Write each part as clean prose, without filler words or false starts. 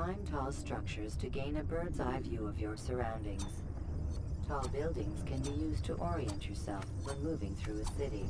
Climb tall structures to gain a bird's eye view of your surroundings. Tall buildings can be used to orient yourself when moving through a city.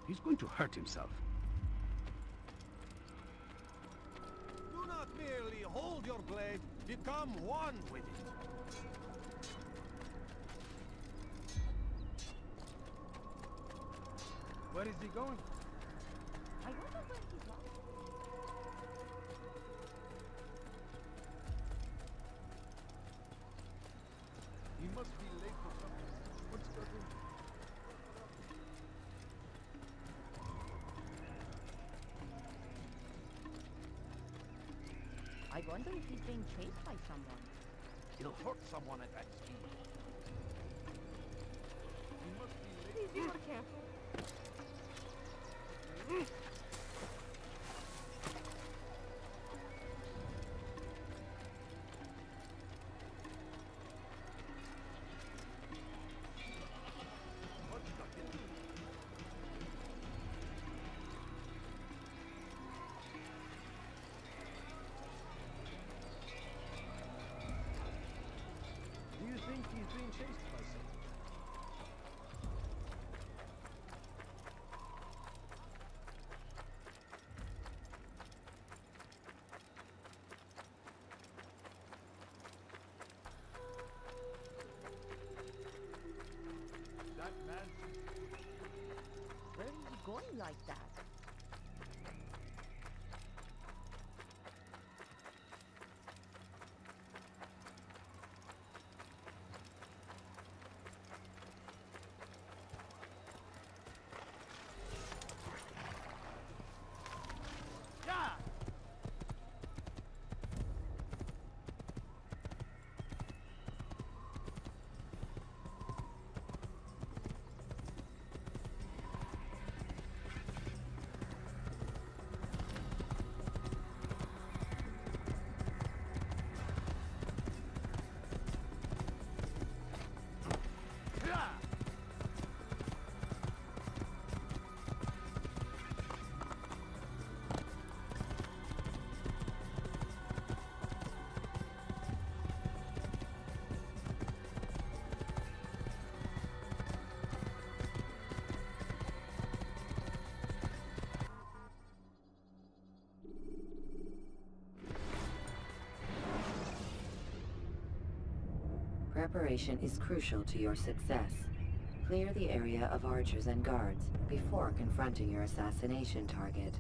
He's going to hurt himself. Do not merely hold your blade, become one with it. Where is he going? I wonder where he's going. He must be late for something. What's the room? I wonder if he's being chased by someone. He'll hurt someone at that speed. He must be late. Please be more careful. Do you think he's being chased by someone? That man. Where is he going like that? Yeah! Yeah! Preparation is crucial to your success. Clear the area of archers and guards before confronting your assassination target.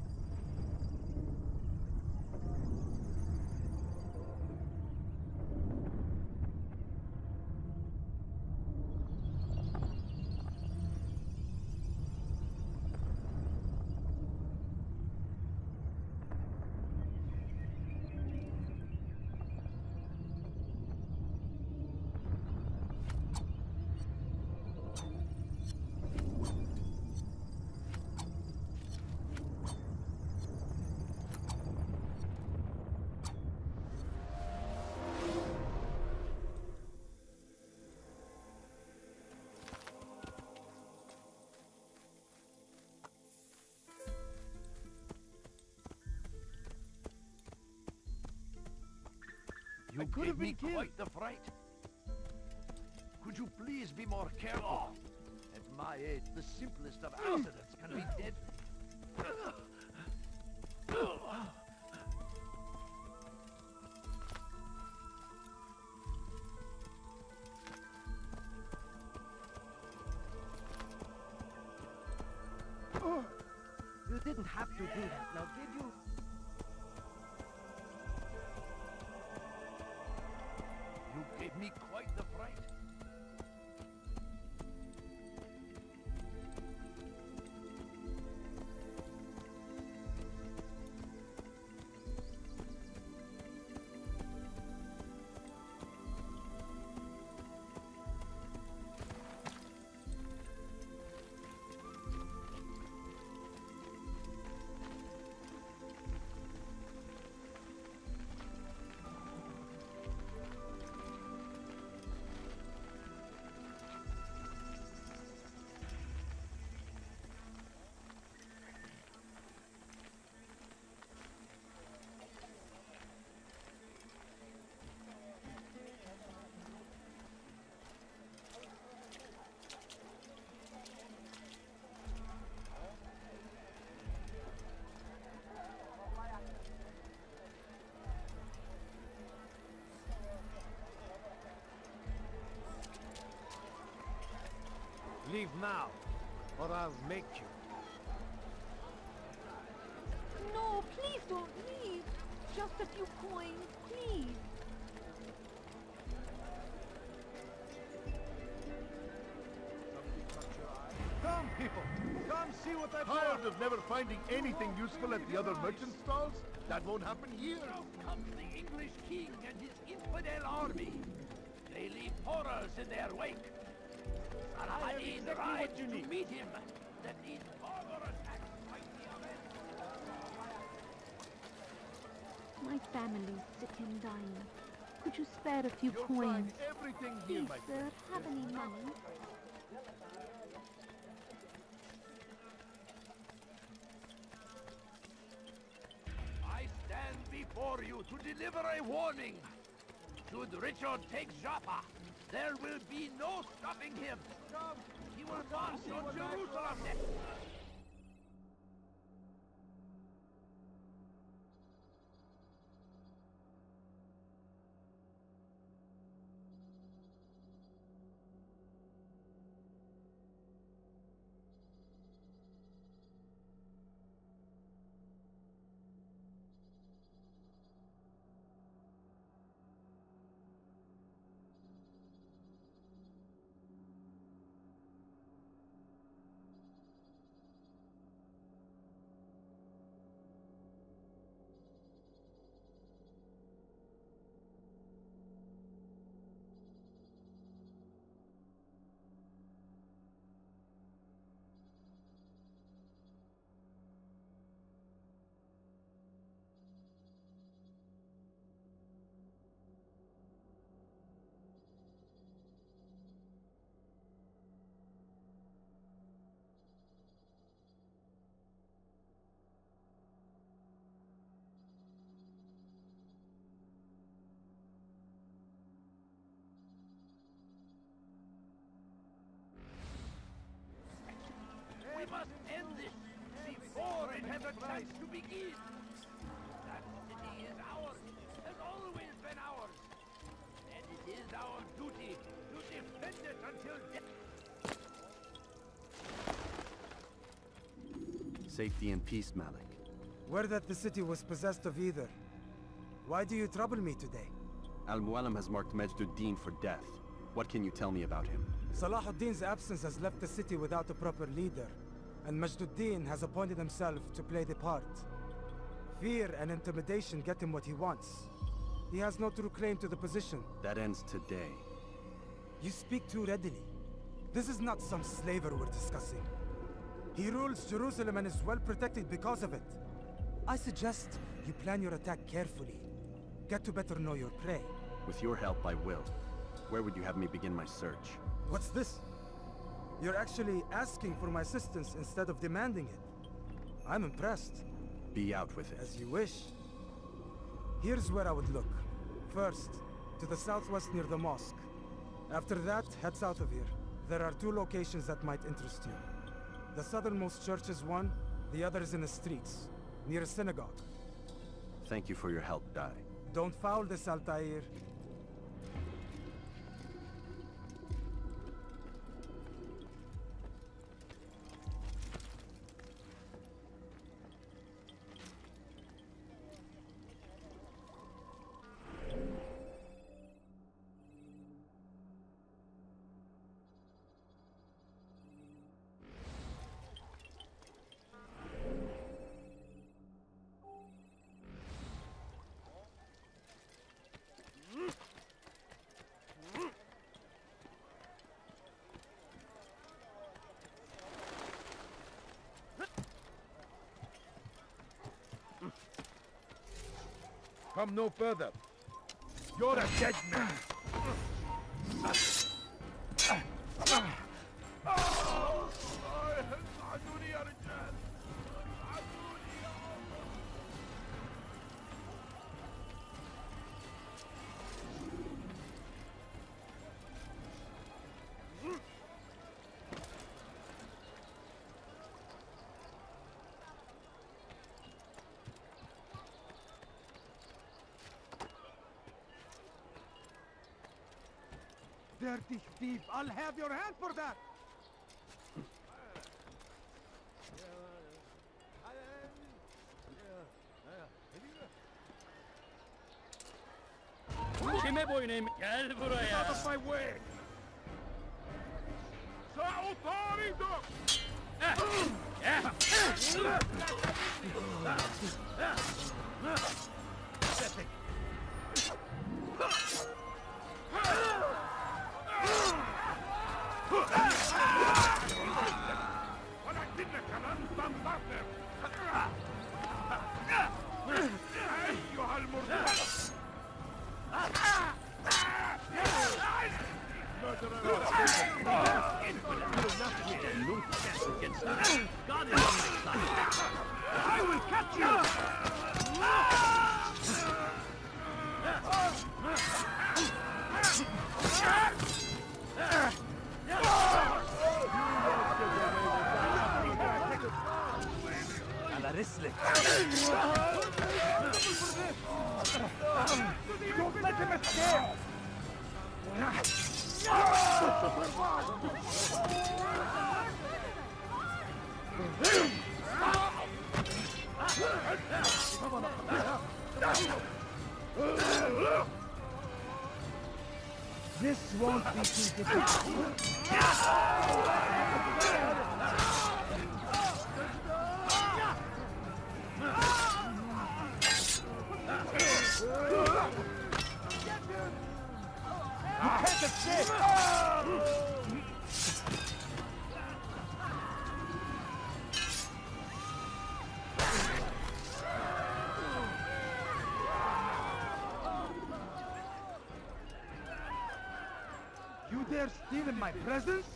You gave me quite the fright. Could you please be more careful? At my age, the simplest of accidents can be deadly. You didn't have to do that, now did you? You gave me quite the fright. leave now, or I'll make you. No, please don't leave. Just a few coins, please. Come, people! Come see what I've Tired of never finding anything useful at the other merchant stalls? That won't happen here. Now comes the English king and his infidel army. They leave horrors in their wake. Saladin rides to meet him. That these barbarous attacks might be avenged. My family's sick and dying. Could you spare a few You'll coins? find everything here, Please, my sir, friend. have any money? I stand before you to deliver a warning. Should Richard take Joppa, there will be no stopping him. He will march on Jerusalem next. We must end this before it has a chance to begin. That city is ours, has always been ours. And it is our duty to defend it until death. Safety and peace, Malik. Word that the city was possessed of either. Why do you trouble me today? Al-Mualim has marked Majduddin for death. What can you tell me about him? Salahuddin's absence has left the city without a proper leader, and Majduddin has appointed himself to play the part. Fear and intimidation get him what he wants. He has no true claim to the position. That ends today. You speak too readily. This is not some slaver we're discussing. He rules Jerusalem and is well protected because of it. I suggest you plan your attack carefully. Get to better know your prey. With your help, I will. Where would you have me begin my search? What's this? You're actually asking for my assistance instead of demanding it. I'm impressed. Be out with it. As you wish. Here's where I would look. First, to the southwest near the mosque. After that, head south of here. There are two locations that might interest you. The southernmost church is one, the other is in the streets, near a synagogue. Thank you for your help, Dai. Don't foul this, Altair. Come no further. You're a dead man. Dirty thief! I'll have your hand for that! Kime boyun eğ... Gel buraya. Out of my way! Sa'utarido! ولكنك لن تنتصر! أيها المرتد! God is on your side. I will catch you! على رسلك. Don't let him escape! This won't be too difficult. You dare steal in my presence?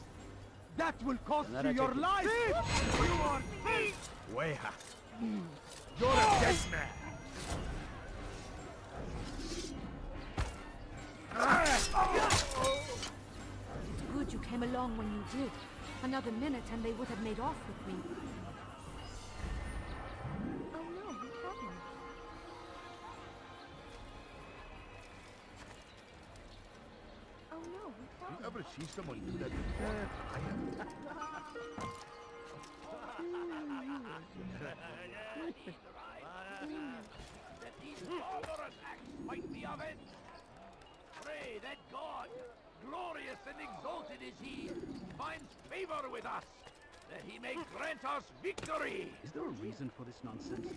That will cost you your life! You are thief! Weha! You're a dead man! It's good you came along when you did. Another minute and they would have made off with me. Oh no, he hadn't. Oh no, he hadn't. You ever see someone do that before? I have. That these barbarous acts might be avenged. Pray that God, glorious and exalted is He, finds favor with us, that He may grant us victory. Is there a reason for this nonsense?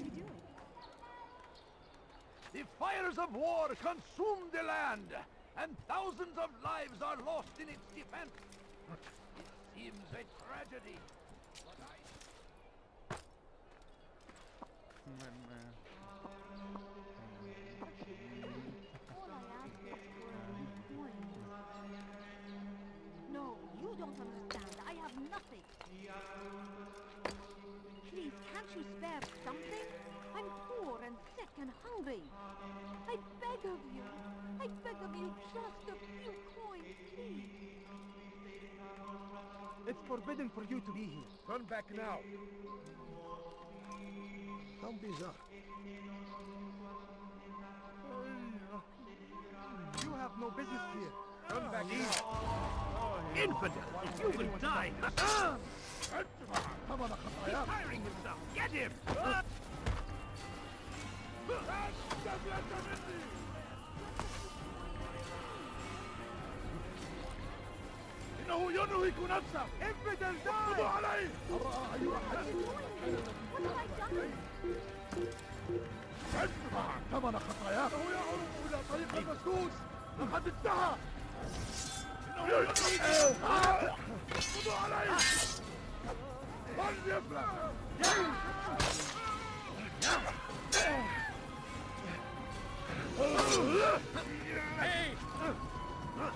The fires of war consume the land, and thousands of lives are lost in its defense. It seems a tragedy, but All I asked was for a coin. No, you don't understand. I have nothing. Please, can't you spare something? I'm poor and sick and hungry. I beg of you. I beg of you, just a few coins, please. It's forbidden for you to be here. Turn back now! How bizarre. You have no business here. Turn back now! infidel! You will die! Come on, He's tiring himself! Get him! إنه ينهك نفسه! Infidel, خذوا die! عليه! What have I done? ادفع ثمن خطاياك! إنه يعرج إلى طريق المسدود! لقد انتهى! إنه ينهك! خذوا عليه! من يفلح! Hey!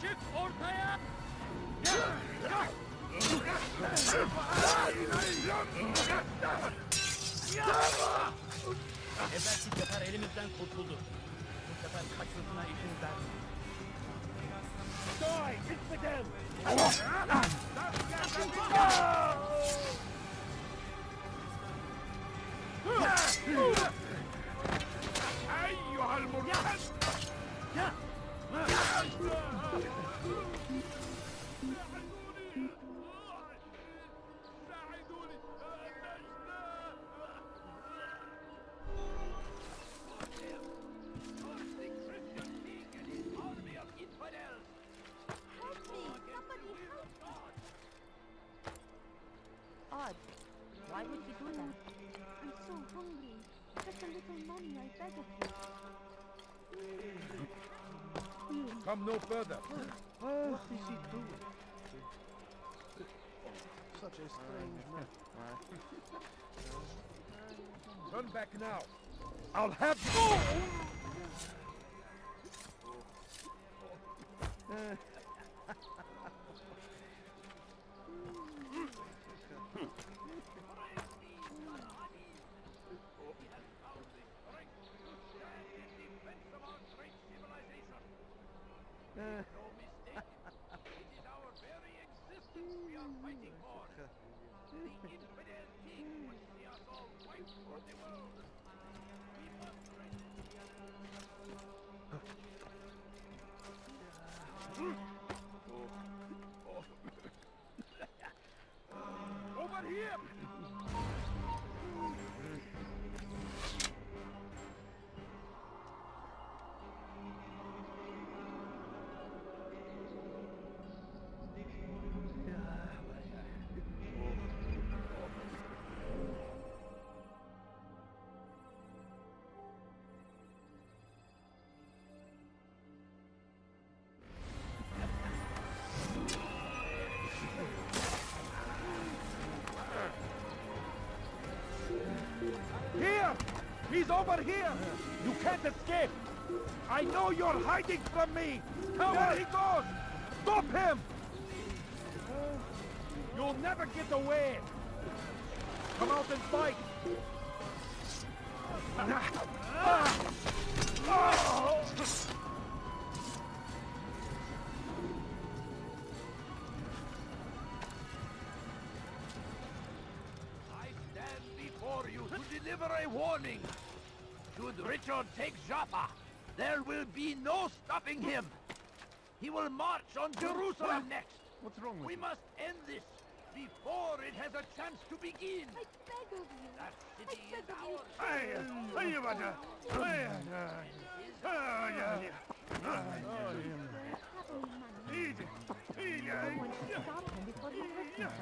Çık ortaya! Evvelki sefer elimizden kurtuldu. Bu sefer kaçmasına izin vermeyin. Die! Infidel! أيها المرتد! The Christian king and his army Why would she do that? I'm so hungry. Just a little money, I beg of you. Come no further. What is he doing? Such a strange man. Turn back now. I'll have No mistake. It is our very existence we are fighting for. The infidel king would see us all wiped for the world. We must over here. Here! He's over here! You can't escape! I know you're hiding from me! There he goes! Stop him! You'll never get away! Come out and fight! I stand before you to deliver a warning. Should Richard take Jaffa, there will be no stopping him. He will march on Jerusalem next. What's wrong with We must end this before it has a chance to begin. I beg of you. That city is beg of you. ours. No one should stop him before he hurts himself.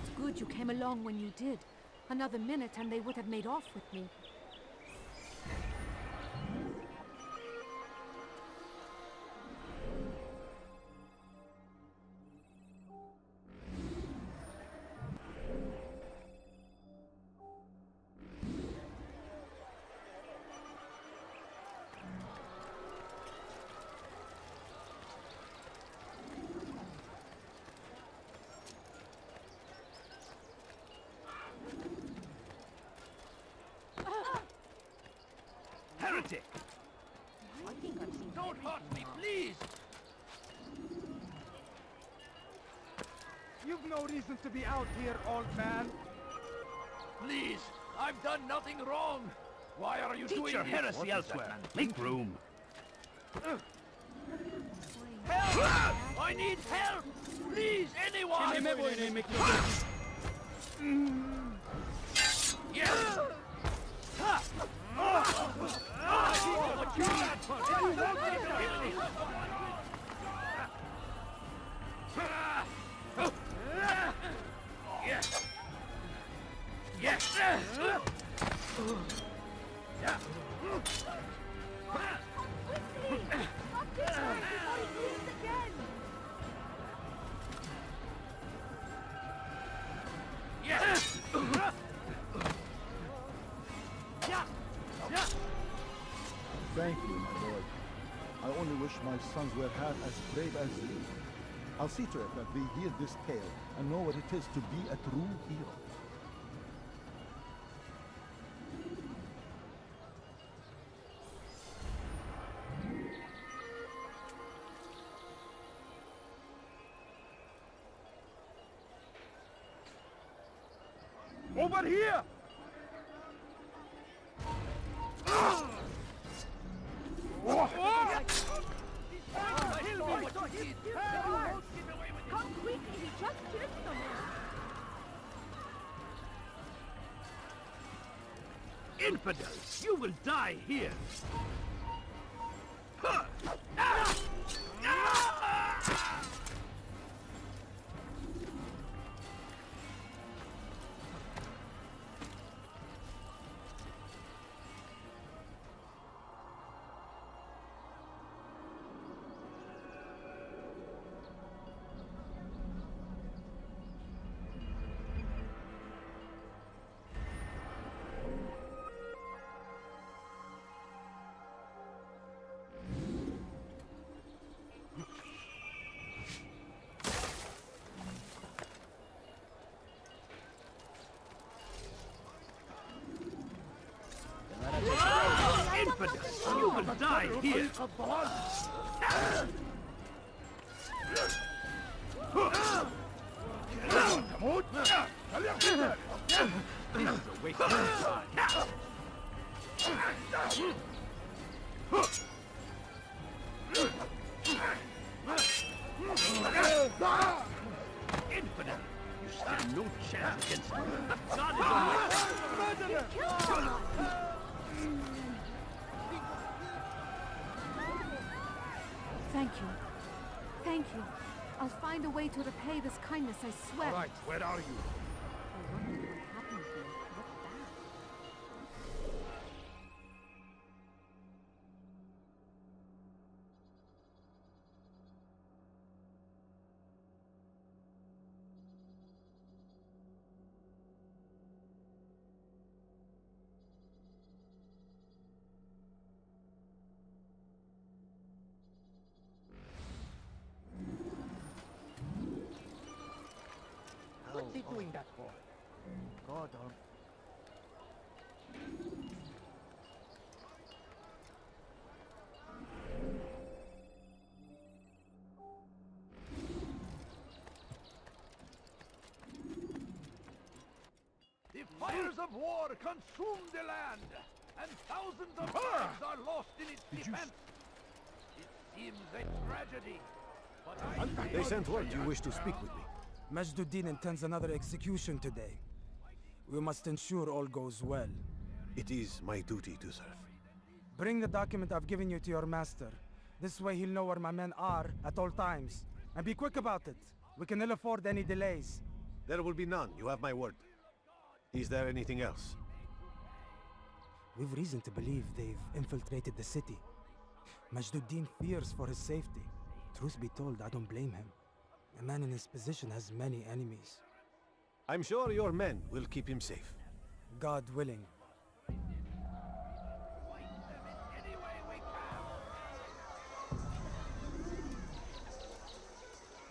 It's good you came along when you did. Another minute and they would have made off with me. Heretic! Don't hurt me, please! You've no reason to be out here, old man. Please! I've done nothing wrong! Why are you Teach doing your this? heresy elsewhere. Make room. Help! I need help! Please, anyone! Yes! Ha! What you Yes! Yes! Yeah! Quickly! Stop this way before he bleeds again! Yes! Thank you, my lord. I only wish my sons were half as brave as you. I'll see to it that they hear this tale and know what it is to be a true hero. Over here! begin. Still And you guards. won't get away with it. Come quickly, he just killed someone. Infidels, you will die here. Huh. Ah! Ah! Infidels, you will die here. This is a waste of time. Infidel, you stand no chance against me. God is on my side. You killed someone. Thank you. Thank you. I'll find a way to repay this kindness, I swear. All right, where are you? I wonder what happened here. What's that? What's he doing that for? God, The fires of war consume the land, and thousands of lives are lost in its defense. It seems a tragedy, but I... They sent word you wish to speak with me. Majduddin intends another execution today. We must ensure all goes well. It is my duty to serve. Bring the document I've given you to your master. This way he'll know where my men are at all times. And be quick about it. We can ill afford any delays. There will be none, you have my word. Is there anything else? We've reason to believe they've infiltrated the city. Majduddin fears for his safety. Truth be told, I don't blame him. A man in his position has many enemies. I'm sure your men will keep him safe. God willing. Any way we can.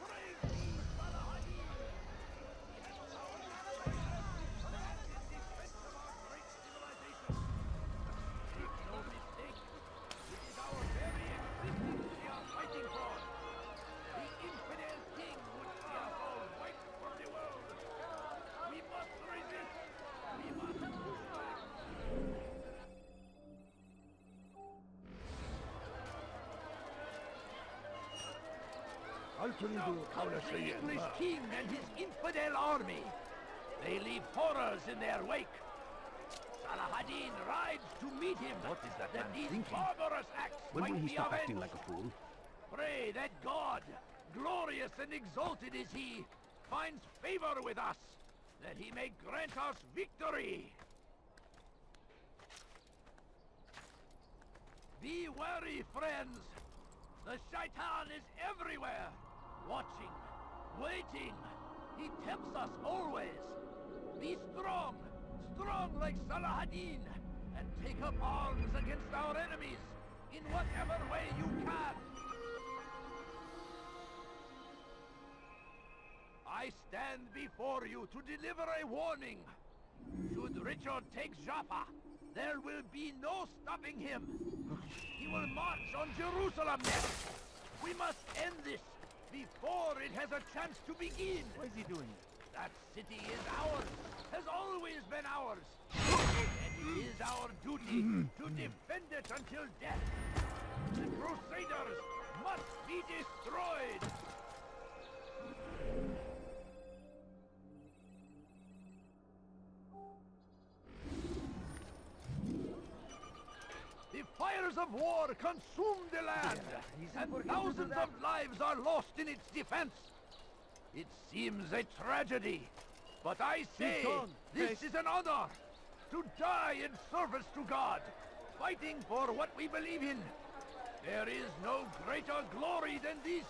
Praise thee, Salahadin. Defense of our great civilization. Make no mistake, it is our very existence we are fighting for. The infidel king would see us all wiped from the world. We must resist. We must push back. The English king and his infidel army. They leave horrors in their wake. Salahadin rides to meet him. What is that man these thinking? barbarous acts When might will he be stop avenged. acting like a fool? Pray that God, glorious and exalted is he, finds favor with us, that he may grant us victory. Be wary, friends. The Shaitan is everywhere, watching, waiting. He tempts us always. Be strong, strong like Salahadin, and take up arms against our enemies in whatever way you can. I stand before you to deliver a warning. Should Richard take Jaffa, there will be no stopping him. He will march on Jerusalem next. We must end this before it has a chance to begin. what is he doing? That city is ours, has always been ours. And it is our duty to defend it until death. The Crusaders must be destroyed. of war consume the land, and thousands of lives are lost in its defense. It seems a tragedy, but I say this is an honor to die in service to God, fighting for what we believe in. There is no greater glory than this.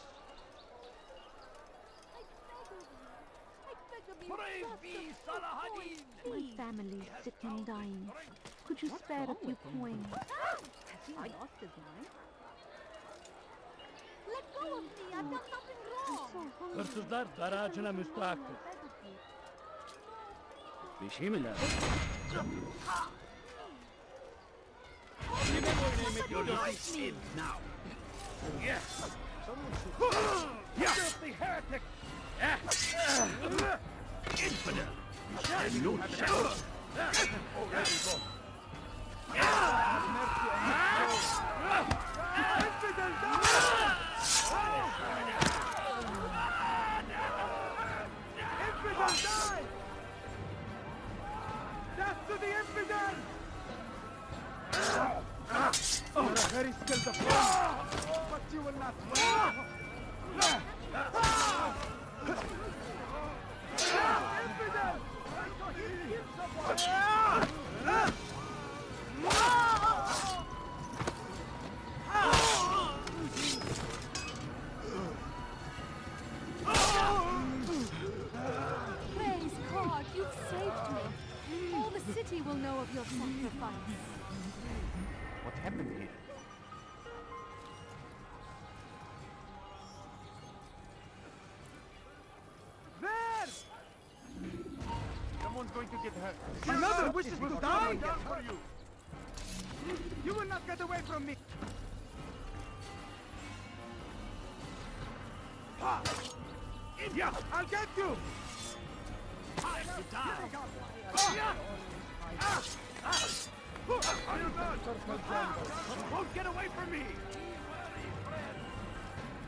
Praise be Salahadin! My family's sick and dying. Could you spare a few coins? Has he lost his mind? Let go of me! I've done nothing wrong! I'm so hungry. Hırsızlar dar ağacına müstahaktır. Bir şey mi lazım? Your life ends now. Yes! Yes! The heretic! Infidel! And no chance! Already gone. Infidel, die! Death to the infidel! You're a very skilled opponent, but you will not win. Infidel! Praise God, you've saved me. All the city will know of your sacrifice. What happened here? There! Someone's going to get hurt. Another wishes to die? You will not get away from me! Ha! India! I'll get you! Time to die! Are you done? Won't get away from me!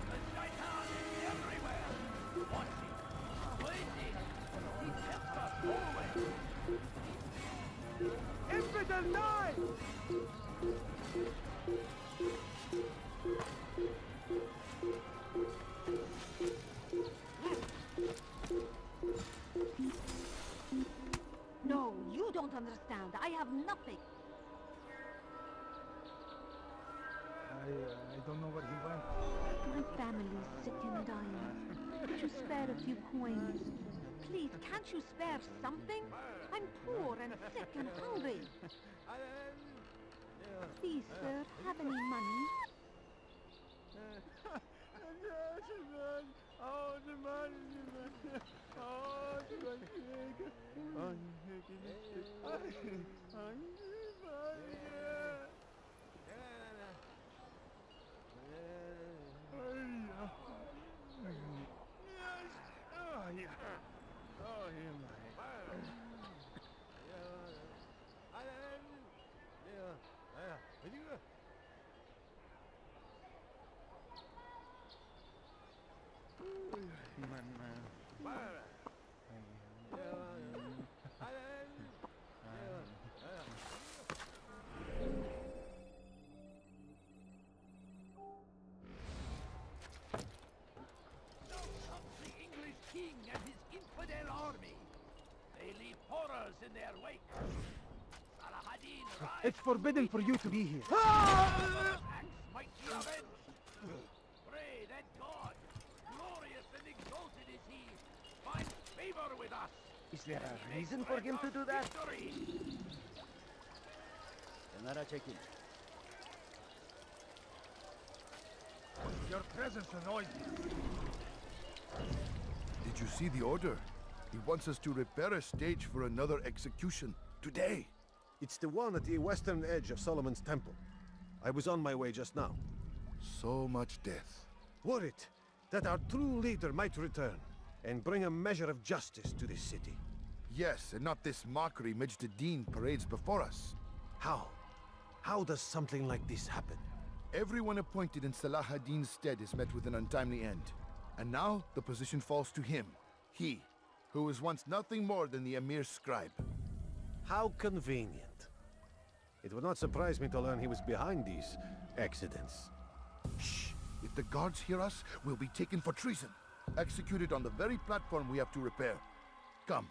The shaitan is everywhere! Watching, waiting, he tempts us always! Infidel, die! No, you don't understand. I have nothing. I don't know where he went. My family's sick and dying. Could you spare a few coins? Please, can't you spare something? I'm poor and sick and hungry. Please, sir, have any money? King and his infidel army. They leave horrors in their wake. Salahadin rides. It's forbidden for you to be here. Acts might be avenged. Pray that God, glorious and exalted is he, finds favor with us. Is there a reason for him to do that? Victory. Kenara çekil. Your presence annoys me. Did you see the order? He wants us to repair a stage for another execution. Today. It's the one at the western edge of Solomon's Temple. I was on my way just now. So much death. Worried that our true leader might return and bring a measure of justice to this city. Yes, and not this mockery Majd ad-Din parades before us. How? How does something like this happen? Everyone appointed in Salah ad-Din's stead is met with an untimely end. And now the position falls to him. He, who was once nothing more than the Emir's scribe. How convenient. It would not surprise me to learn he was behind these accidents. Shh! If the guards hear us, we'll be taken for treason. Executed on the very platform we have to repair. Come,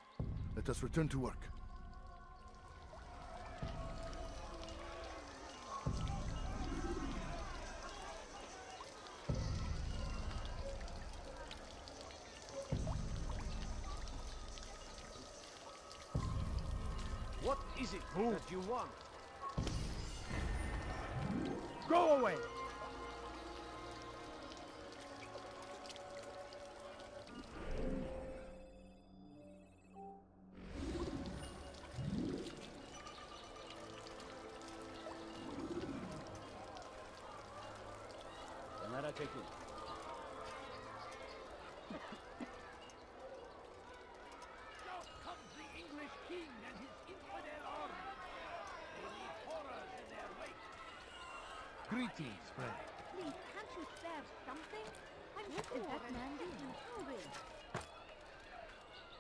let us return to work. What is it that you want? Go away! Kenara çekil. Now comes the English king and his infidel army. They leave horrors in their wake. Greetings, friend. Please, can't you spare something? I'm poor and sick and hungry.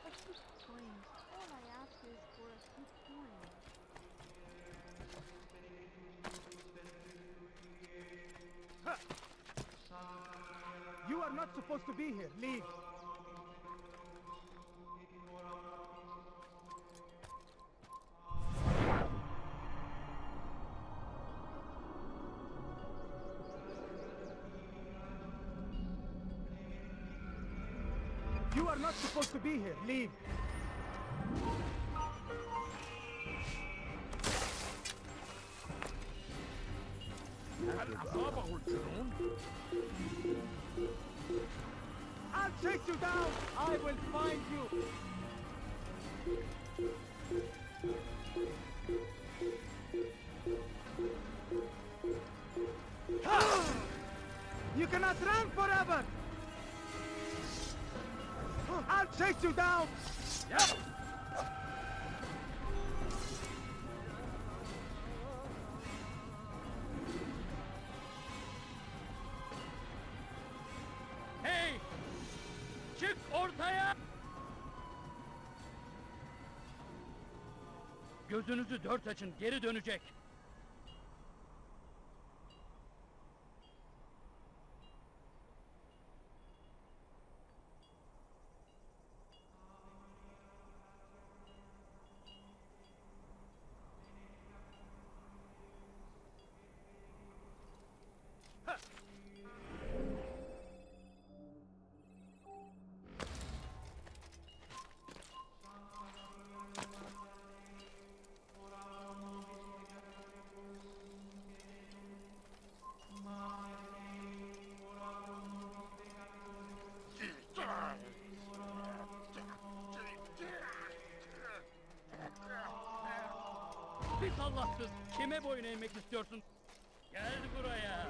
A few coins. All I ask is for a few coins. You are not supposed to be here. Leave. You are not supposed to be here. Leave. I'll chase you down. I will find you. You cannot run forever. I'll chase you down. Hey! Çık ortaya! Gözünüzü dört açın, geri dönecek. Pis Allahsız, kime boyun eğmek istiyorsun? Gel buraya.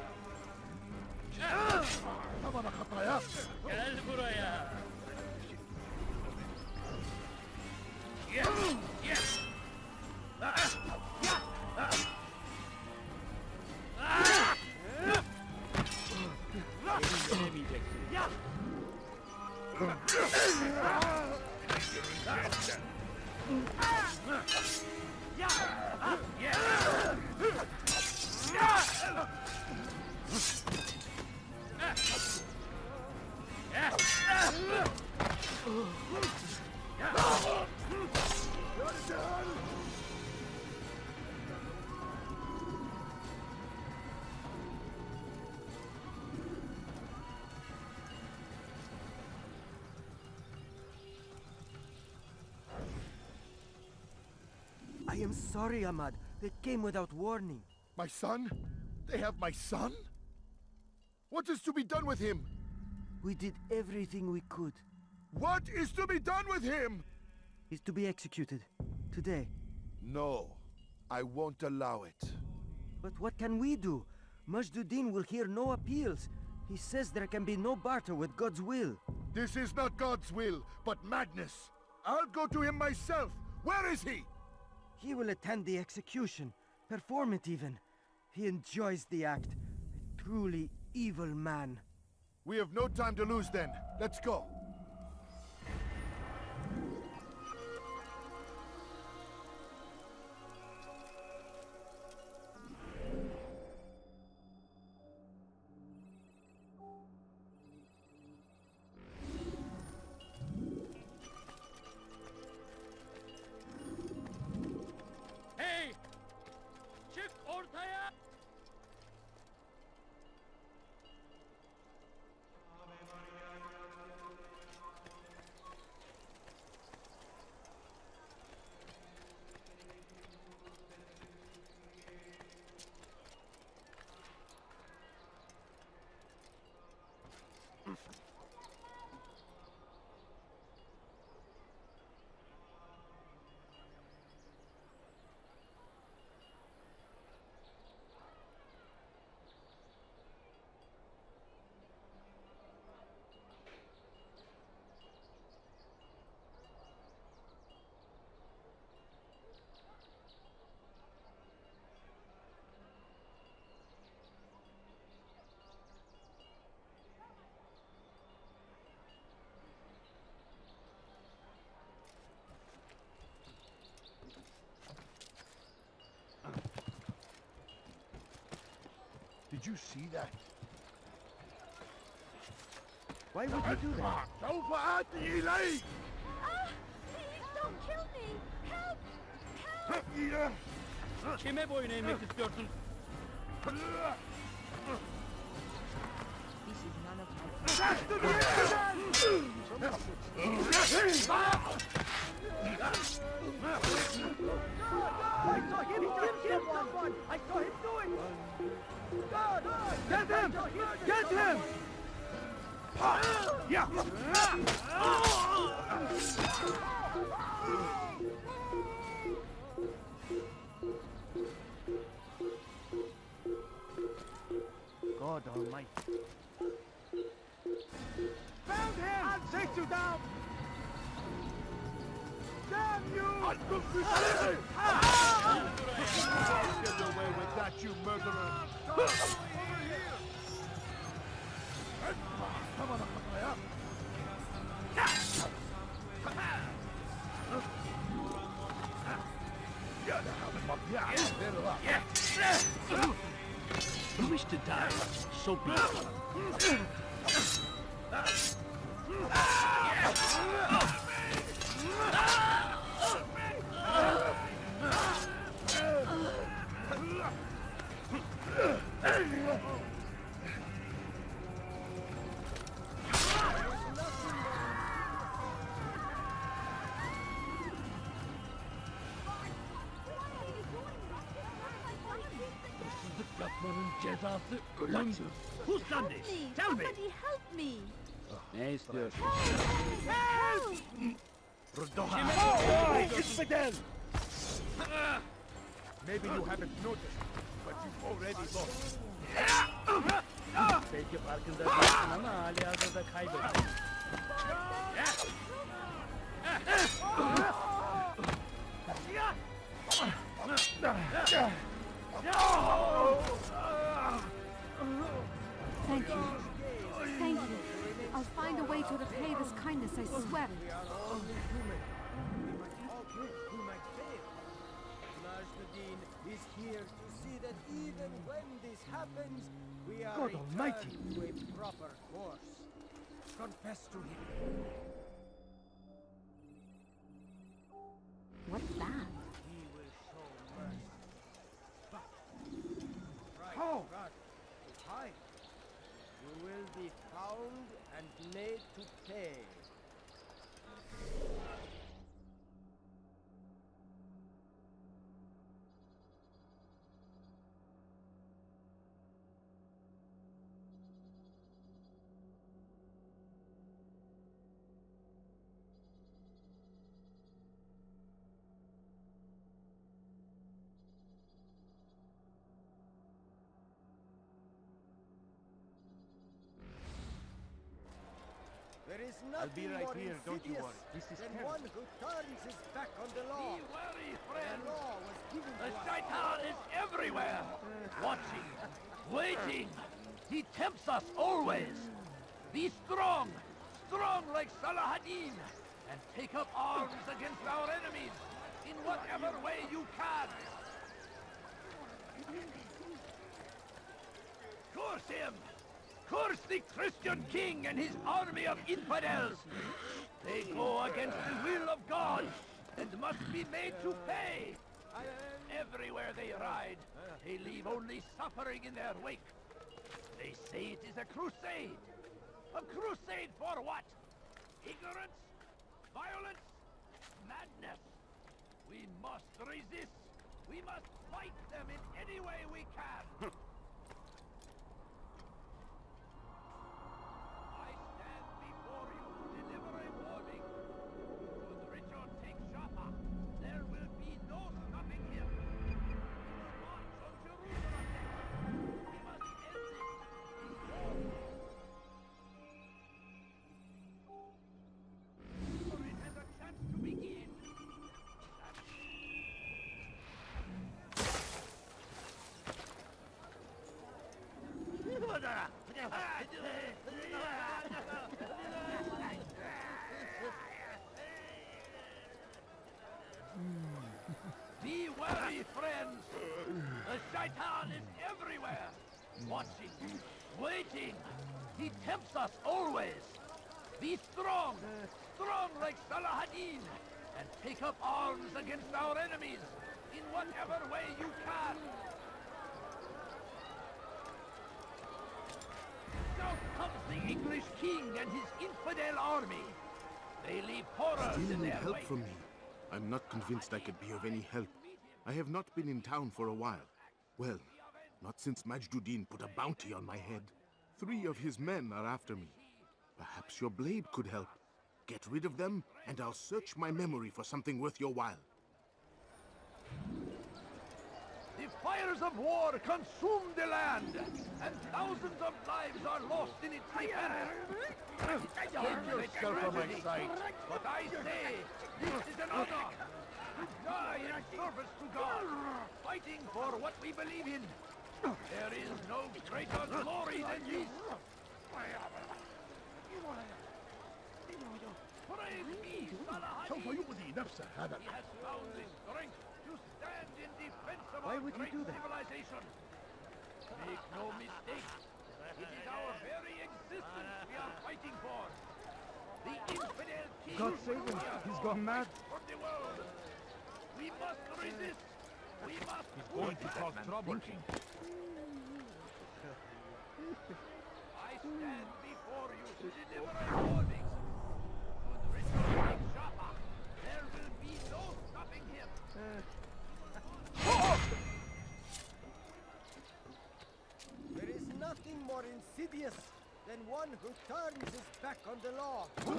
Bana kafaya! Gel buraya. Gel. Gel. Beni yenemeyeceksin. I am sorry, Ahmad. They came without warning. My son? They have my son? What is to be done with him? We did everything we could. What is to be done with him? He's to be executed. Today. No, I won't allow it. But what can we do? Majduddin will hear no appeals. He says there can be no barter with God's will. This is not God's will, but madness. I'll go to him myself. Where is he? He will attend the execution. Perform it even. He enjoys the act. A truly evil man. We have no time to lose then. Let's go. Did you see that? Why would you do that? سوف آتي إليك! Ah! Please don't kill me! Help! Help! Kime boyun eğmek istiyorsun? This is none of my I saw him just kill someone! I saw him do it! Get him! Get him! Yeah! God almighty. Found him! I'll take you down! Damn you! Get away with that, you murderer! Come on, You wish to die, so be it. Yapmanın cezası ölümdür. Who's done this? Tell me. Somebody help me! Ne istiyorsun? Help! Infidel! Maybe you haven't noticed, but you've already lost. Belki farkında değilsin ama hali hazırda kaybettin. Thank you. Thank you. I'll find a way to repay this kindness, I swear it. Najdin is here to see that even when this happens, we are God almighty. to a proper course. Confess to him. What's that? He will show mercy. But, How? hide. You will be found and made to pay. There is nothing right more here, don't you worry. insidious This is than terrible. one who turns his back on the law. Be wary, The friend. law was given The to us. Shaitan is everywhere, watching, waiting. He tempts us always. Be strong, strong like Salahadin, and take up arms against our enemies in whatever way you can. Curse him! Curse the Christian king and his army of infidels! They go against the will of God and must be made to pay. Everywhere they ride, they leave only suffering in their wake. They say it is a crusade. A crusade for what? Ignorance? Violence? Madness? We must resist. We must fight them in any way we can. I Be wary, friends! The Shaitan is everywhere! Watching, waiting! He tempts us always! Be strong! Strong like Salahadin! And take up arms against our enemies! In whatever way you can! South comes the English king and his infidel army! They leave horrors Still in need their help wake. from me. I'm not convinced I could be of any help. I have not been in town for a while. Well, not since Majduddin put a bounty on my head. 3 of his men are after me. Perhaps your blade could help. Get rid of them, and I'll search my memory for something worth your while. The fires of war consume the land, and thousands of lives are lost in its defense. Get yourself from my sight. But I say, this is an honor. To die in service to God, fighting for what we believe in. There is no greater glory than this. Praise be, سوف Salahadin. يؤذي نفسه هذا He has found the strength to stand in defense of Why our would he great do that? civilization. Make no mistake, it is our very existence we are fighting for. The infidel king God save him. He's gone mad. from the world. We must resist. We must going to cause trouble. I stand before you to deliver a warning. Should Richard take Jaffa, there will be no stopping him. There is nothing more insidious than one who turns his back on the law. For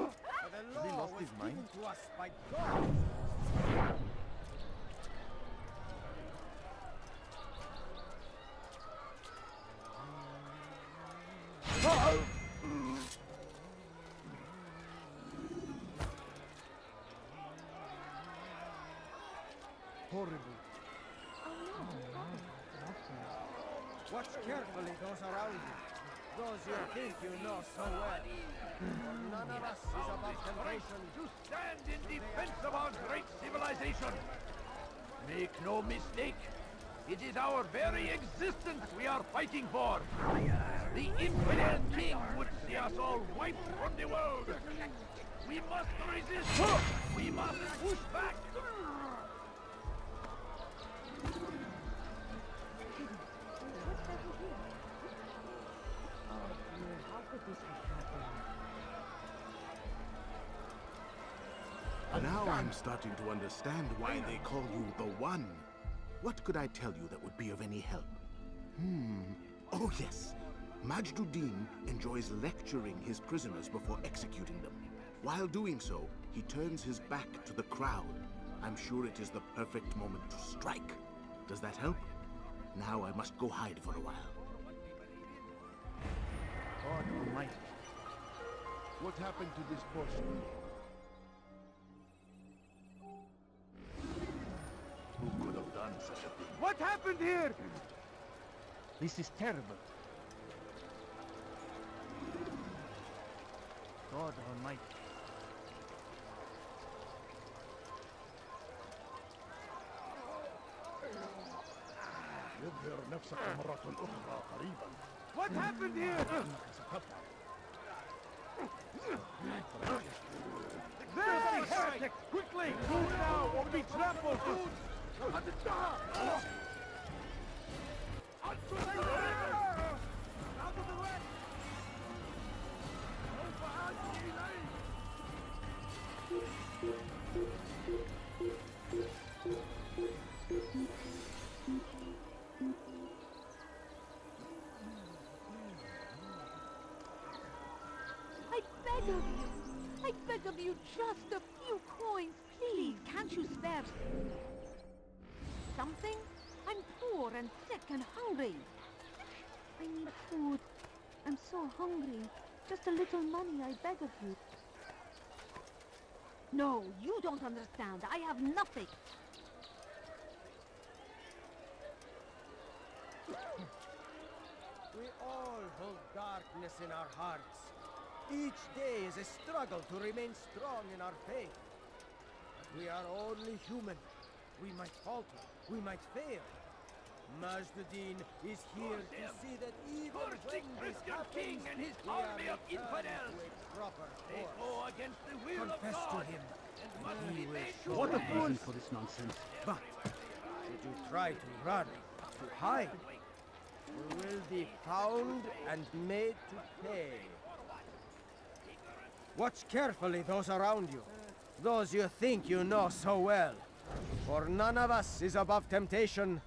the law was given to us by God. Horrible. Watch carefully those around you. Those you think you know so well. For none of us is above temptation. To stand in defense of our great civilization. Make no mistake, it is our very existence we are fighting for. The infidel king would see us all wiped from the world. We must resist. We must push back. Now I'm starting to understand why they call you the One. What could I tell you that would be of any help? Oh yes. Majduddin enjoys lecturing his prisoners before executing them. While doing so, he turns his back to the crowd. I'm sure it is the perfect moment to strike. Does that help? Now I must go hide for a while. God Almighty. What happened to this portion? Who could have done such a thing? What happened here? This is terrible. God Almighty. يظهر نفسك مرة أخرى قريبا. What happened here? There, heretic! Quickly! Move now or be trampled! I beg of you, just a few coins, please. Can't you spare something? I'm poor and sick and hungry. I need food. I'm so hungry. Just a little money, I beg of you. No, you don't understand. I have nothing. We all eternal darkness in our hearts. Each day is a struggle to remain strong in our faith. We are only human. We might falter. We might fail. Majd-Addin is here to see that even when this happens, king and his we army are of infidels. returned to a proper They course. go against the will Confess of to God. him. And must He be will made show to What a pay. fool for this nonsense. But should you try to run, to hide, you will be found and made to pay. Watch carefully those around you, those you think you know so well. For none of us is above temptation.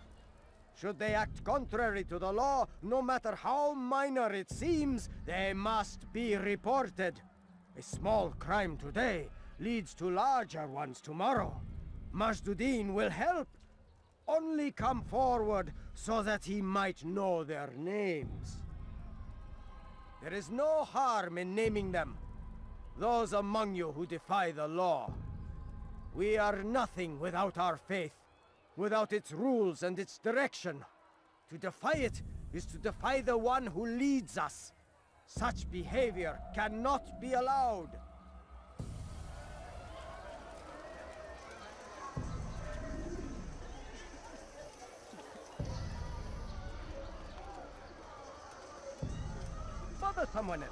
Should they act contrary to the law, no matter how minor it seems, they must be reported. A small crime today leads to larger ones tomorrow. Majd-Addin will help. Only come forward so that he might know their names. There is no harm in naming them. Those among you who defy the law. We are nothing without our faith, without its rules and its direction. To defy it is to defy the one who leads us. Such behavior cannot be allowed. Bother someone else.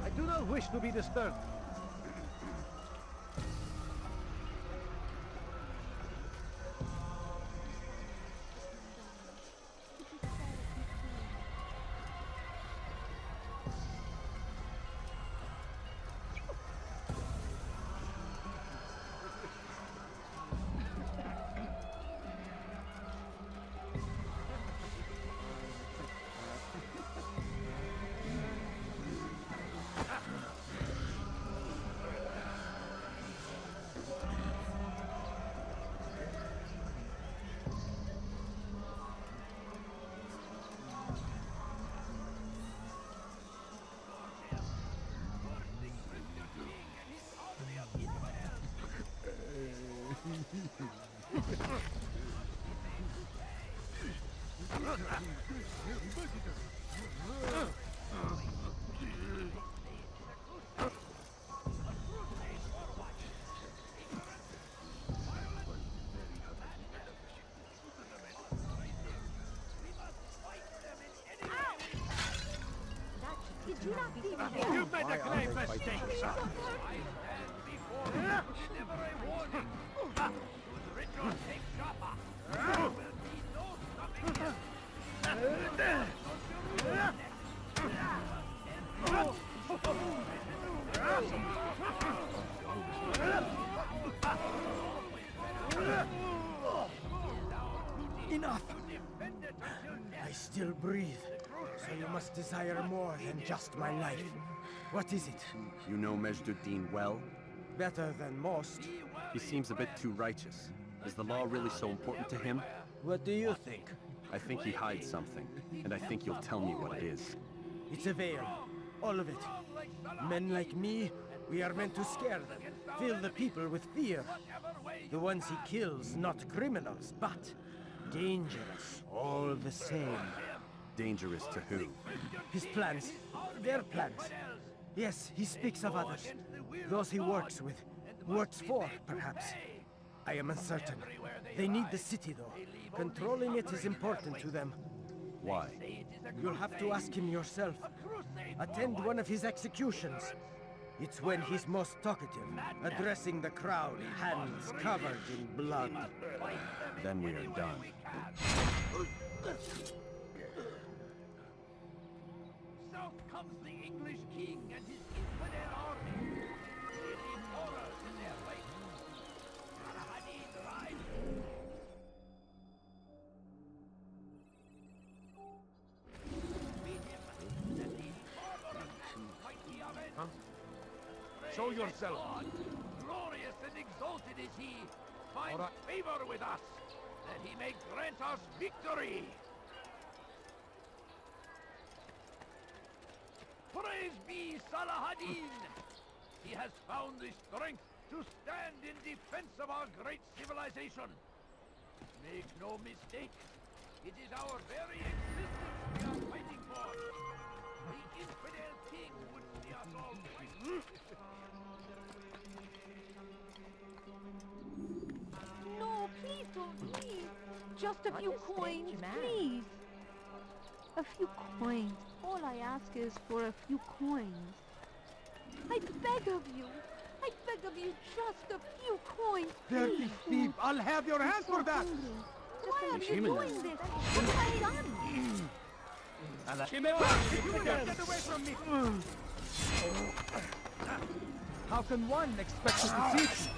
I do not wish to be disturbed. Did you not see me? You've made a Why are grave they mistake, fighting? son. I stand before you to deliver a warning. Should Richard take Joppa, there will be no stopping Enough! I still breathe, so you must desire more than just my life. What is it? You know Majd-Addin well? Better than most. He seems a bit too righteous. Is the law really so important to him? What do you think? I think he hides something, and I think you'll tell me what it is. It's a veil. All of it. Men like me, we are meant to scare them, fill the people with fear. The ones he kills, not criminals, but dangerous all the same. Dangerous to who? His plans, their plans. Yes, he speaks of others. Those he works with, works for, perhaps. I am uncertain. They need the city, though. Controlling it is important to them. Why? You'll have to ask him yourself. Attend one of his executions. It's when he's most talkative, addressing the crowd, hands covered in blood. Then we are done. South comes the English king and his infidel army. They leave horrors in their wake. Saladin rides. Show yourself. God, glorious and exalted is he. Find All right. favor with us, that he may grant us victory. Praise be Salahadin! He has found the strength to stand in defense of our great civilization. Make no mistake, it is our very existence we are fighting for. The infidel king would see us all fight. No, please don't leave. Just a few What a coins, strange man. please. A few coins. All I ask is for a few coins. I beg of you. I beg of you, just a few coins, Dirty please. thief! I'll have your hand for that! Why are you doing this? What have I done? Get away from me! How can one expect to deceive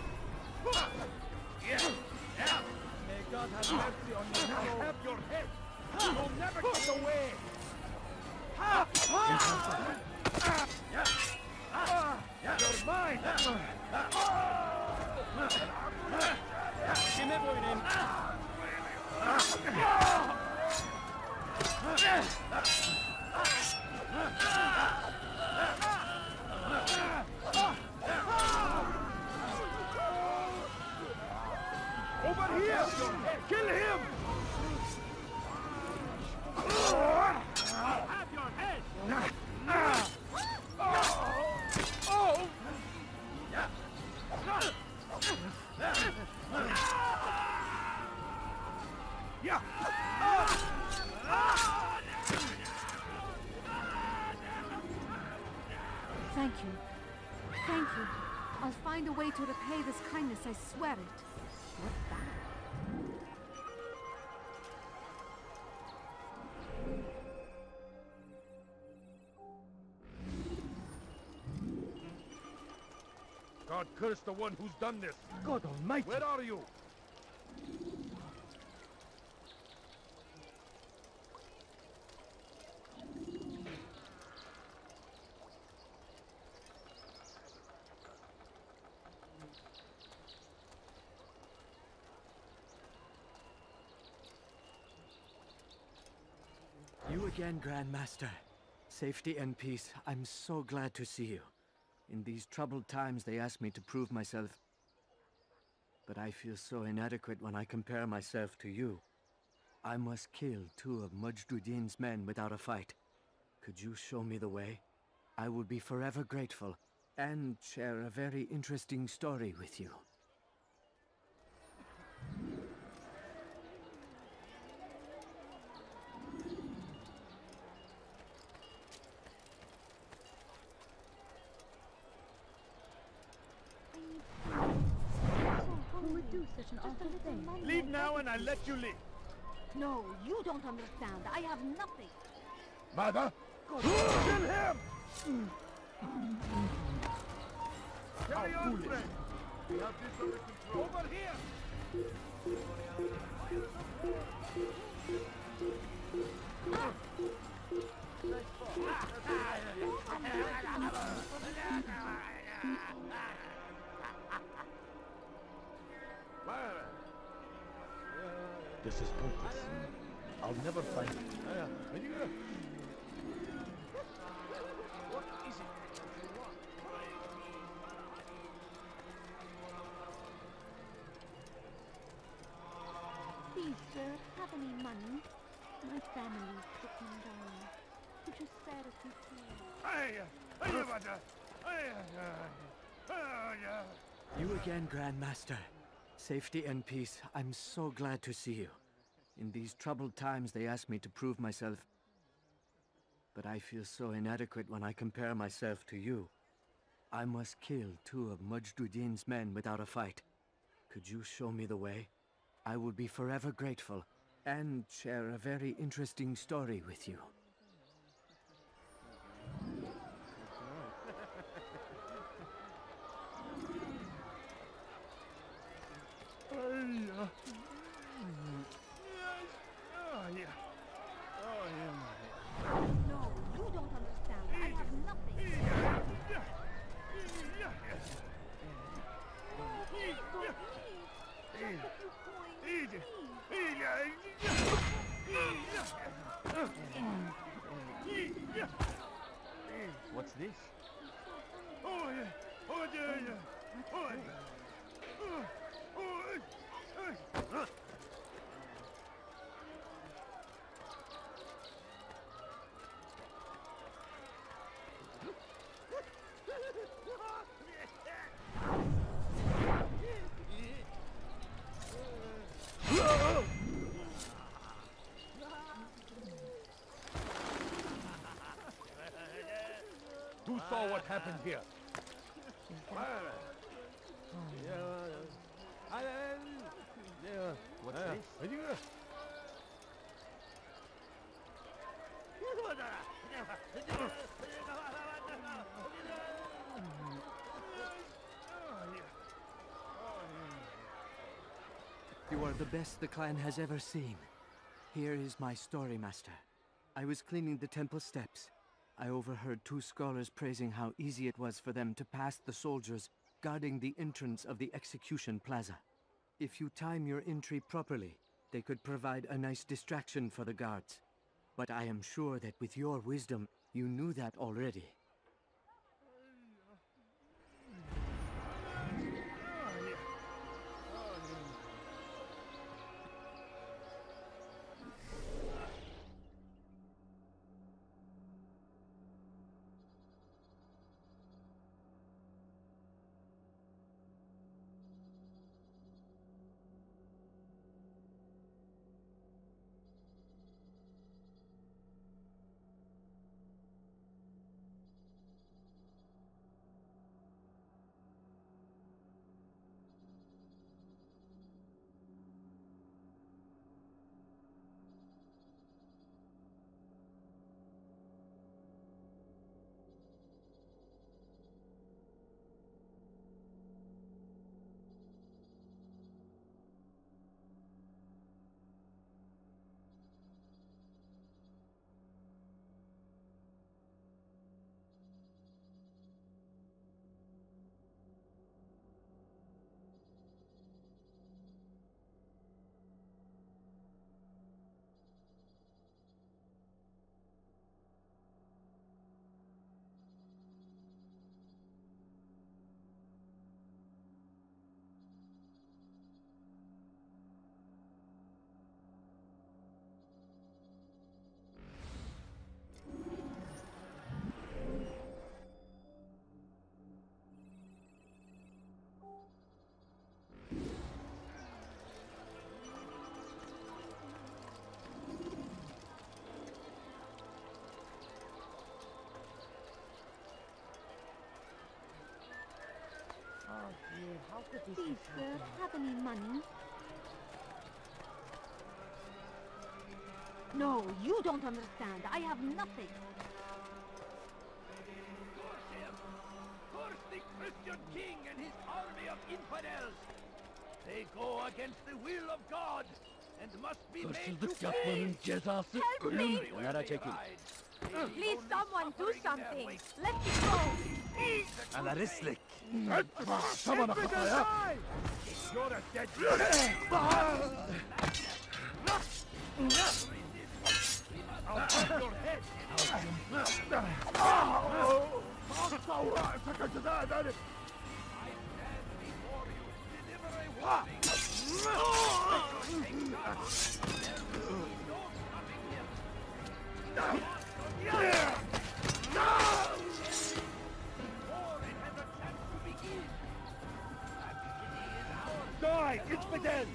you? May God have mercy on you. I'll have your head. You'll never get away. You're mine. Kime boynayım? Over here. Kill him. I'll have your head! Yeah. Thank you. Thank you. I'll find a way to repay this kindness, I swear it. What's that? God curse the one who's done this. God almighty! Where are you? You again, Grandmaster. Safety and peace. I'm so glad to see you. In these troubled times, they ask me to prove myself. But I feel so inadequate when I compare myself to you. I must kill 2 of Majduddin's men without a fight. Could you show me the way? I will be forever grateful, and share a very interesting story with you. Who would do such an awful thing? Leave now and I'll let you live. No, you don't understand. I have nothing. Mother? Kill him! Carry on, friend. We have this under control. Over here! This is hopeless. I'll never find it. What is it that you want? Please, sir, have any money? My family's sitting down. Could you spare a few You again, Grandmaster. Safety and peace. I'm so glad to see you. In these troubled times, they ask me to prove myself. But I feel so inadequate when I compare myself to you. I must kill 2 of Majduddin's men without a fight. Could you show me the way? I will be forever grateful, and share a very interesting story with you. No, you don't understand. I have nothing. What's this? Oh, yeah. Oh, yeah, yeah. Oh, yeah. Who saw what happened here? What's this? You are the best the clan has ever seen. Here is my story, Master. I was cleaning the temple steps. I overheard two scholars praising how easy it was for them to pass the soldiers guarding the entrance of the execution plaza. If you time your entry properly, they could provide a nice distraction for the guards. But I am sure that with your wisdom, you knew that already. How could this Please, sir, have any money? No, you don't understand. I have nothing. Curse the Christian king and his army of infidels! They go against the will of God and must be made to pay! Help me! Please, someone do something! Let me go! You're a dead I'll cut your head! Die, infidel!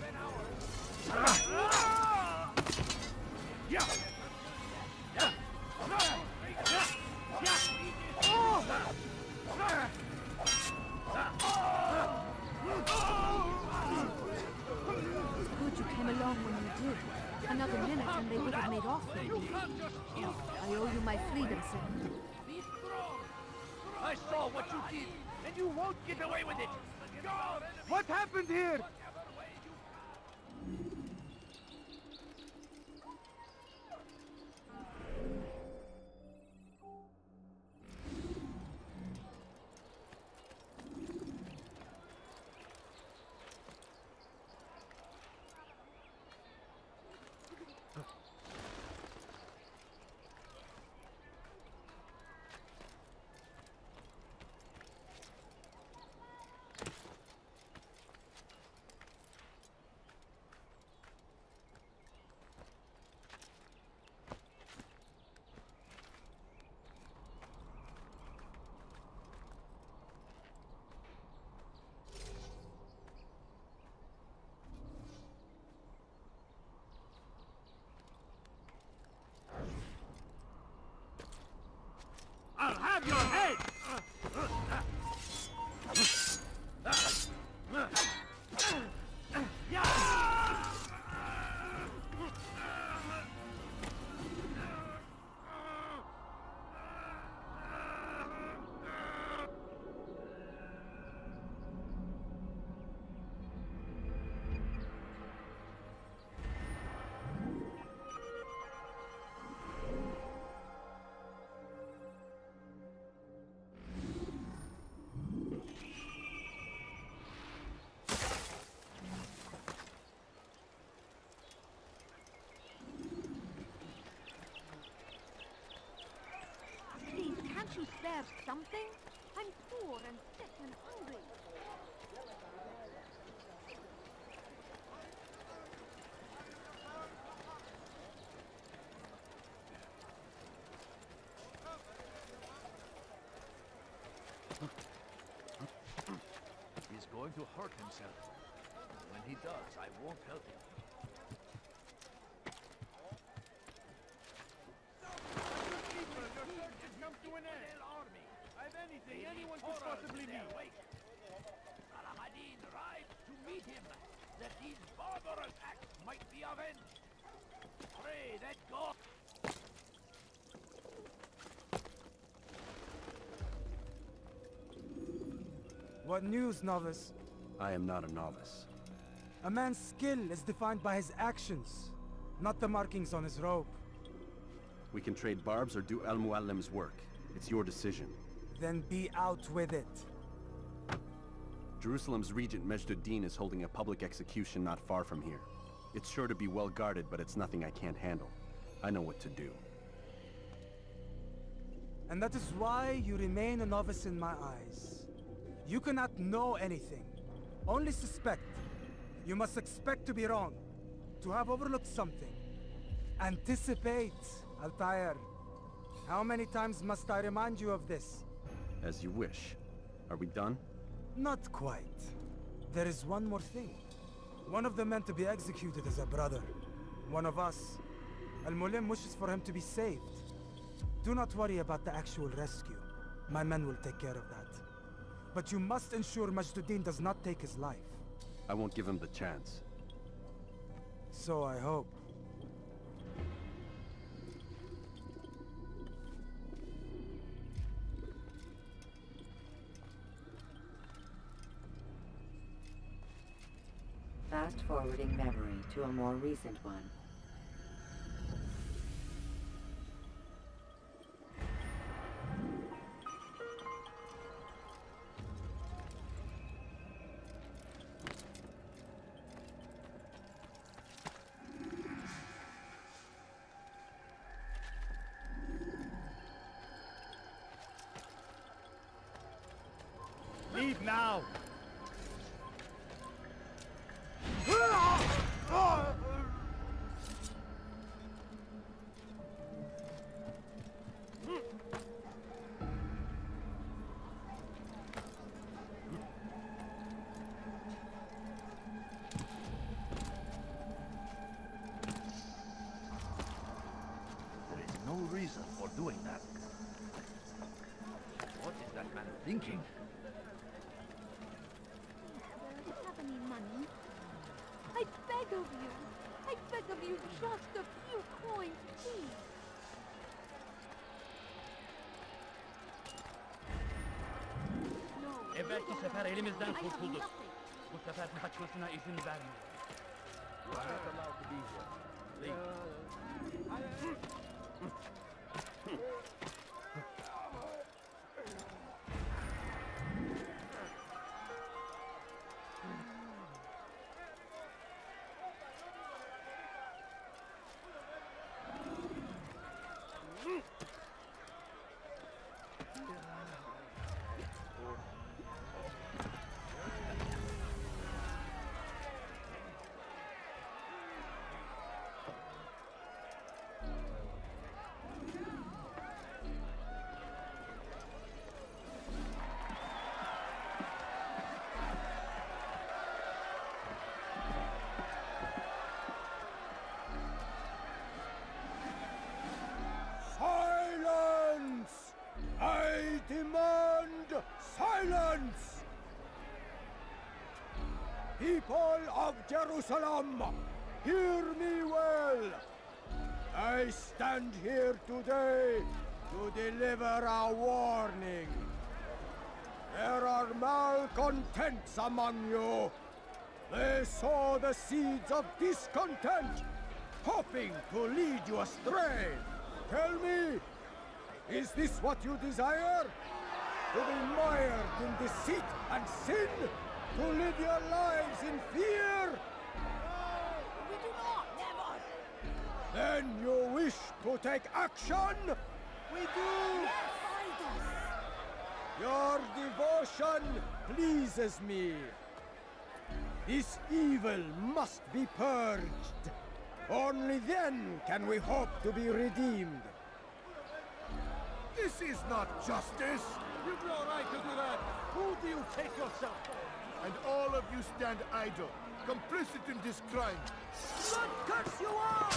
Good you came along when you did. Another minute and they would have made off with me. I owe you my freedom, sir. Be strong! I saw what you did, and you won't get away with it! What happened here? Can't you spare something? I'm poor and sick and hungry. He's going to hurt himself. When he does, I won't help him. I've anything anyone could possibly need. Saladin rides to meet him, that these barbarous acts might be avenged. Pray that God... What news, novice? I am not a novice. A man's skill is defined by his actions, not the markings on his robe. We can trade barbs or do Al-Muallim's work. It's your decision. Then be out with it. Jerusalem's regent Majd-ud-Din is holding a public execution not far from here. It's sure to be well guarded, but it's nothing I can't handle. I know what to do. And that is why you remain a novice in my eyes. You cannot know anything, only suspect. You must expect to be wrong, to have overlooked something. Anticipate, Altair. How many times must I remind you of this? As you wish. Are we done? Not quite. There is one more thing. One of the men to be executed is a brother. One of us. Al-Mulim wishes for him to be saved. Do not worry about the actual rescue. My men will take care of that. But you must ensure Majd-ud-Din does not take his life. I won't give him the chance. So I hope. Fast-forwarding memory to a more recent one. Leave now! There is no reason for doing that. What is that man thinking? Do you have any money? I beg of you. I beg of you just a few coins, please. Evvelki sefer elimizden kurtulduk. Bu sefer kaçmasına izin vermiyor. You are not allowed to be here. Leave. Silence! I demand silence! People of Jerusalem, hear me well! I stand here today to deliver a warning. There are malcontents among you. They sow the seeds of discontent, hoping to lead you astray. Tell me, is this what you desire? To be mired in deceit and sin? To live your lives in fear? We do not! Never! Then you wish to take action? We do! Fight us! pleases me. This evil must be purged. Only then can we hope to be redeemed. This is not justice! You've no right to do that! Who do you take yourself for? And all of you stand idle, complicit in this crime. Blood curse you all!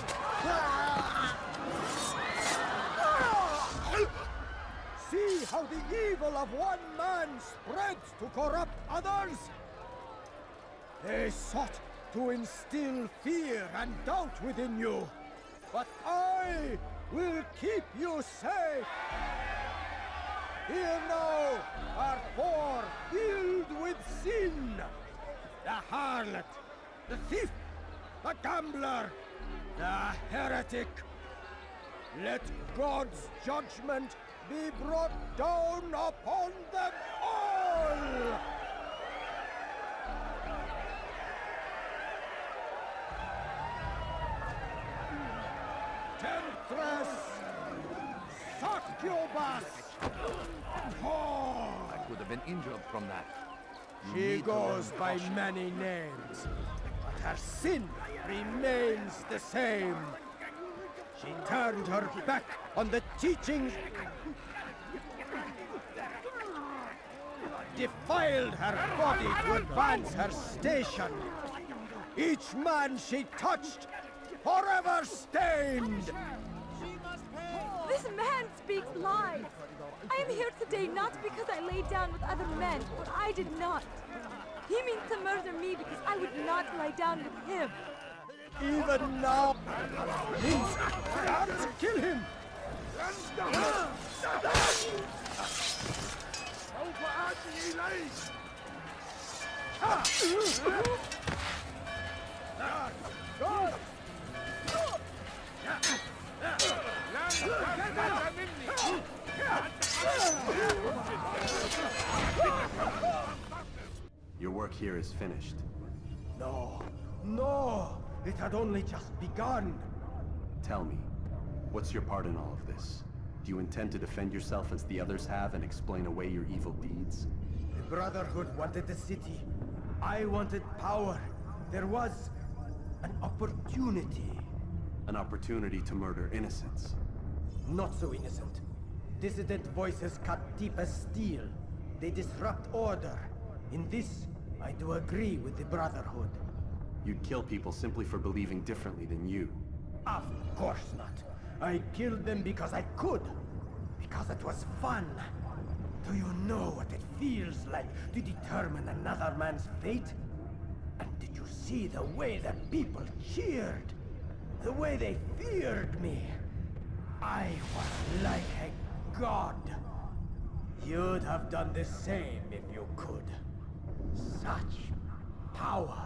See how the evil of one man spreads to corrupt others? They sought to instill fear and doubt within you. But I will keep you safe. Here now are four filled with sin. The harlot, the thief, the gambler, the heretic. Let God's judgment be brought down upon them all! Temptress! Succubus! Whore! I could have been injured from that. She goes by many names, but her sin remains the same. She turned her back on the teachings, defiled her body to advance her station. Each man she touched, forever stained. This man speaks lies. I am here today not because I laid down with other men, for I did not. He means to murder me because I would not lie down with him. Even now, kill him! Your work here is finished. No, no! It had only just begun. Tell me, what's your part in all of this? Do you intend to defend yourself as the others have and explain away your evil deeds? The Brotherhood wanted the city. I wanted power. There was an opportunity. An opportunity to murder innocents. Not so innocent. Dissident voices cut deep as steel. They disrupt order. In this, I do agree with the Brotherhood. You'd kill people simply for believing differently than you. Of course not. I killed them because I could. Because it was fun. Do you know what it feels like to determine another man's fate? And did you see the way that people cheered? The way they feared me? I was like a god. You'd have done the same if you could. Such power.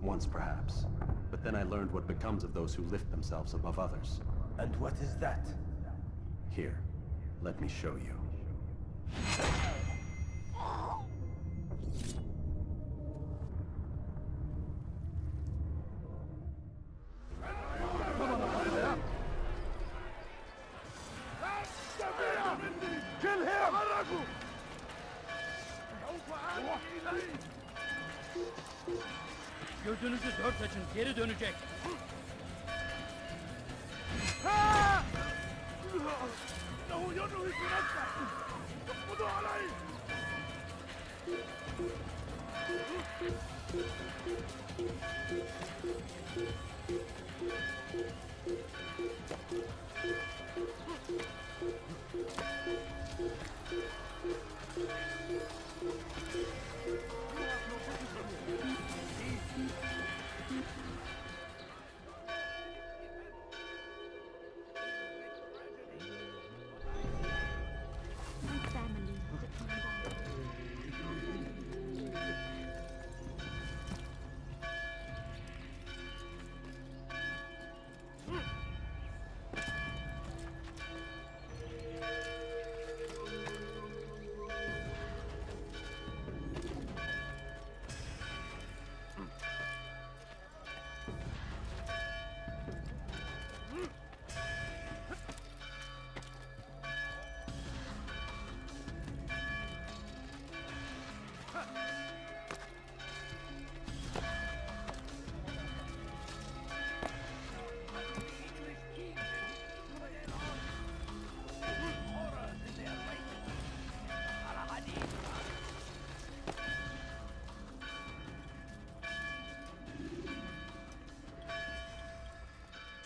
Once perhaps. But then I learned what becomes of those who lift themselves above others. And what is that? Here, let me show you. Kill him! Gözünüzü dört açın, geri dönecek. My family depend on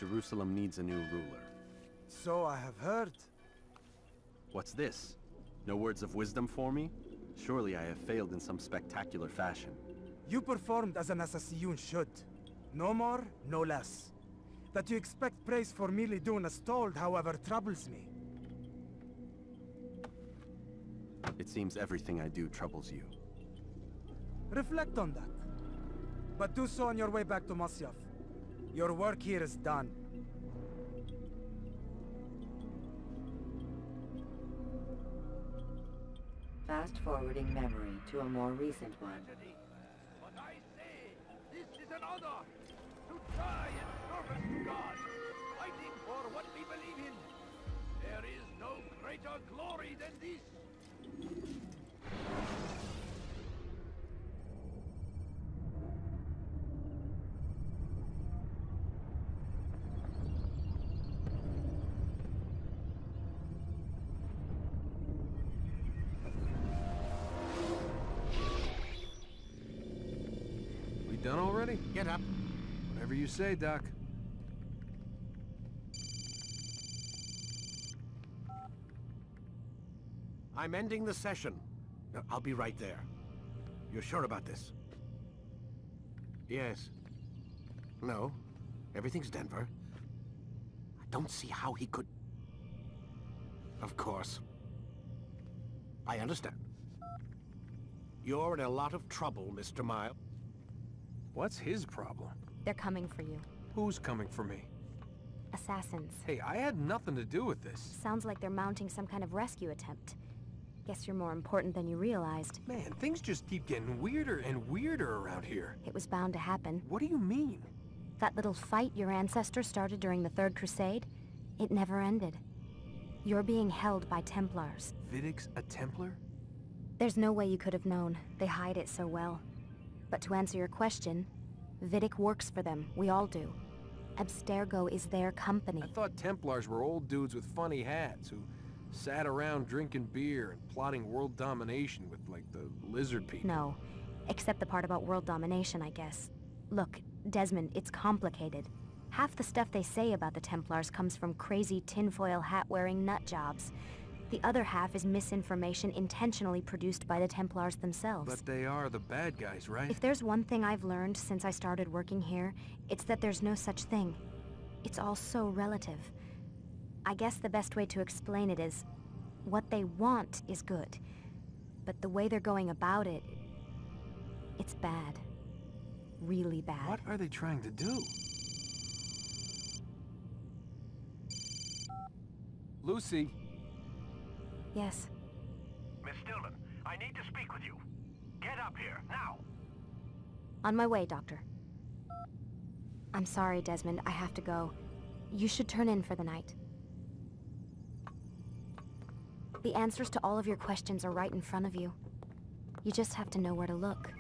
Jerusalem needs a new ruler. So I have heard. What's this? No words of wisdom for me? Surely I have failed in some spectacular fashion. You performed as an assassin should. No more, no less. That you expect praise for merely doing as told, however, troubles me. It seems everything I do troubles you. Reflect on that. But do so on your way back to Masyaf. Your work here is done. Fast-forwarding memory to a more recent one. But I say, this is an honor to die in service to God, fighting for what we believe in. There is no greater glory than this. We done already? Get up. Whatever you say, Doc. I'm ending the session. I'll be right there. You're sure about this? Yes. No. Everything's Denver. I don't see how he could... Of course. I understand. You're in a lot of trouble, Mr. Miles. What's his problem? They're coming for you. Who's coming for me? Assassins. Hey, I had nothing to do with this. Sounds like they're mounting some kind of rescue attempt. Guess you're more important than you realized. Man, things just keep getting weirder and weirder around here. It was bound to happen. What do you mean? That little fight your ancestor started during the Third Crusade, it never ended. You're being held by Templars. Vidic's a Templar? There's no way you could have known. They hide it so well. But to answer your question, Vidic works for them. We all do. Abstergo is their company. I thought Templars were old dudes with funny hats who sat around drinking beer and plotting world domination with, like, the lizard people. No, except the part about world domination, I guess. Look, Desmond, it's complicated. Half the stuff they say about the Templars comes from crazy tinfoil hat-wearing nutjobs. The other half is misinformation intentionally produced by the Templars themselves. But they are the bad guys, right? If there's one thing I've learned since I started working here, it's that there's no such thing. It's all so relative. I guess the best way to explain it is, what they want is good. But the way they're going about it, it's bad. Really bad. What are they trying to do? Lucy? Yes. Miss Stillman, I need to speak with you. Get up here, now! On my way, Doctor. I'm sorry, Desmond. I have to go. You should turn in for the night. The answers to all of your questions are right in front of you. You just have to know where to look.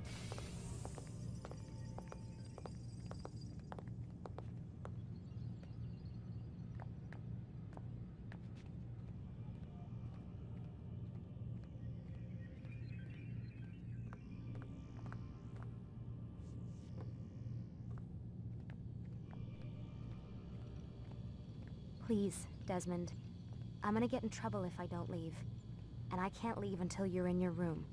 Please, Desmond. I'm gonna get in trouble if I don't leave. And I can't leave until you're in your room.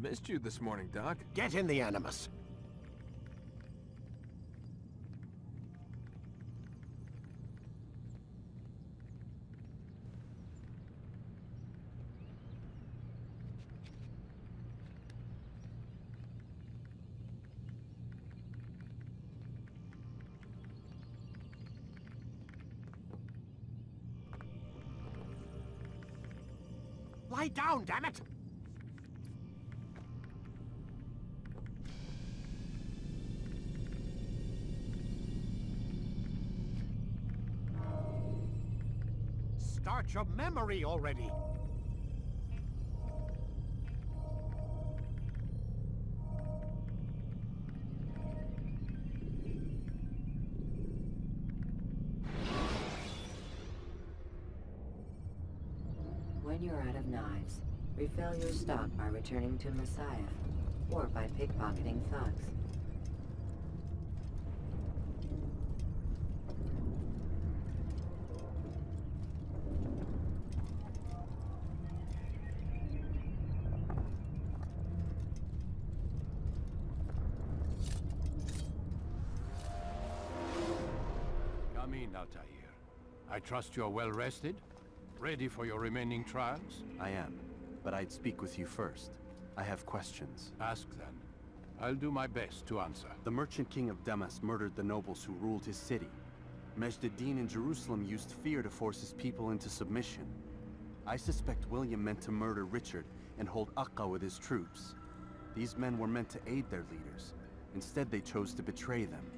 Missed you this morning, Doc. Get in the Animus. Lie down, damn it! Start your memory already! When you're out of knives, refill your stock by returning to Messiah, or by pickpocketing thugs. Come in, Altair. I trust you're well rested? Ready for your remaining trials? I am, but I'd speak with you first. I have questions. Ask then. I'll do my best to answer. The merchant king of Damas murdered the nobles who ruled his city. Majd ad-Din in Jerusalem used fear to force his people into submission. I suspect William meant to murder Richard and hold Akka with his troops. These men were meant to aid their leaders. Instead, they chose to betray them.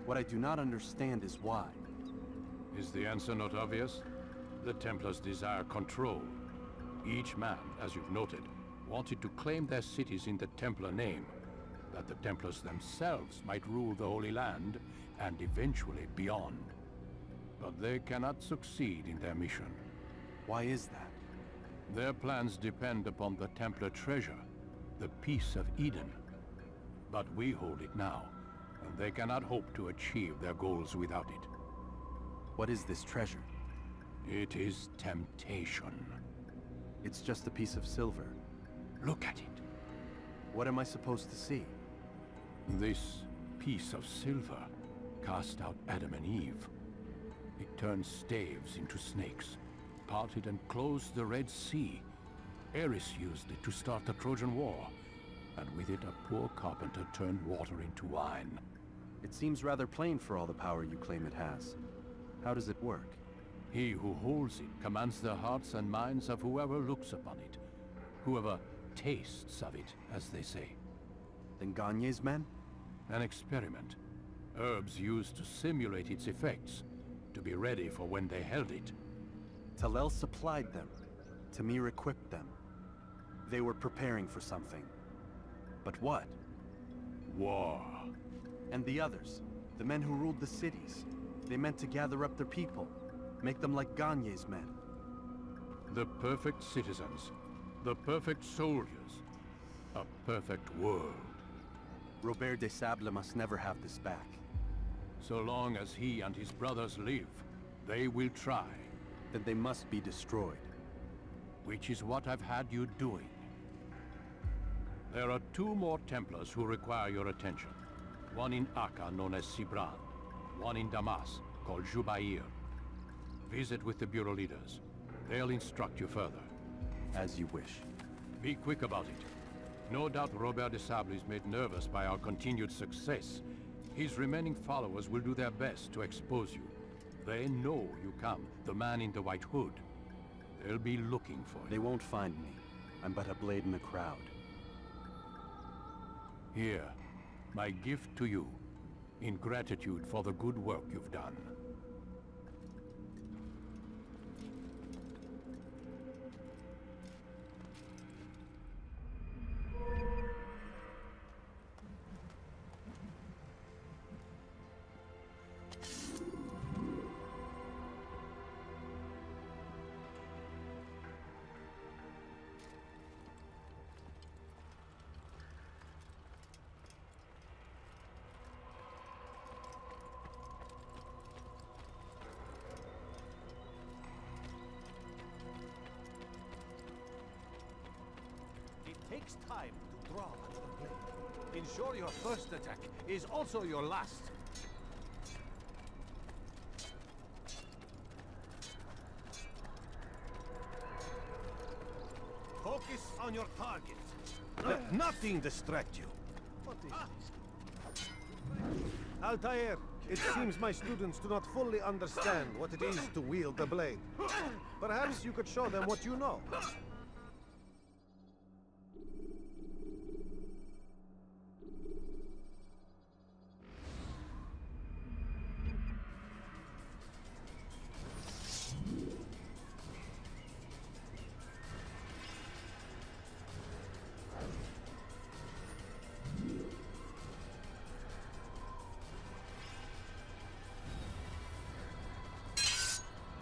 What I do not understand is why. Is the answer not obvious? The Templars desire control. Each man, as you've noted, wanted to claim their cities in the Templar name, that the Templars themselves might rule the Holy Land, and eventually beyond. But they cannot succeed in their mission. Why is that? Their plans depend upon the Templar treasure, the Peace of Eden. But we hold it now, and they cannot hope to achieve their goals without it. What is this treasure? It is temptation. It's just a piece of silver. Look at it. What am I supposed to see? This piece of silver cast out Adam and Eve. It turned staves into snakes, parted and closed the Red Sea. Ares used it to start the Trojan War, and with it a poor carpenter turned water into wine. It seems rather plain for all the power you claim it has. How does it work? He who holds it commands the hearts and minds of whoever looks upon it. Whoever tastes of it, as they say. Then Gagne's men? An experiment. Herbs used to simulate its effects, to be ready for when they held it. Talel supplied them. Tamir equipped them. They were preparing for something. But what? War. And the others, the men who ruled the cities, they meant to gather up their people, make them like Gagne's men. The perfect citizens, the perfect soldiers, a perfect world. Robert de Sable must never have this back. So long as he and his brothers live, they will try. Then they must be destroyed. Which is what I've had you doing. There are 2 more Templars who require your attention. One in Akka, known as Sibran. One in Damas, called Jubair. Visit with the Bureau leaders. They'll instruct you further. As you wish. Be quick about it. No doubt Robert de Sable is made nervous by our continued success. His remaining followers will do their best to expose you. They know you come, the man in the white hood. They'll be looking for you. They won't find me. I'm but a blade in the crowd. Here, my gift to you, in gratitude for the good work you've done. takes time to draw another blade. Ensure your first attack is also your last. Focus on your target. Let nothing distract you. What is this? Altair, it seems my students do not fully understand what it is to wield the blade. Perhaps you could show them what you know.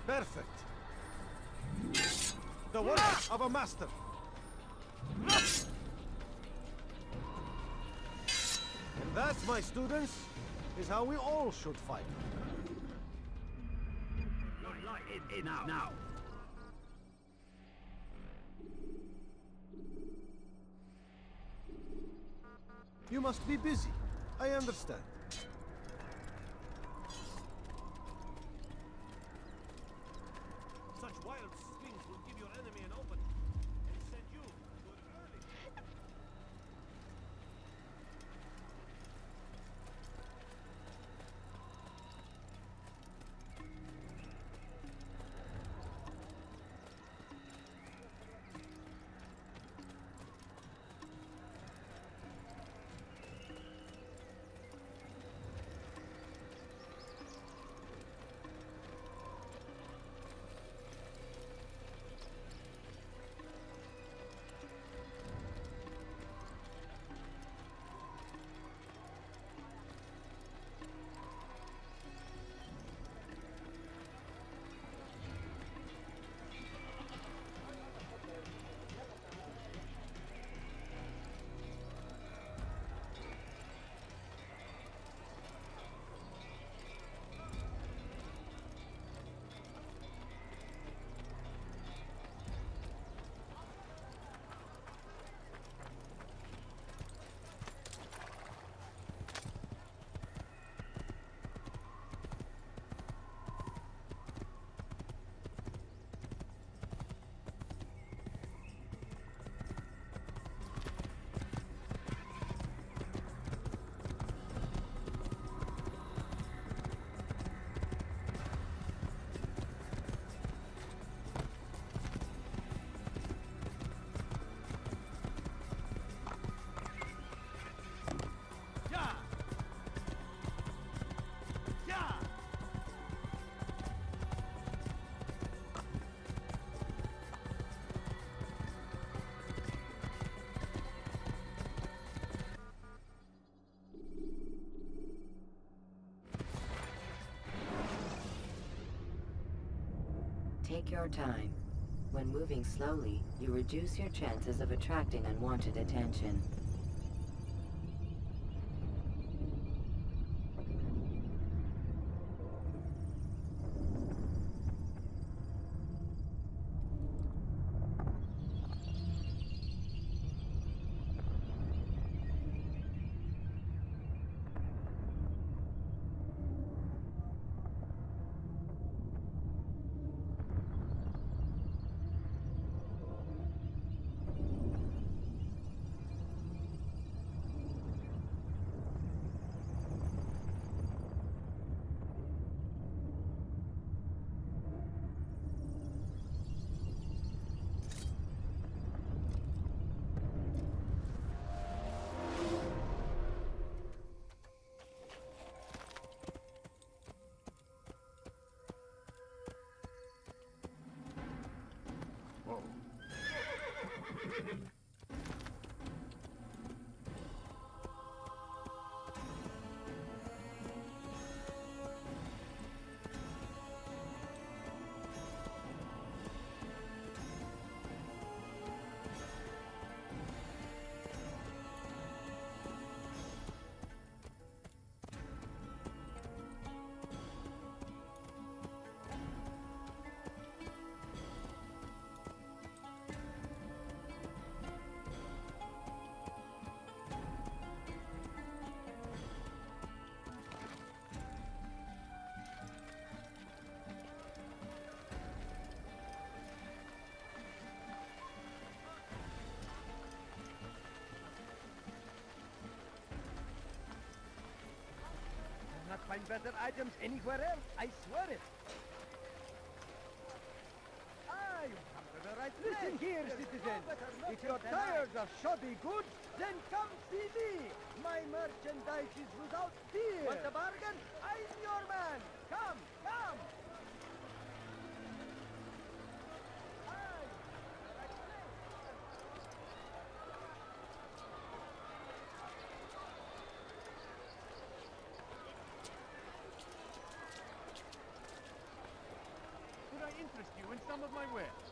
Perfect. The work of a master. And that, my students, is how we all should fight. Now. You must be busy. I understand. Such wild swings will give your enemy an opening and send you to an early. Take your time. When moving slowly, you reduce your chances of attracting unwanted attention. find better items anywhere else, I swear it. Ah, you come to the right place. Listen here, citizen. If you're tired of shoddy goods, then come see me. My merchandise is without fear. Want a bargain? I'm your man. Come, come. Could I interest you in some of my wares?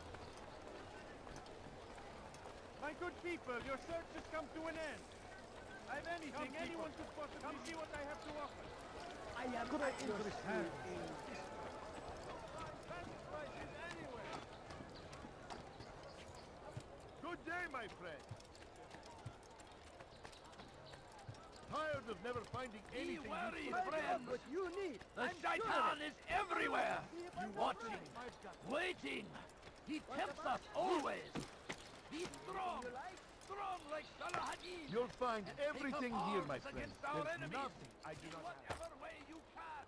My good people, your search has come to an end. I've anything anyone could possibly... Come see what I have to offer. I am at your service. Good day, my friend. Tired of never finding anything. Be worried, friend. What you need. The shaitan is everywhere. Watching, waiting. He tempts us always. Be strong. Strong like Salahadin. You'll find everything here, my friend. Against our There's enemies. nothing I do not have. Whatever way you can.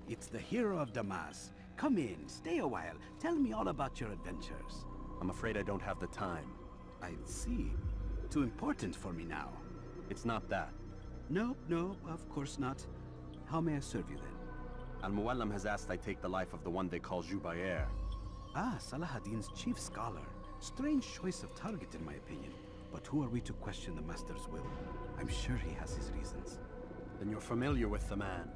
It's the hero of Damas. Come in, stay a while. Tell me all about your adventures. I'm afraid I don't have the time. I see. Too important for me now. It's not that. No, no, of course not. How may I serve you then? Al-Muallam has asked I take the life of the one they call Jubair. Ah, Salahadin's chief scholar. Strange choice of target in my opinion. But who are we to question the Master's will? I'm sure he has his reasons. Then you're familiar with the man.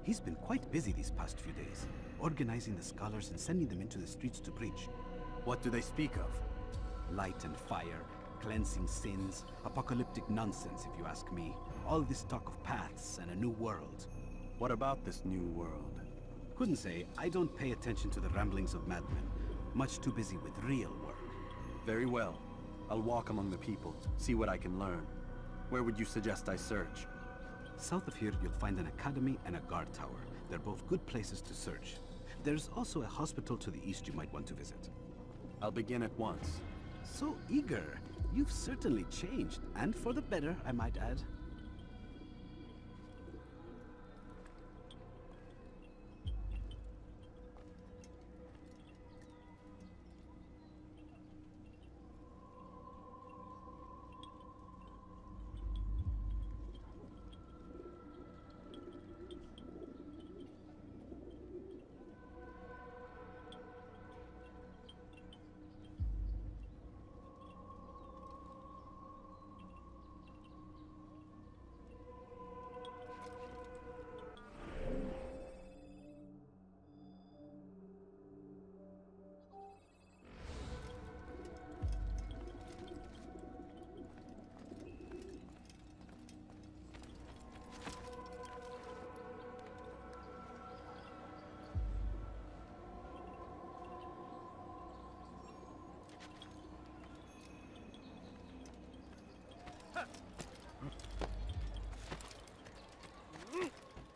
He's been quite busy these past few days, organizing the scholars and sending them into the streets to preach. What do they speak of? Light and fire, cleansing sins, apocalyptic nonsense if you ask me. All this talk of paths and a new world. What about this new world? Couldn't say. I don't pay attention to the ramblings of madmen. Much too busy with real work. Very well. I'll walk among the people, see what I can learn. Where would you suggest I search? South of here, you'll find an academy and a guard tower. They're both good places to search. There's also a hospital to the east you might want to visit. I'll begin at once. So eager. You've certainly changed, and for the better, I might add.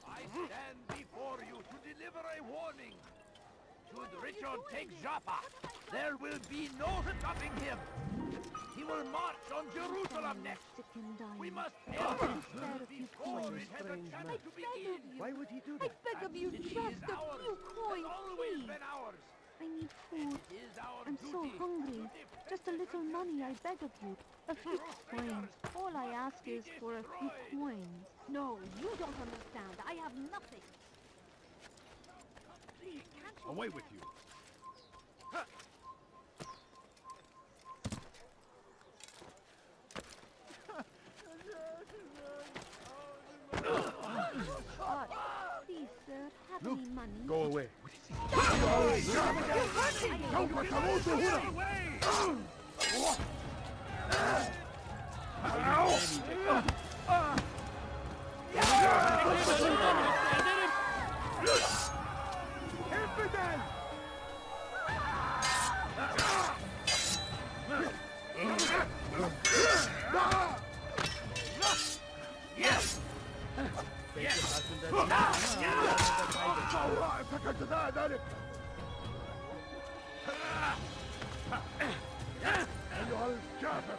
I stand before you to deliver a warning. Should Richard take Jaffa, there will be no stopping him. He will march on Jerusalem next. We must help him before it has a chance to begin. Why would he do I that? beg of you, City just is a ours. few coins, Has always please. been ours. I need food. It is our I'm so duty hungry. to Just a little money, I beg of you. A few coins. All I ask is for a few coins. No, you don't understand. I have nothing. Please, can't you... Away with you. Look, go away. أيها الكافر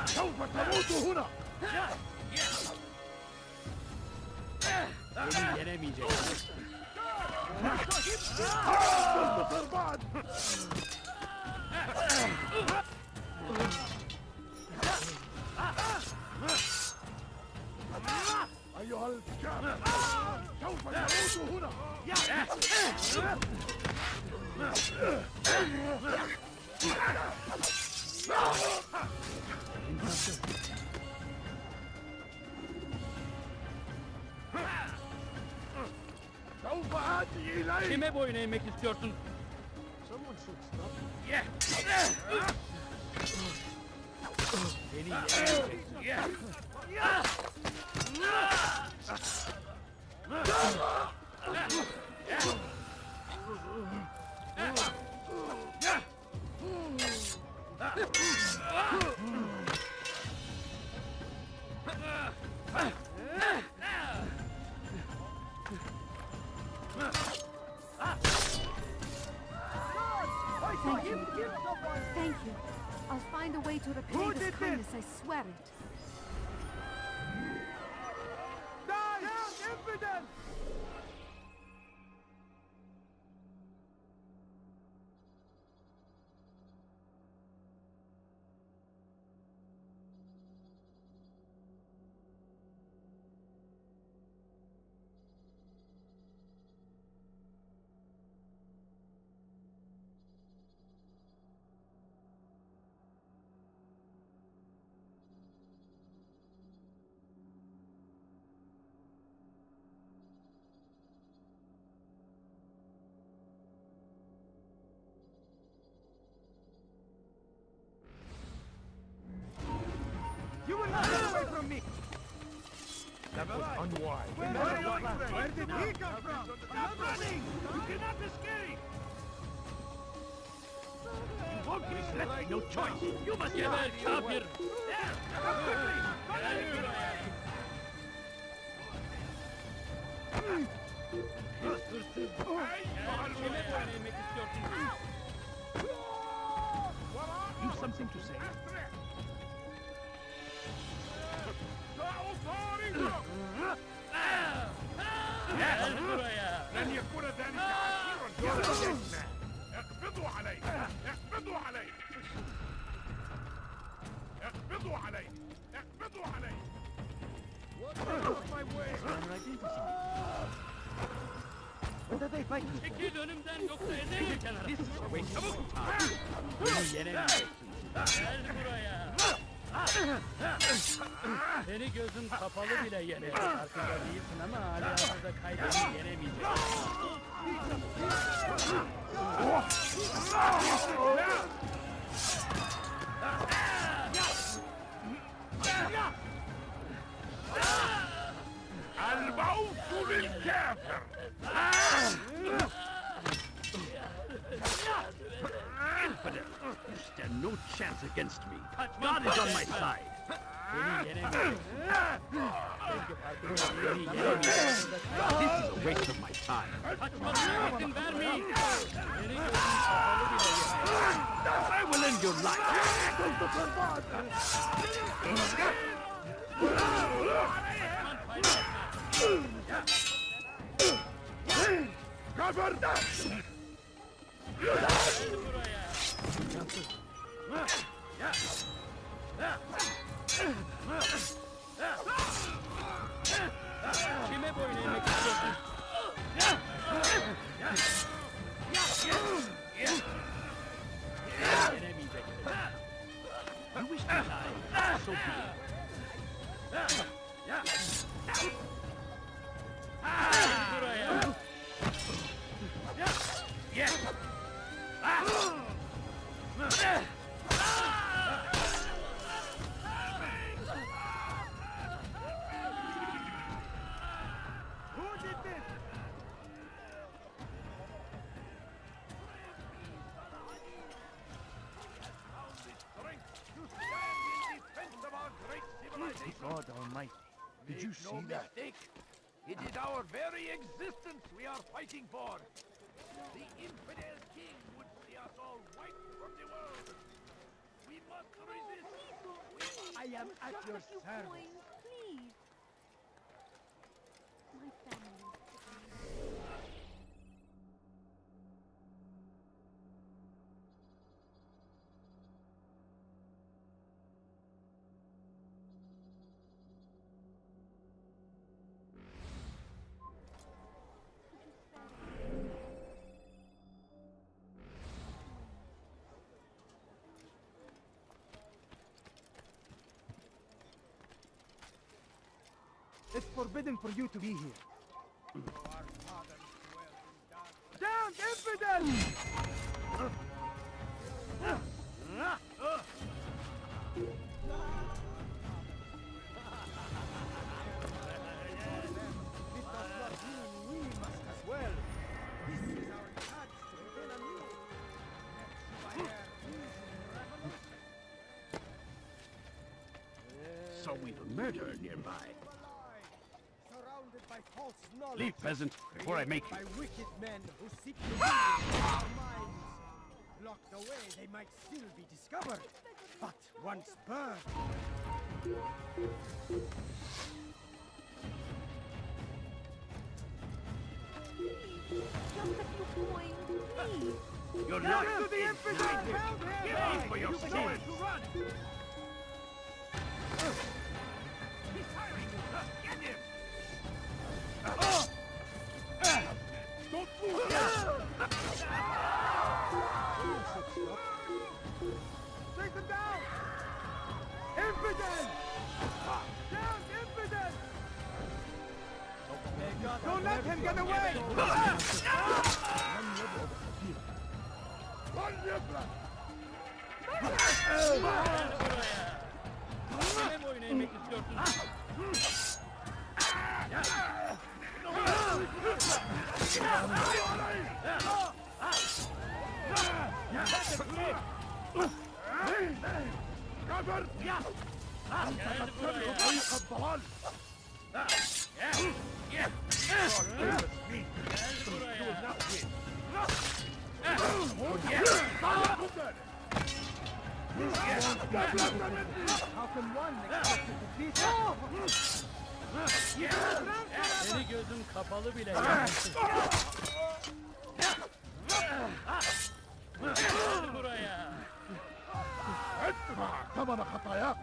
سوف تموت هنا. Beni yenemeyeceksin. أيها الكافر سوف تموت سوف آتي إليك. Kime boyun eğmek istiyorsun? Beni yenemeyeceksin. Thank you. Thank you. I'll find a way to repay this kindness, I swear it. Die! Impudent! You will not get away from me! That was unwise. Where did he come from? Stop running! You cannot escape! You won't give Celeste no choice! You must Geber kafir! Come quickly! Hırsız! Kime boyun eğmek istiyorsun? You've something to say? Gel buraya! لن يكون ذلك عسيرا اقبضوا عليه! اقبضوا عليه! اقبضوا عليه! اقبضوا عليه! What are they fighting? Çekil önümden yoksa ederim kenara. Çabuk! Beni yenemeyeceksin. Gel buraya! Seni gözün kapalı bile yenerim. Farkında değilsin ama halihazırda kaybını yenemeyeceksin. الموت للكافر! Infidel! You stand no chance against me. God is on my side. Beni yenemeyeceksin. Belki farkında beni yenemeyeceksin. This is a waste of my time. Kaçmasına izin vermeyin. Beni gözün kapalı bile yenemeyeceksin. I will end your life. Kabarda! Kime boyun eğmek istiyorsun? Yenemeyeceksin. You wish to die. So be it. God Almighty. Did you see that? Mistake. It is our very existence we are fighting for. The infidel king would see us all wiped from the world. We must resist. I am at your service. Please. My family. It's forbidden for you to be here. Down, infidel! It does not mean we must as well. This is our chance to begin anew. So we've a murderer nearby. Surrounded by false knowledge. Leave, peasant, before I make you. By wicked men who seek to ruin our minds. Locked away, they might still be discovered. But once burned. Just a few coins, please. Your Get life to the is infidel! blinded. Help him! Pay for your You sins. going to run? He's firing! Get him! Don't move! Take them down! Infidel! Down, infidel! Don't let him get away! How can one expect to defeat Seni gözüm kapalı bile. Gel buraya. ثمن خطاياك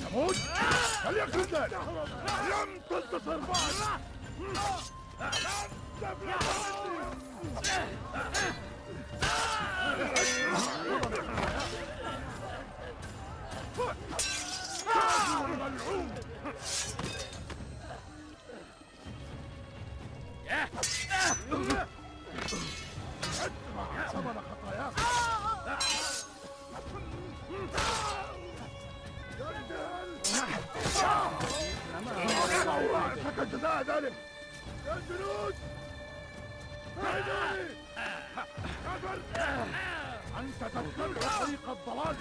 تموت فليكن ذلك لم تنتصر بعد ثمن خطاياك سكت جزاء ذلك يا جنود ساعدوني كفر أنت تتبع طريق الضلال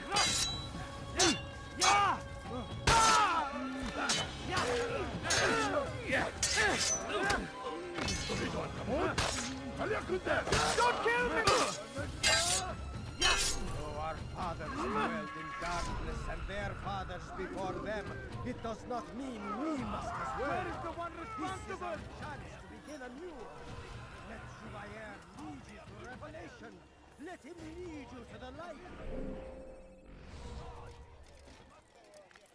تريد أن تموت؟ فليكن ذلك Don't kill me! Oh, our fathers dwelled in darkness and their fathers before them. It does not mean we must as well. Where is the one responsible? This is our chance to begin anew. Let Chevalier lead you to revelation. Let him lead you to the light.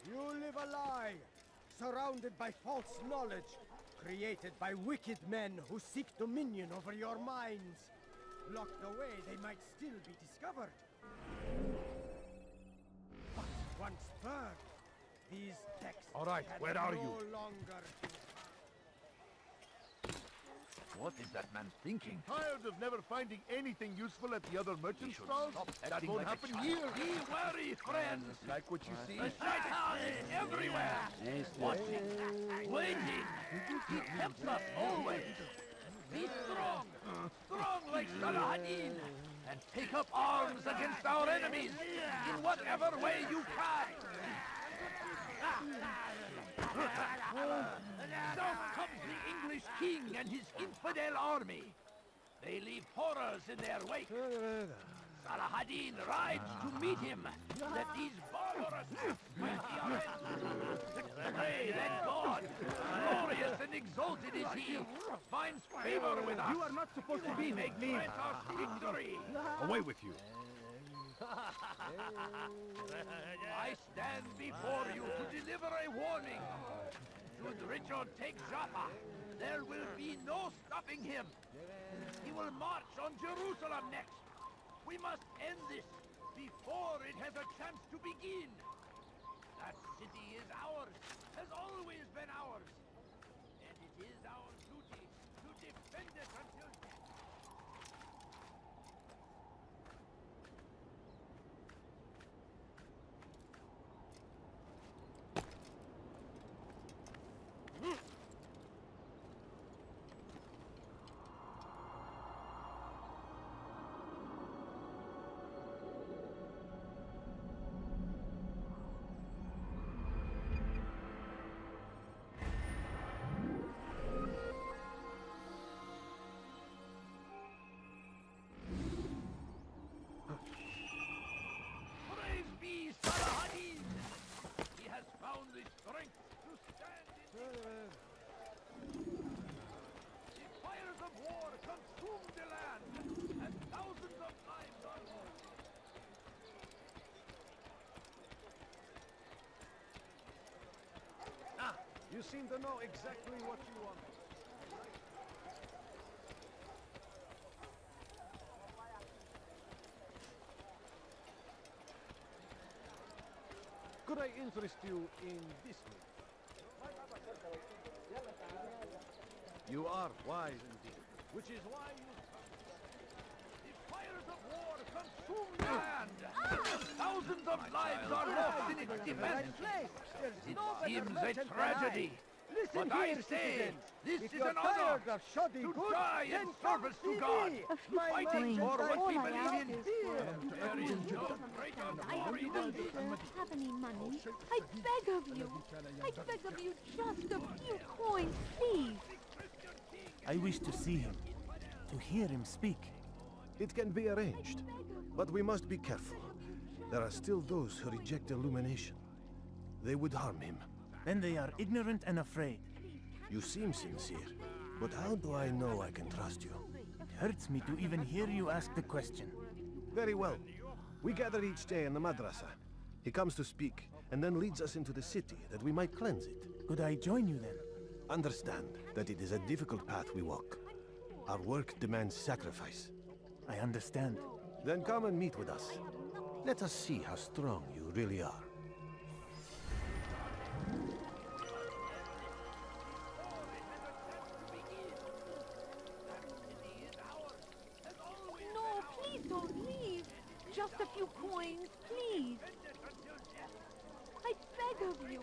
You live a lie, surrounded by false knowledge, created by wicked men who seek dominion over your minds. Locked away, they might still be discovered. But once burned, these texts All right, can where are no you? longer. What is that man thinking? Tired of never finding anything useful at the other merchant should stalls? stop That acting won't like a happen child. here. Be wary, friends. Like what you see? The shaitan is everywhere. Watching, waiting. He tempts us always. Be strong. Strong like Salah ad-Din. and take up arms against our enemies in whatever way you can. South comes the English king and his infidel army. They leave horrors in their wake. Salah-ad-Din rides to meet him, that these barbarous acts might be avenged. Pray that God, glorious and exalted is he, finds favor with us. You are not supposed to be make me. grant us victory. Away with you. I stand before you to deliver a warning. Should Richard take Jaffa, there will be no stopping him. He will march on Jerusalem next. We must end this before it has a chance to begin. That city is ours, has always been ours. And it is our duty to defend it until death. Praise be Salah-ad-Din! He has found the strength to stand in the fires of war consume the land, and thousands of lives are lost. You seem to know exactly what you want. Could I interest you in this move? You are wise indeed. Which is why you... The fires of war consume the land, and thousands of lives are lost in its defense. It seems a tragedy. But I say, this is an honor to die in service to God, fighting for what we believe in. There is no greater glory than this. Have any money? I beg of you. I beg of you, just a few coins, please. I wish to see him, to hear him speak. It can be arranged, but we must be careful. There are still those who reject illumination. They would harm him. Then they are ignorant and afraid. You seem sincere, but how do I know I can trust you? It hurts me to even hear you ask the question. Very well. We gather each day in the madrasa. He comes to speak, and then leads us into the city, that we might cleanse it. Could I join you then? Understand that it is a difficult path we walk. Our work demands sacrifice. I understand. Then come and meet with us. Let us see how strong you really are. No, please don't leave. Just a few coins, please. I beg of you.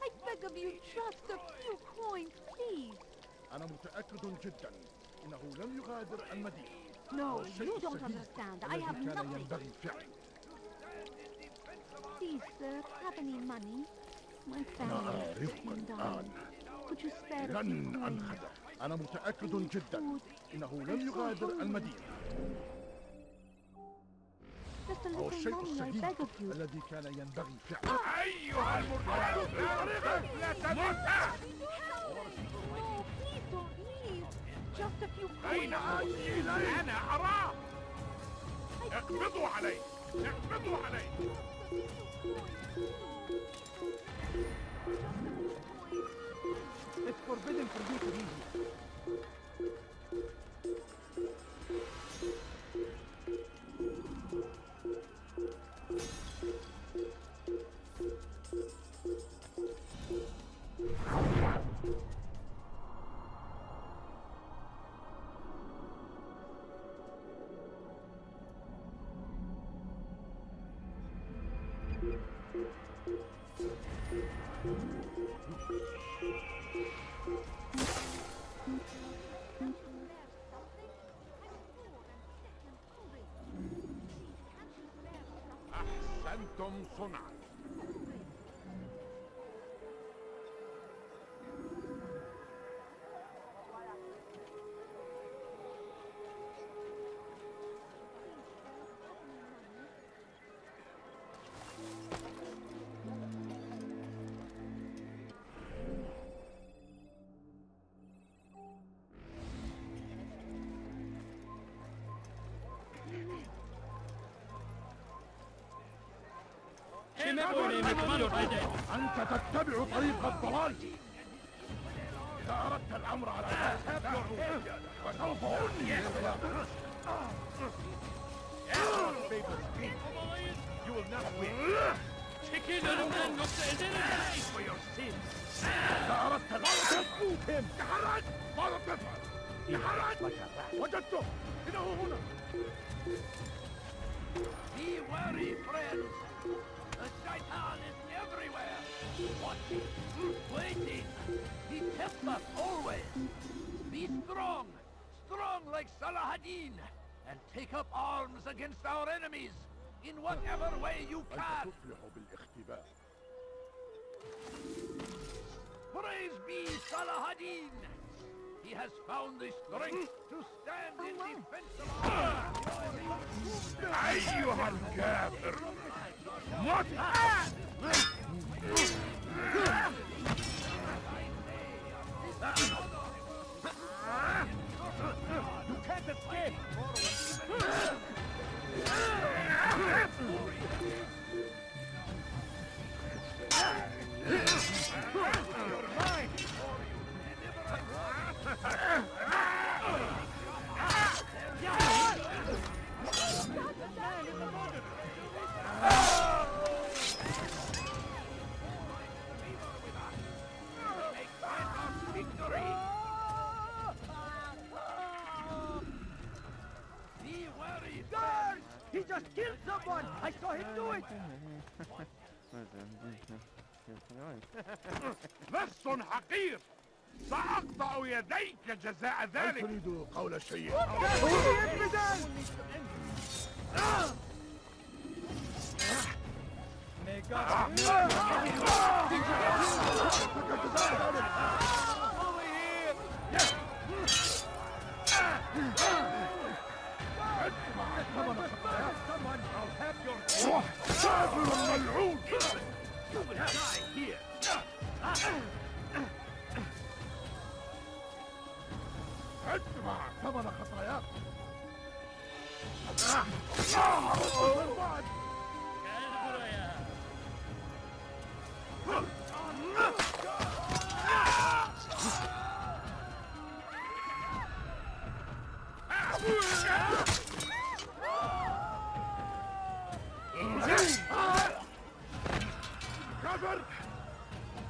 I beg of you, just a few coins, please. أنا متأكد جدا إنه لم يغادر المدينة. No, you don't understand. I have الذي كان nothing. ينبغي فعله. Please, sir, have any money? My family is sick and dying. Could you spare a few لن coins? أنخدع. أنا متأكد جدا إنه لم يغادر المدينة. Just a هو little الشيء money, I السديد beg of you. الذي كان ينبغي فعله. أيها المرتد لا تموت! No, please don't leave. Just a few coins. أين أنت؟ أنا أراه! اقبضوا عليه! اقبضوا عليه! It's forbidden for you to be here. بكم صنعت. أنت تتبع طريق الضلال. إذا أردت الأمر على فسوف أنهي You will not win. Chicken and for your sins. إذا أردت الأمر تفوت him. تحرك. ماذا تفعل؟ تحرك. وجدته. إنه هنا. Be wary, friends. The Shaitan is everywhere. Watching, waiting. He tempts us always. Be strong. Strong like Salahadin. And take up arms against our enemies. In whatever way you can. Praise be Salahadin. He has found the strength to stand in defense of our أيها الكافر. موت. You can't escape! You're mine! Guard! He just killed someone! I saw him do it! لص حقير. سأقطع يديك جزاء ذلك. هل تريد قول الشيء؟ ادفع ثمن خطاياك. كافر،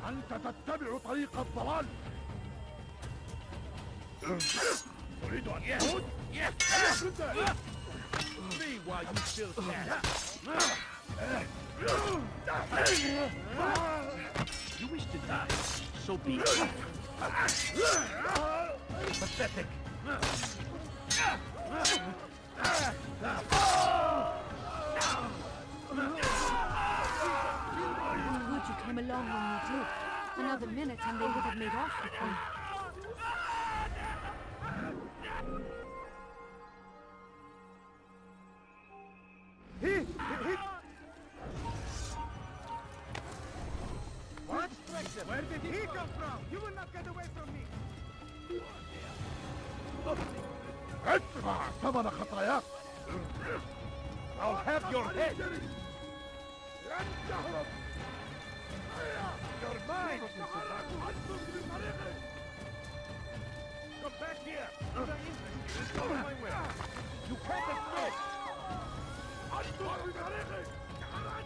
أنت تتبع طريق الضلال. تريد أن تموت؟ See why you still can. You wish to die? So be it. Pathetic. Good you came along when you did. Another minute and they would have made off with me. What? Where did he come from? You will not get away from me! ادفع ثمن خطاياك. I'll have your head. لن تهرب. You're mine. Come back here. You can't escape.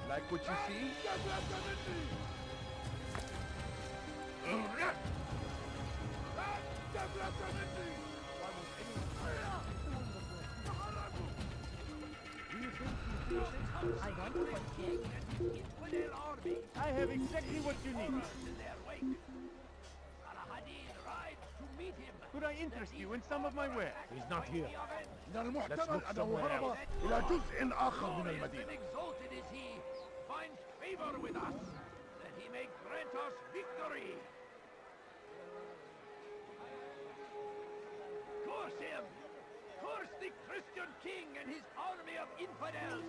Like what you see? I have exactly what you need. Could I interest you in some of my wares? He's not here. من المحتمل أنه هرب إلى جزء آخر من المدينة. favor with us, that he may grant us victory. Curse him! Curse the Christian king and his army of infidels!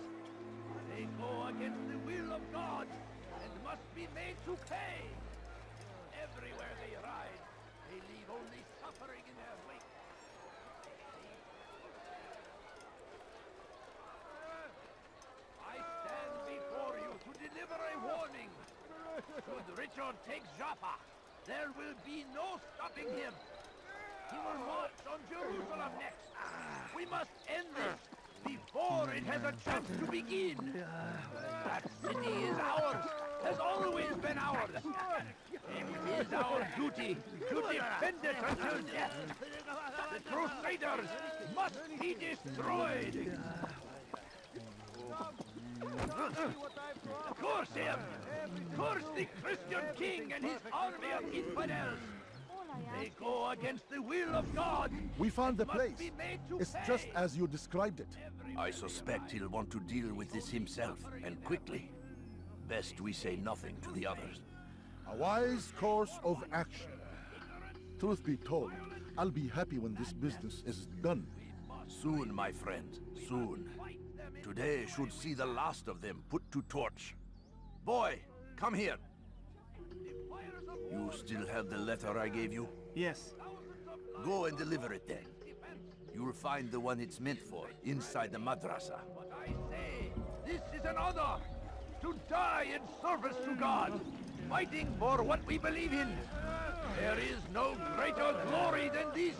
They go against the will of God and must be made to pay. Everywhere they ride, they leave only suffering in their wake. I stand before you to deliver a warning. Should Richard take Jaffa, there will be no stopping him. He will march on Jerusalem next. We must end this before it has a chance to begin. That city is ours, has always been ours. It is our duty to defend it until death. The Crusaders must be destroyed. Curse him! Curse the Christian king and his army of infidels! They go against the will of God! We found the Must place. be made to It's pay. just as you described it. I suspect he'll want to deal with this himself, and quickly. Best we say nothing to the others. A wise course of action. Truth be told, I'll be happy when this business is done. Soon, my friend, soon. Today should see the last of them put to torch. Boy, come here. You still have the letter I gave you? Yes. Go and deliver it then. You'll find the one it's meant for, inside the madrasa. I say, this is an honor! To die in service to God, fighting for what we believe in. There is no greater glory than this.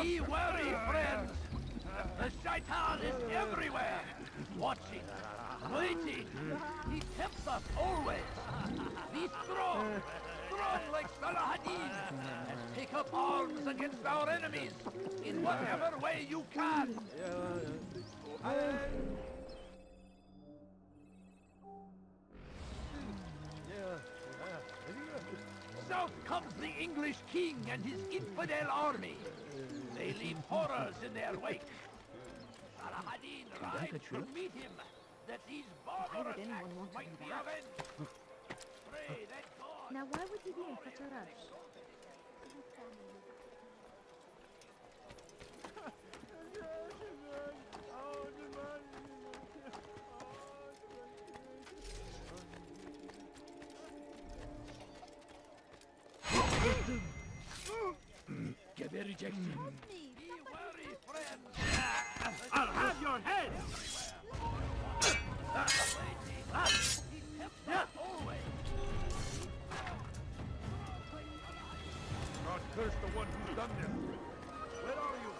Be wary, friends. The shaitan is everywhere, watching, waiting. He tempts us always. Be strong, strong like Salahadin, and take up arms against our enemies in whatever way you can. South comes the English king and his infidel army. They leave horrors in their wake. Saladin rides to meet him, that these barbarous acts might be avenged. Pray that God... Now why would he be in such a rush? Rejection. Be wary, friends. I'll have your head! God curse the one who's done this. Where are you?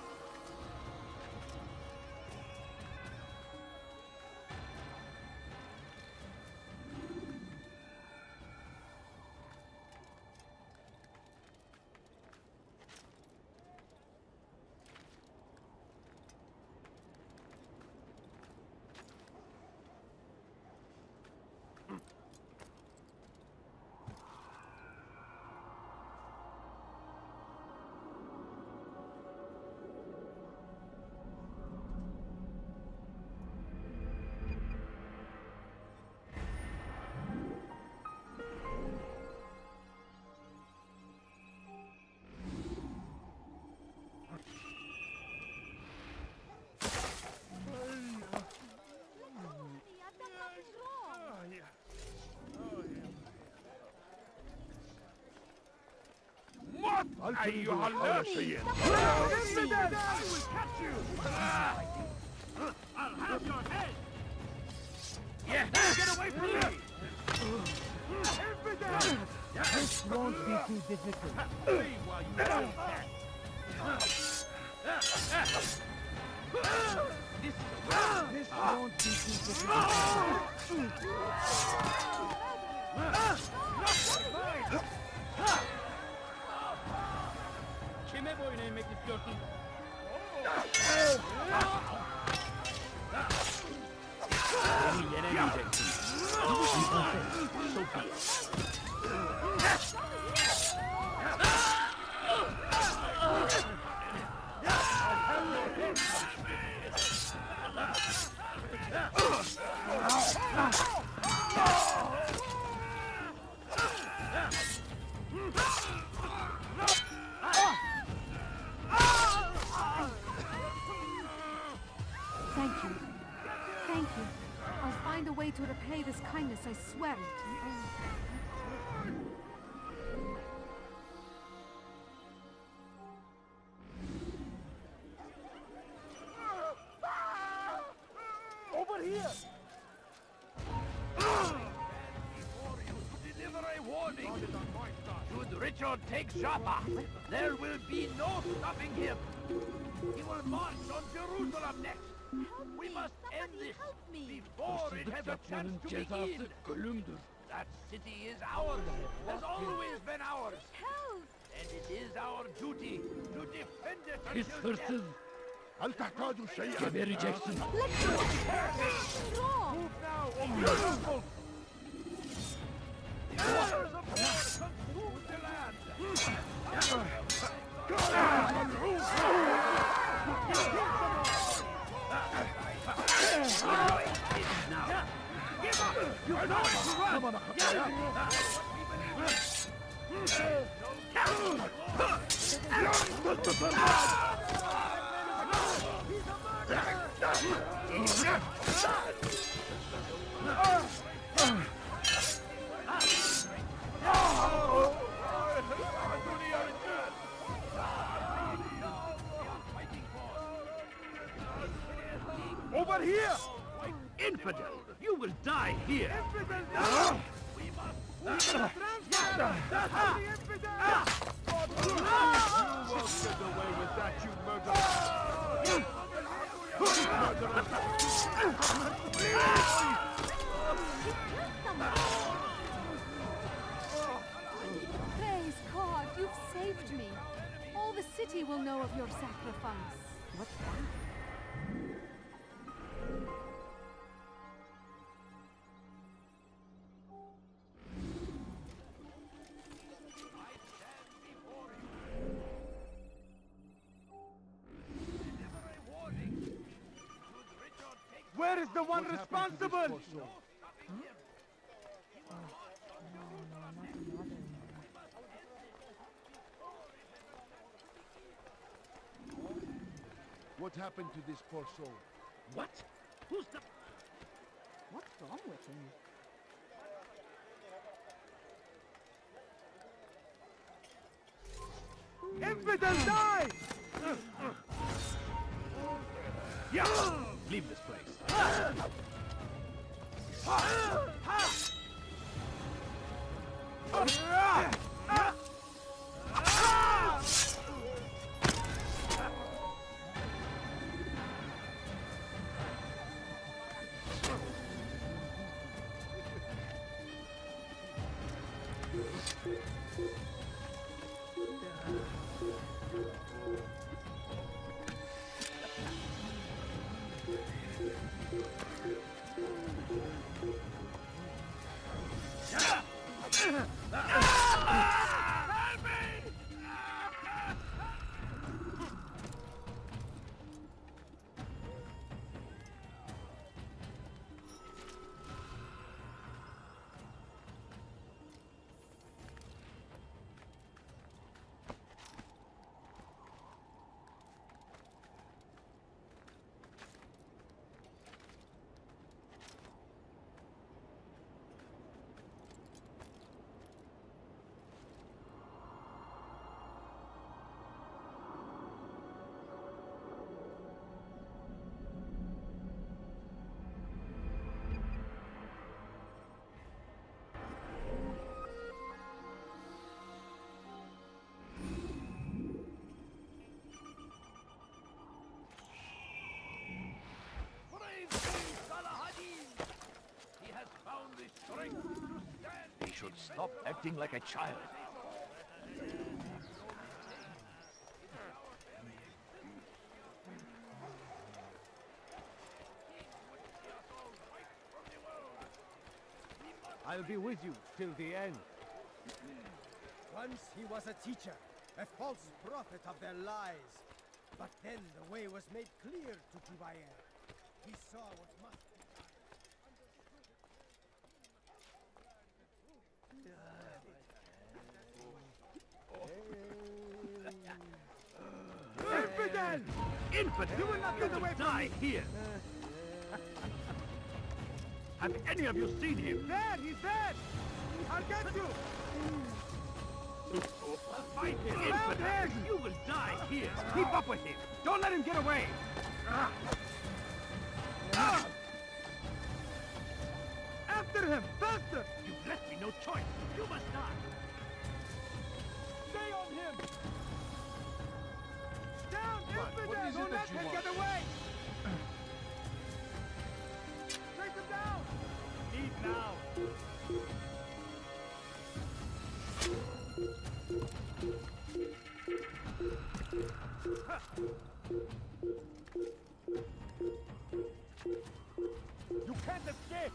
أيها الناسيين! I will catch you! I'll have your head! Yeah, get away from me! This won't be too difficult. Leave while you know that. This won't be too difficult. Kime boyun eğmek istiyorsun? Beni yenemeyeceksin. So be it. Thank you. Thank you. I'll find a way to repay this kindness, I swear it. Over here! Before you deliver a warning, should Richard take Joppa, there will be no stopping him. He will march on Jerusalem next. We must end this before it has a chance to begin. That city is ours, has always been ours. Help! And it is our duty to defend it His until death. verses. هل تحتاج شيئا؟ Kaveri Jackson. Move now, or beautiful! The waters of war consume the land. Give up! You know it! Come on, Over here! Infidel! You will die here! Infidel down! We must transfer! That's the infidel! You won't get away with that, you murderer! Praise God, you've saved me. All the city will know of your sacrifice. What's that? Where is the one responsible? What happened to this poor soul? What? Who's the... What's wrong with him? Infidel, die! Yeah! Leave this place. He should stop acting like a child. I'll be with you till the end. Once he was a teacher, a false prophet of their lies. But then the way was made clear to Jubair. He saw what must be. men! Infidel! You will not get away from me! Here! Have any of you seen him? There! He's dead! I'll get you! Fight him! Infidel! You will die here! Keep up with him! Don't let him get away! After him! Faster! You've left me no choice! You must die! Stay on him! Down, infidel! what is it Don't that let you him want? get away! Take him down! Leave now! You can't escape!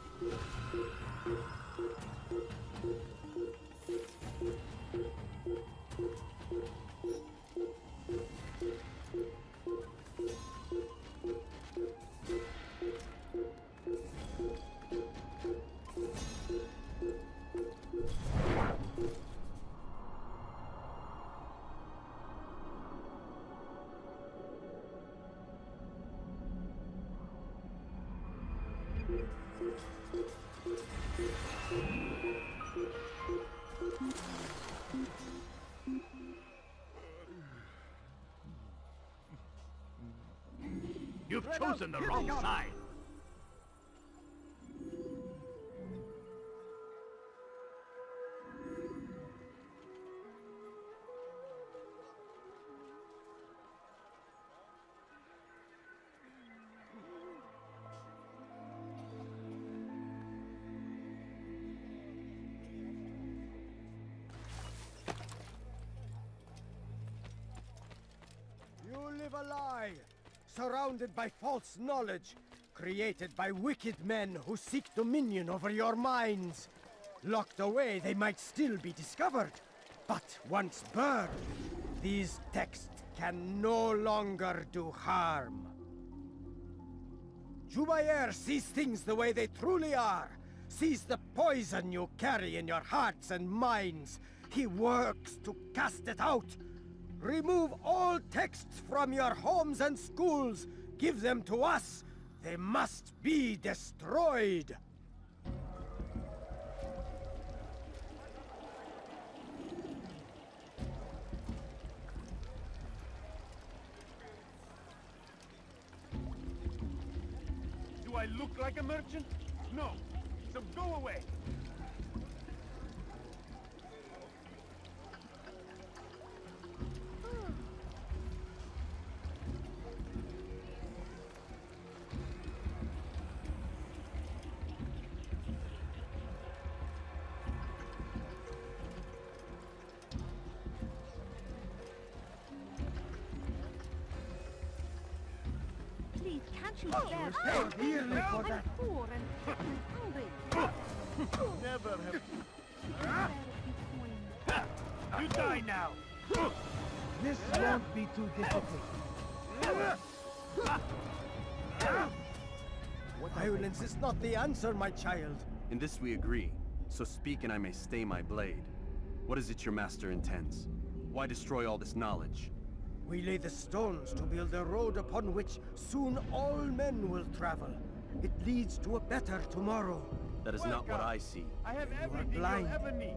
You've chosen the wrong side! You live a lie, surrounded by false knowledge, created by wicked men who seek dominion over your minds. Locked away, they might still be discovered, but once burned, these texts can no longer do harm. Jubair sees things the way they truly are, sees the poison you carry in your hearts and minds. He works to cast it out. Remove all texts from your homes and schools. Give them to us. They must be destroyed. Do I look like a merchant? No. So go away. Please, can't you Oh, bear oh, dearly I'm for that. poor and hungry. Never have... You die now! This won't be too difficult. Violence is not the answer, my child. In this we agree, so speak and I may stay my blade. What is it your master intends? Why destroy all this knowledge? We lay the stones to build a road upon which soon all men will travel. It leads to a better tomorrow. That is not what I see. I have You are everything you'll blind. ever need.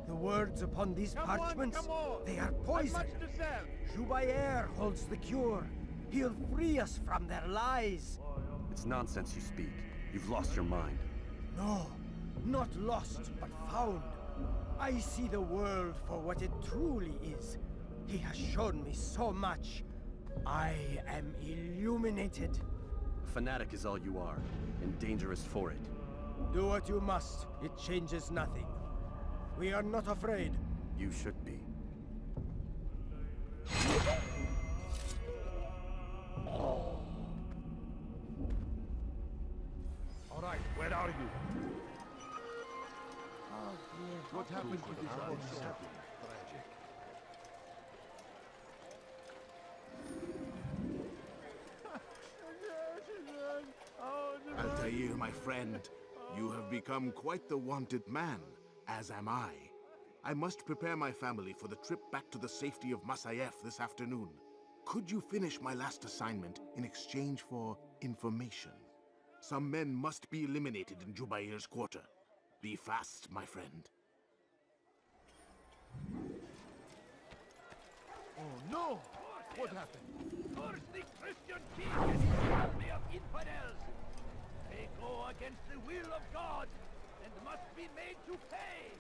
The words upon these Come on, parchments, come on. they are I've poison. much to sell. Jubair holds the cure. He'll free us from their lies. It's nonsense you speak. You've lost your mind. No, not lost, but found. I see the world for what it truly is. He has shown me so much. I am illuminated. A fanatic is all you are, and dangerous for it. Do what you must. It changes nothing. We are not afraid. You should be. All right, where are you? What happened to this old sapling? Tragic. Altair, my friend, you have become quite the wanted man, as am I. I must prepare my family for the trip back to the safety of Masayef this afternoon. Could you finish my last assignment in exchange for information? Some men must be eliminated in Jubair's quarter. Be fast, my friend. Oh no! What happened? First the Christian king and his army of infidels. They go against the will of God and must be made to pay.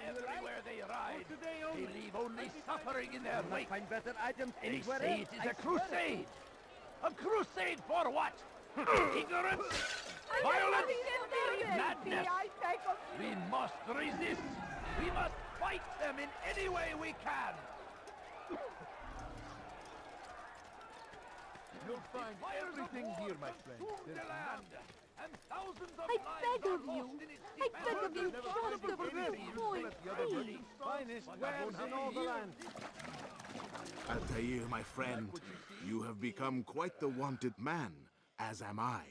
Everywhere they ride, they leave only suffering in their wake. Find better items They anywhere say else. it is a crusade. A crusade for what? Ignorance? Violence? Madness? We must resist. We must fight them in any way we can. You'll find everything here, my friend. The land, and thousands of I lives beg are of you. lost in its I beg of you, defense. just for this point, please. Finest wares in all the land. Altair, my friend, you have become quite the wanted man, as am I.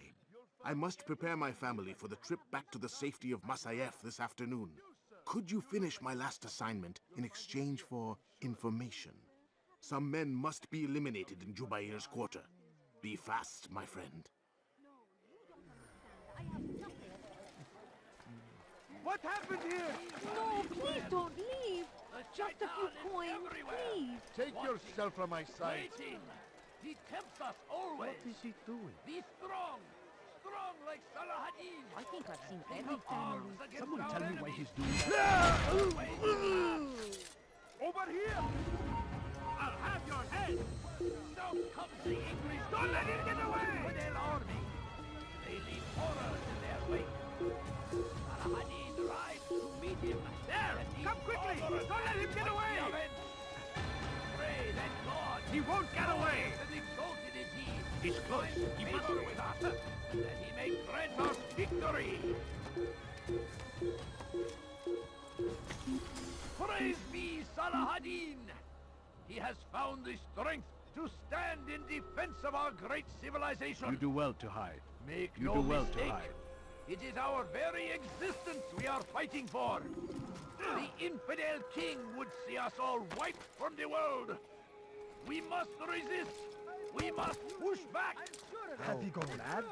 I must prepare my family for the trip back to the safety of Masayef this afternoon. Could you finish my last assignment in exchange for information? Some men must be eliminated in Jubair's quarter. Be fast, my friend. What happened here? No, please don't leave. Just a few coins, please. Take yourself from my sight. Waiting. He tempts us always. What is he doing? Be strong. Strong like Salahadin. I think I've seen We every have arms against Someone our tell me why enemies. he's doing that. Over here! I'll have your head! Now comes the English. Don't let him get away! Infidel army. They leave horrors in their wake. Salahadin rides to meet him. There! And he Come quickly! horrors Don't let him get fights away! the event. Pray that God. He won't get away! And exalted is he. He's close. He must Favor with us. That he may grant us victory. Praise be Salahadin! He has found the strength to stand in defense of our great civilization. You do well to hide. Make You no do well mistake. to hide. It is our very existence we are fighting for. The infidel king would see us all wiped from the world. We must resist. We must push back. Have you gone mad?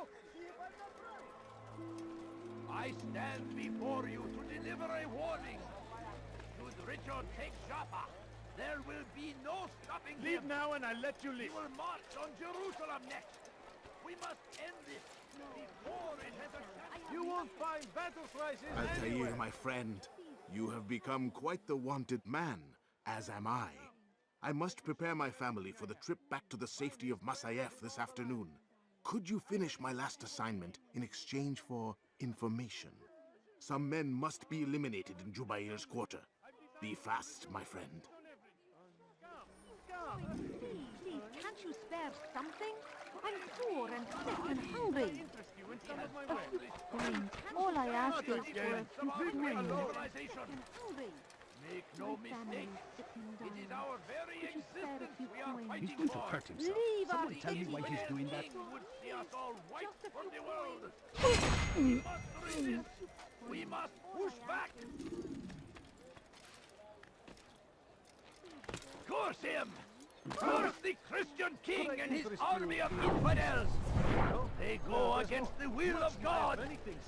I stand before you to deliver a warning. Should Richard take Jaffa, there will be no stopping Leave him. now and I'll let you He leave. will march on Jerusalem next. We must end this before it has a chance. You won't find battle prices Altair, anywhere. my friend, you have become quite the wanted man, as am I. I must prepare my family for the trip back to the safety of Masayef this afternoon. Could you finish my last assignment in exchange for information? Some men must be eliminated in Jubair's quarter. Be fast, my friend. Please, can't you spare something? I'm poor and sick and hungry. Fine. All I ask is for a few coins. Civilization. Hungry. Make no mistake. It is our very existence we are fighting He's going to for. hurt himself. Leave Someone us. tell me why he's doing that. King would see us all wiped from the world. We must resist. We must push back. Curse him! Curse the Christian king and his army of infidels! They go against the will of God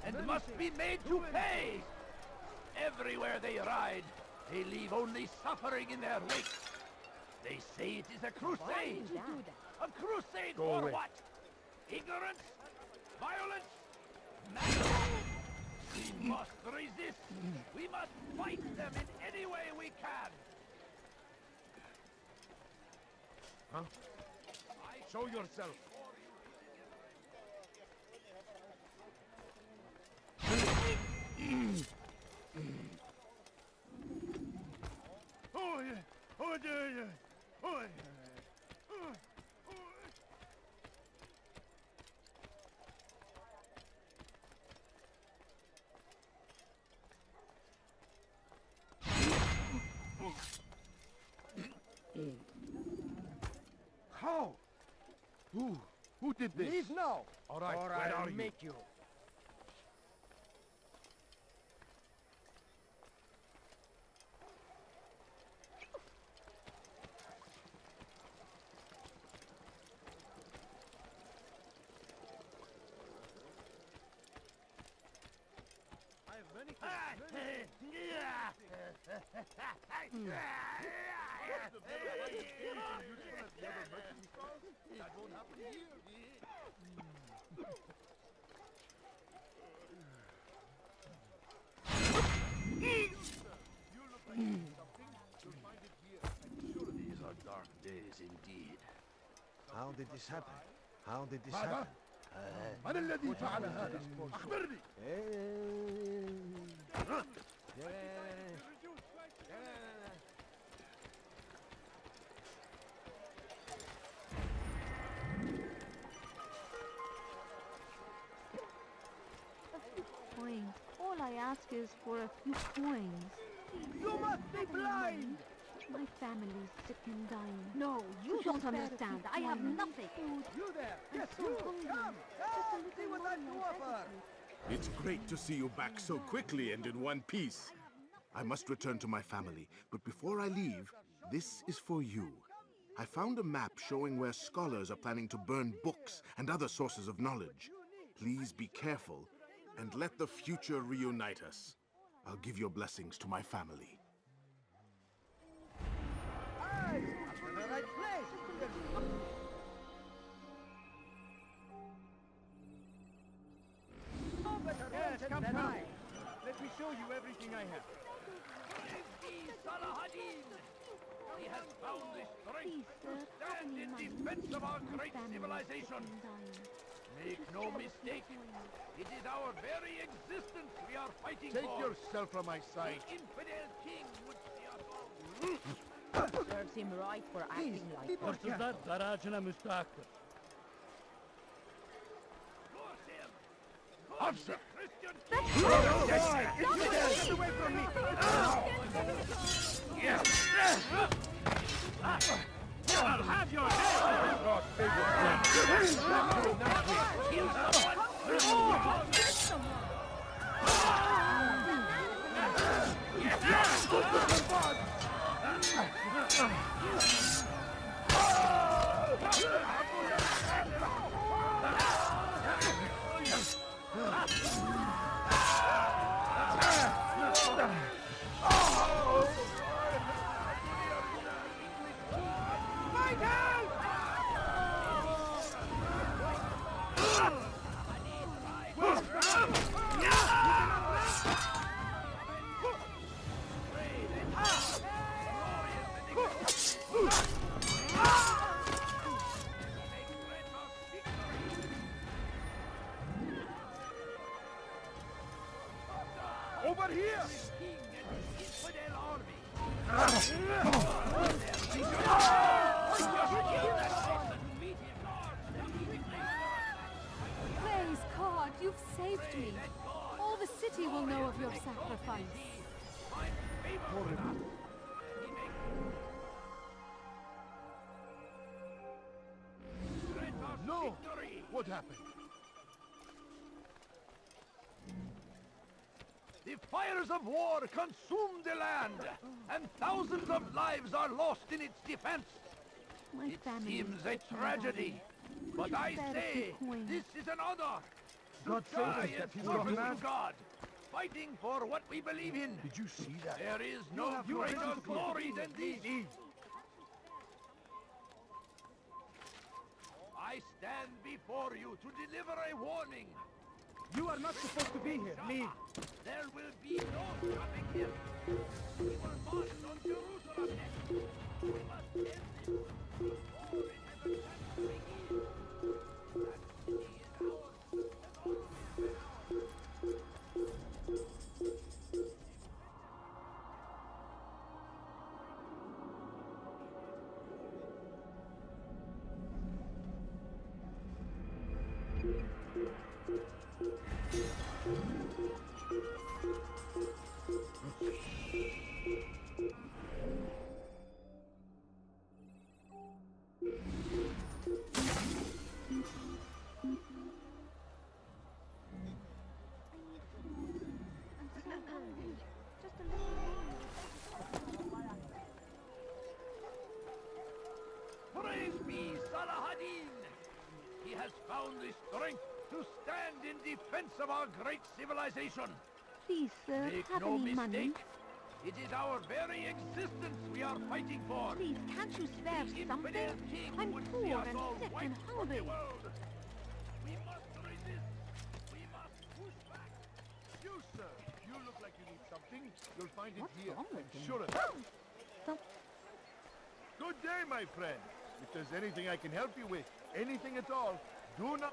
and must be made to pay! Everywhere they ride, they leave only suffering in their wake. They say it is a crusade. A crusade Go for away. what? Ignorance? Violence? Madness? We must resist. We must fight them in any way we can. Huh? Show yourself. Oh, yeah. Oh, yeah, yeah. Oh, yeah. How? Who did this? Leave now! All right, or where I'll are you? make you. That won't happen here. These are dark days indeed. How did this happen? How did this ماذا؟ happen? من الذي فعل هذا؟ أخبرني! Coins. All I ask is for a few coins. You must be blind! My family's sick and dying. No, you don't understand. I have nothing. You there! Yes, you! Come! Come! See what I have to offer! It's great to see you back so quickly and in one piece. I must return to my family, but before I leave, this is for you. I found a map showing where scholars are planning to burn books and other sources of knowledge. Please be careful and let the future reunite us. I'll give your blessings to my family. Aye! I'm in the right place! Yes, come, come. Let me show you everything I have. Salahadin! He has found the strength to stand in defense of our great civilization. Make no mistake, it is our very existence we are fighting Take for. yourself from my sight. The infidel king would see us all. Serves him right for acting like that. Hırsızlar garajına müstahaktır. Officer! Get away from me! I'll have your Over here! Praise God, you've saved me. All the city will know of your sacrifice. No! What happened? The fires of war consume the land, and thousands of lives are lost in its defense. It seems a tragedy, but I say this is an honor. God To die save us, in that service man. to God, fighting for what we believe in. Did you see that? There is no greater glory than this. I stand before you to deliver a warning. You are not supposed to be here. Leave. There will be no stopping him. He will march on Jerusalem next. We must end this before it has a chance to begin. That city is ours, has always been ours. Praise be Salahadin! He has found the strength to stand in defense of our great civilization. Please, sir, Make have no any money? mistake. It is our very existence we are fighting for. Please, can't you spare The something? infidel king I'm would poor see us and all sick wiped and from the hungry. world. We must resist. We must push back. You, sir, you look like you need something. You'll find it What's here. wrong with I'm him? sure of it. Good day, my friend. If there's anything I can help you with, anything at all, do not...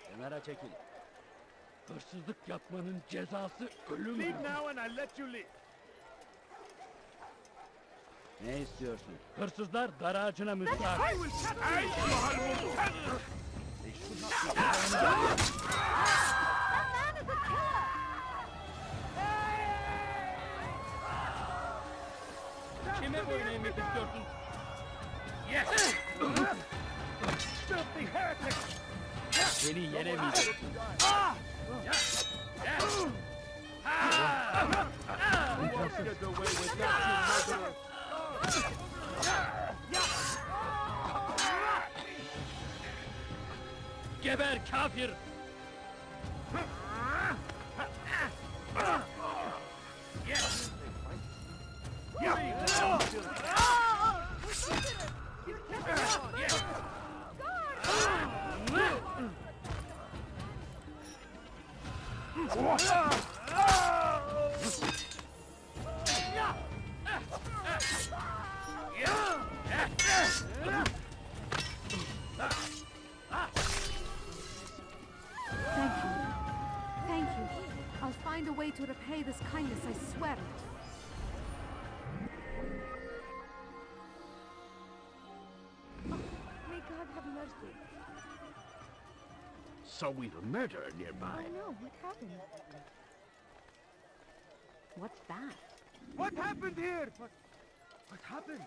Kenara çekil. Hırsızlık yapmanın cezası ölümdür. Leave now and I'll let you live. Ne istiyorsun? Hırsızlar dar ağacına müstahak. I will cut They should not be... Kime boyun eğmek istiyorsun? Yes! Filthy heretic! Seni yenemeyecek. Get away with that, you murderer! Geber kafir! Yes! Thank you. Thank you. I'll find a way to repay this kindness, I swear it. Oh, may God have mercy. So we'll murder nearby. Oh no, what happened? What's that? What happened here? What happened?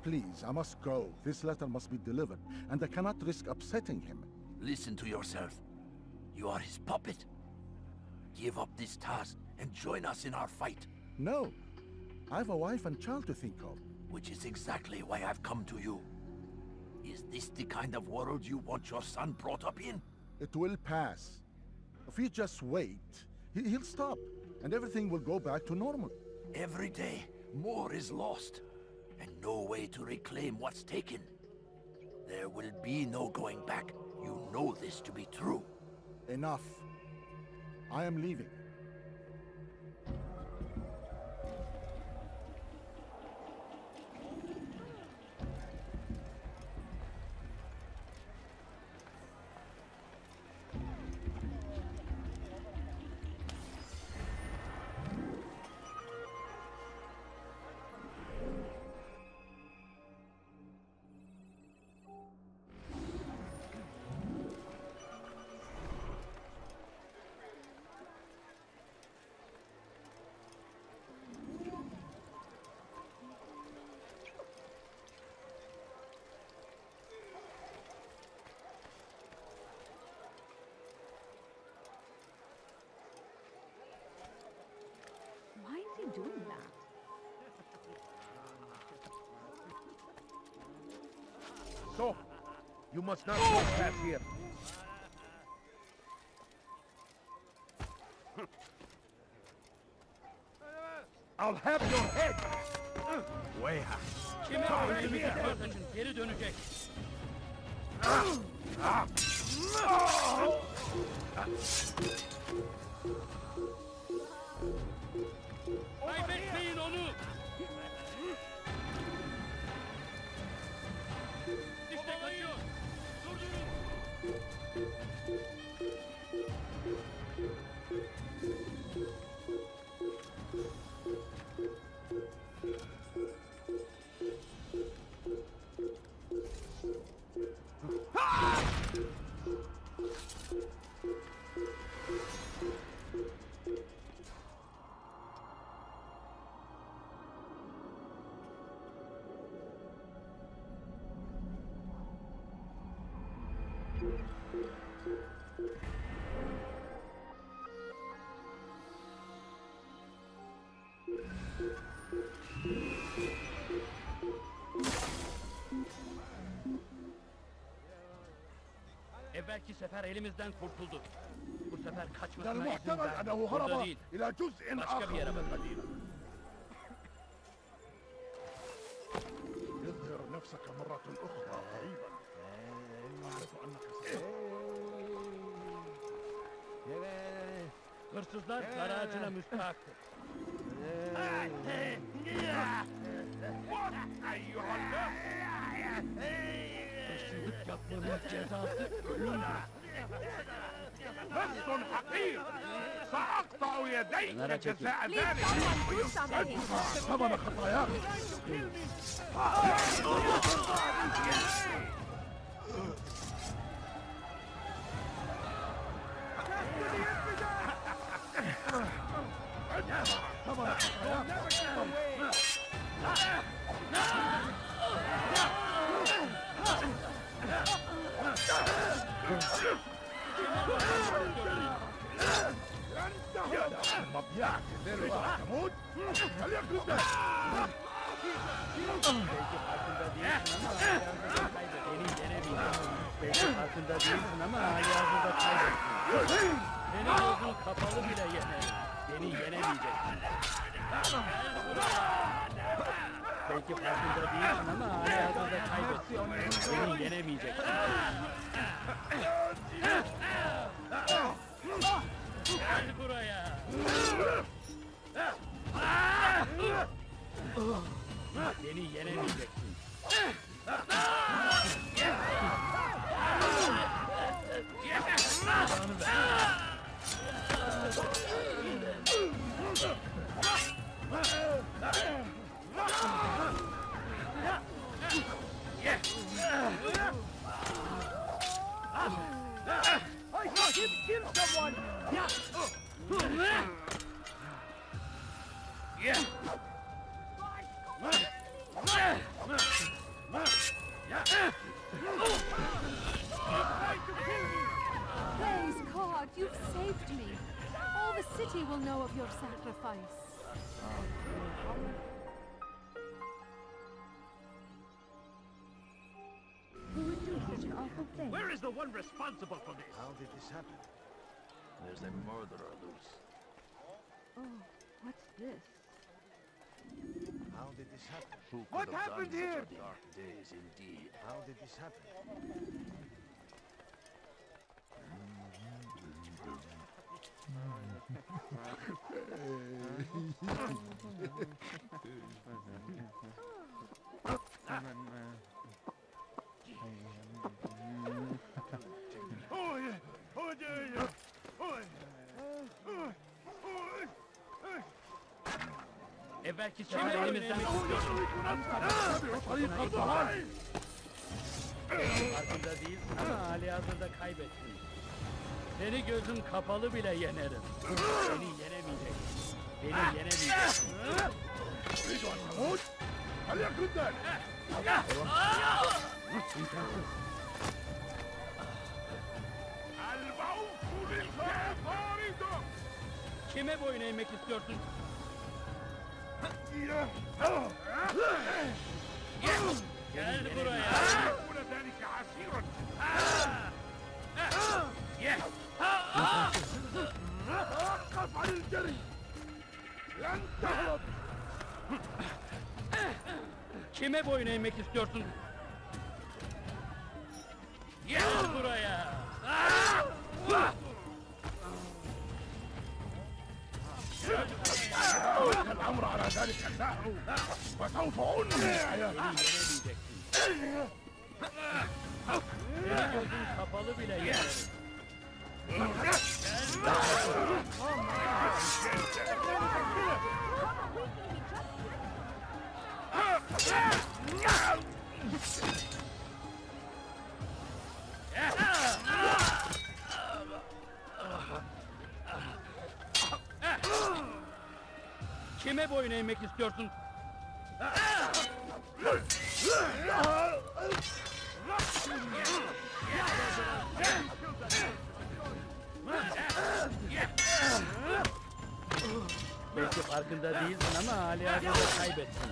Please, I must go. This letter must be delivered, and I cannot risk upsetting him. Listen to yourself. You are his puppet. Give up this task and join us in our fight. No. I have a wife and child to think of. Which is exactly why I've come to you. Is this the kind of world you want your son brought up in? It will pass. If we just wait, he'll stop, and everything will go back to normal. Every day, more is lost, and no way to reclaim what's taken. There will be no going back. You know this to be true. Enough. I am leaving. Why is he doing that? So, you must not trespass here. I'll have your head! Way out. Kime boyun eğmek istiyorsun? Geri dönecek. Kaybetmeyin onu! İşte kaçıyor! Durdurun! Evvelki sefer elimizden kurtuldu. Bu sefer من kaçmasına izin المحتمل verme. أنه Burada هرب değil. إلى جزء Başka bir yere آخر من bakalım. المدينة. اظهر نفسك مرة أخرى قريبا. أعرف أنك Hırsızlar dar ağacına müstahaktır. Hırsızlık yapmanın cezası ölümdür. لص حقير سأقطع يديك Kenara çekil. جزاء ذلك ادفع ثمن خطاياك. مضيعك دلوقتي تموت. فليكن ذلك. Belki farkında değilsin ama hayatında kaybettin. Senin gözün kapalı bile yener. Beni yenemeyeceksin. Belki farkında değilsin ama hayatında kaybettin. Beni yenemeyeceksin. Gel buraya. Beni yenemeyeceksin. I saw him kill someone! Praise God, you've saved me. All the city will know of your sacrifice. Who would do such an awful thing? Where is the one responsible for this? How did this happen? There's a murderer loose. Oh, what's this? How did this happen? Who could What have happened done here? Such a dark days indeed. How did this happen? Evvelki sefer elimizden farkında değilsin ama halihazırda kaybettin. Seni gözüm kapalı bile yenerim. Beni yenemeyeceksin. Beni yenemeyeceksin. تريد أن تموت؟ فليكن ذلك. الموت للكافرين. Kime boyun eğmek istiyorsun? Gel buraya. يكون ذلك عسيرا. توقف عن الجري. لن تهرب. Kime boyun eğmek istiyorsun? Gel buraya. الأمر على ذلك النحو فسوف أنهي حياتك. Senin gözün kapalı bile yenerim. Kime boyun eğmek istiyorsun? Belki farkında değilsin ama halihazırda kaybettin.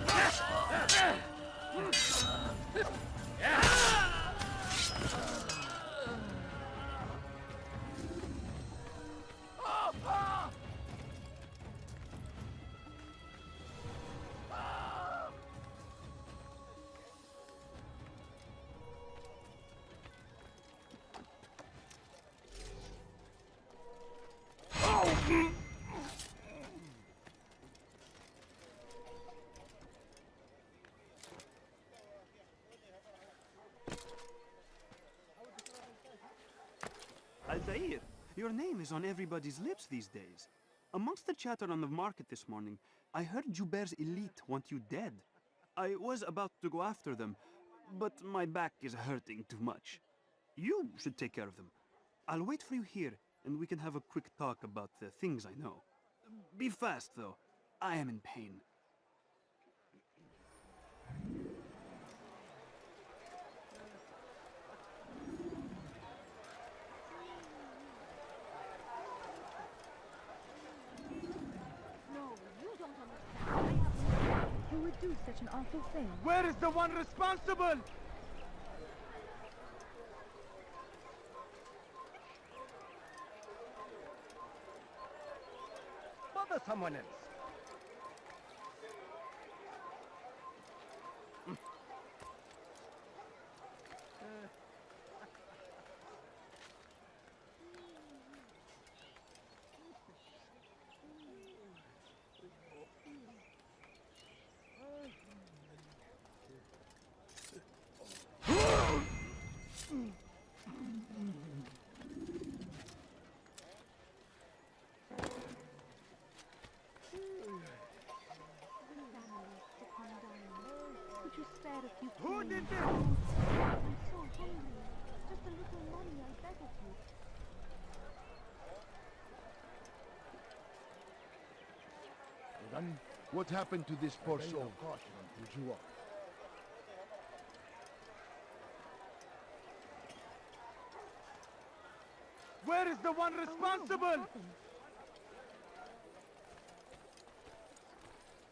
Altair, your name is on everybody's lips these days. Amongst the chatter on the market this morning, I heard Juber's elite want you dead. I was about to go after them, but my back is hurting too much. You should take care of them. I'll wait for you here, and we can have a quick talk about the things I know. Be fast, though. I am in pain. Who would do such an awful thing? Where is the one responsible? Bother someone else. Could you spare a few Who pennies? did this? I'm so hungry. Just a little money, I beg of you. Then what happened to this poor soul? Where is the one responsible?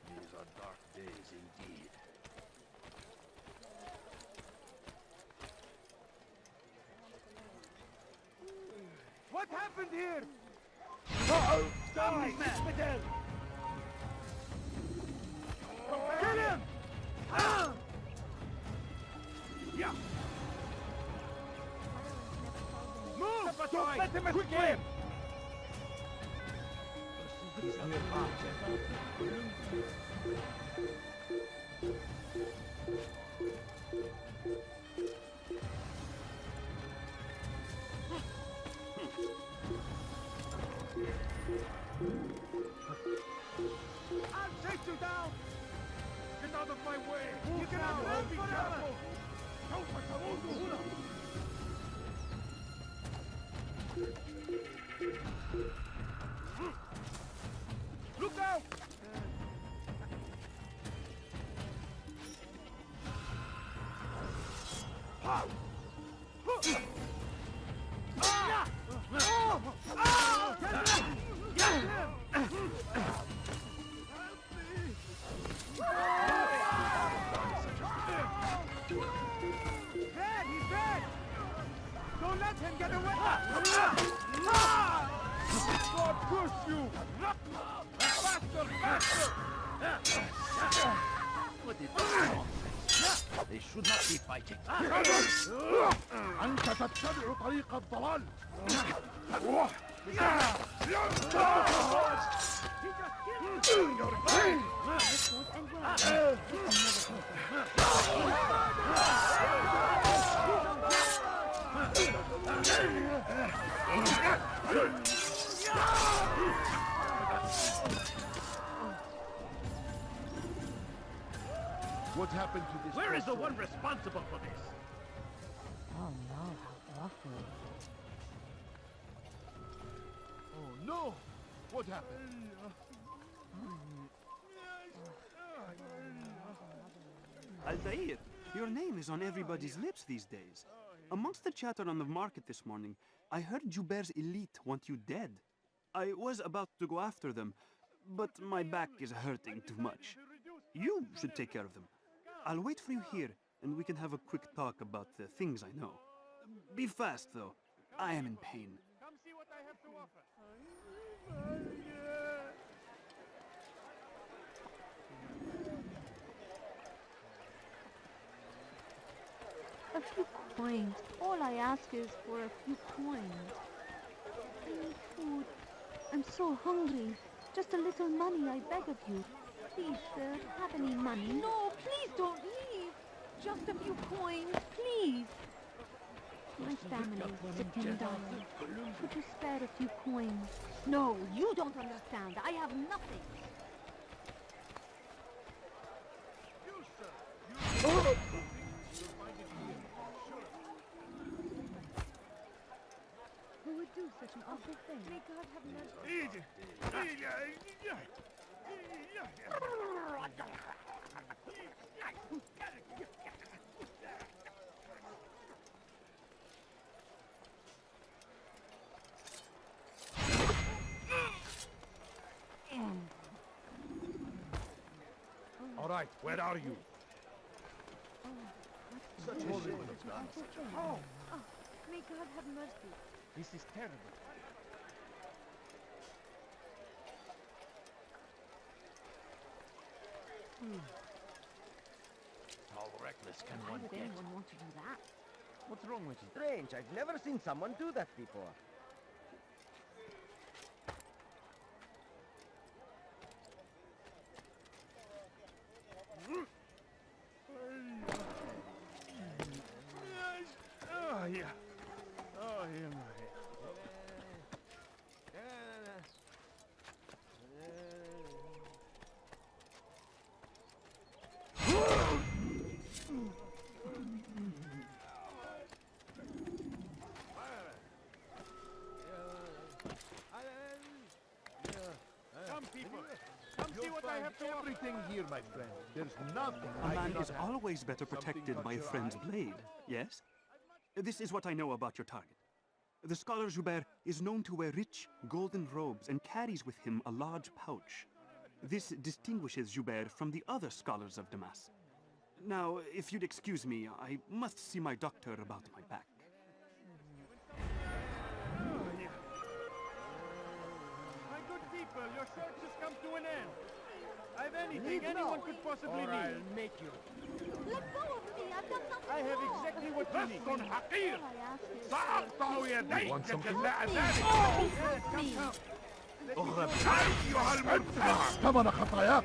These are dark days indeed. What happened here? Stop this man! Kill him! Yeah! Move! Don't let him escape! I'll take you down! Get out of my way! You cannot run forever! Look out! Dead! He's dead! Don't let him get away! God curse you! Faster! Faster! What is going on? They should not be fighting. أنت تتبع طريق الضلال. What happened to this? Where is the poor one responsible for this? Oh no, how awful. soul? Oh no! What happened? Altair, Your name is on everybody's lips these days. Amongst the chatter on the market this morning, I heard Joubert's elite want you dead. I was about to go after them, but my back is hurting too much. You should take care of them. I'll wait for you here, and we can have a quick talk about the things I know. Be fast, though. I am in pain. Come see what I have to offer. A few coins. All I ask is for a few coins. I need food. I'm so hungry. Just a little money, I beg of you. Please, sir, have any money? No, please don't leave. Just a few coins, please. My family is sick and dying. Could you spare a few coins? No, you don't understand. I have nothing. Who would do such an awful thing? May God have mercy. All right, where are you? Such horrible nonsense. Oh, may God have mercy. This is terrible. How reckless can Why one would get? anyone want to do that? What's wrong with you? Strange. I've never seen someone do that before. Oh, yeah. Oh, yeah, Come, people. Come see what I have to offer. Everything here, my friend. There's nothing A I man do not is have. always better protected by a friend's blade, yes? This is what I know about your target. The scholar Joubert is known to wear rich, golden robes and carries with him a large pouch. This distinguishes Joubert from the other scholars of Damas. Now, if you'd excuse me, I must see my doctor about my back. My good people, your search has come to an end. I've anything anyone could possibly need. I'll make you. Let go of me. I've done nothing I have wrong. exactly what you need. بس حقير All I ask is... سأقطع يديك جزاء ذلك Oh, أيها المنفع ثمن خطاياك.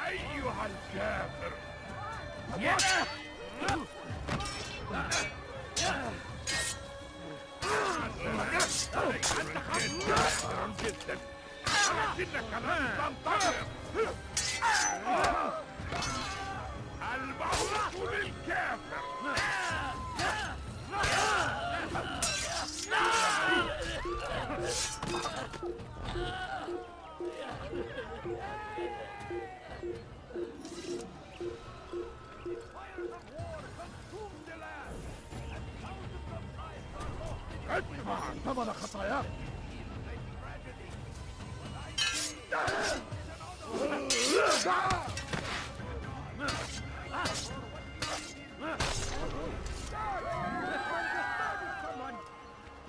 أيها الكافر أنت خطير جدا ولكنك لن تنتصر الموت للكافر ادفع ثمن خطاياك.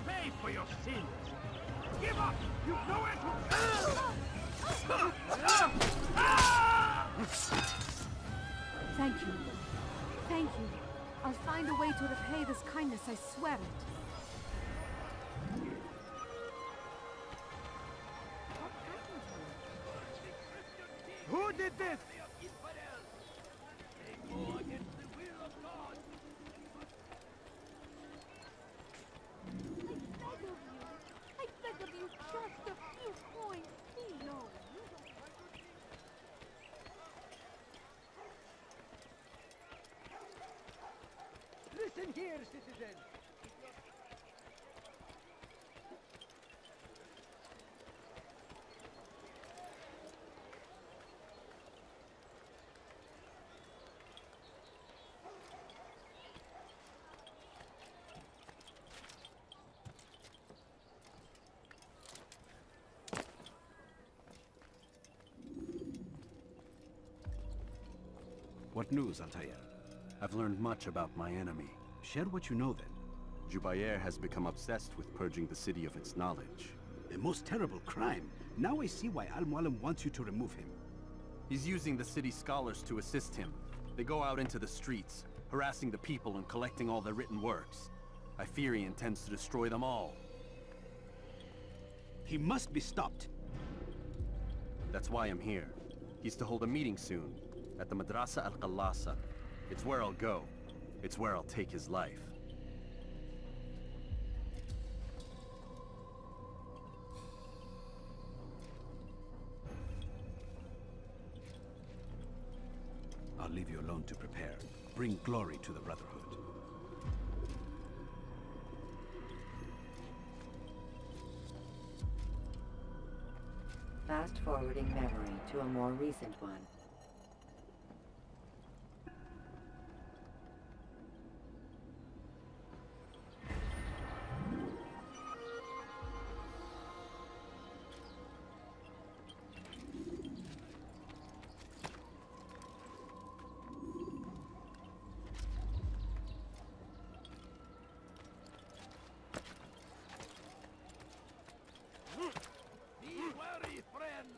Pay for your sins. Give up. You've nowhere to Thank you. Thank you. I'll find a way to repay this kindness, I swear it. Who did this? I beg of you, just a few coins. Please, no. Listen here, citizen. What news, Altair? I've learned much about my enemy. Share what you know then. Jubair has become obsessed with purging the city of its knowledge. A most terrible crime. Now I see why Al-Mualim wants you to remove him. He's using the city scholars to assist him. They go out into the streets, harassing the people and collecting all their written works. I fear he intends to destroy them all. He must be stopped. That's why I'm here. He's to hold a meeting soon, at the Madrasa Al-Qallasa. It's where I'll go. It's where I'll take his life. I'll leave you alone to prepare. Bring glory to the Brotherhood. Fast-forwarding memory to a more recent one. Be wary, friends.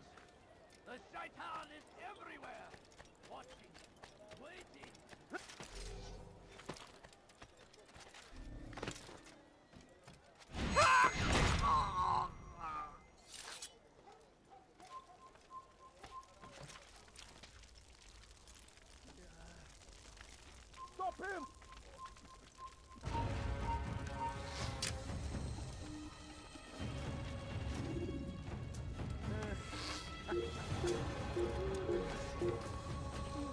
The shaitan is everywhere. Watching, waiting. Stop him!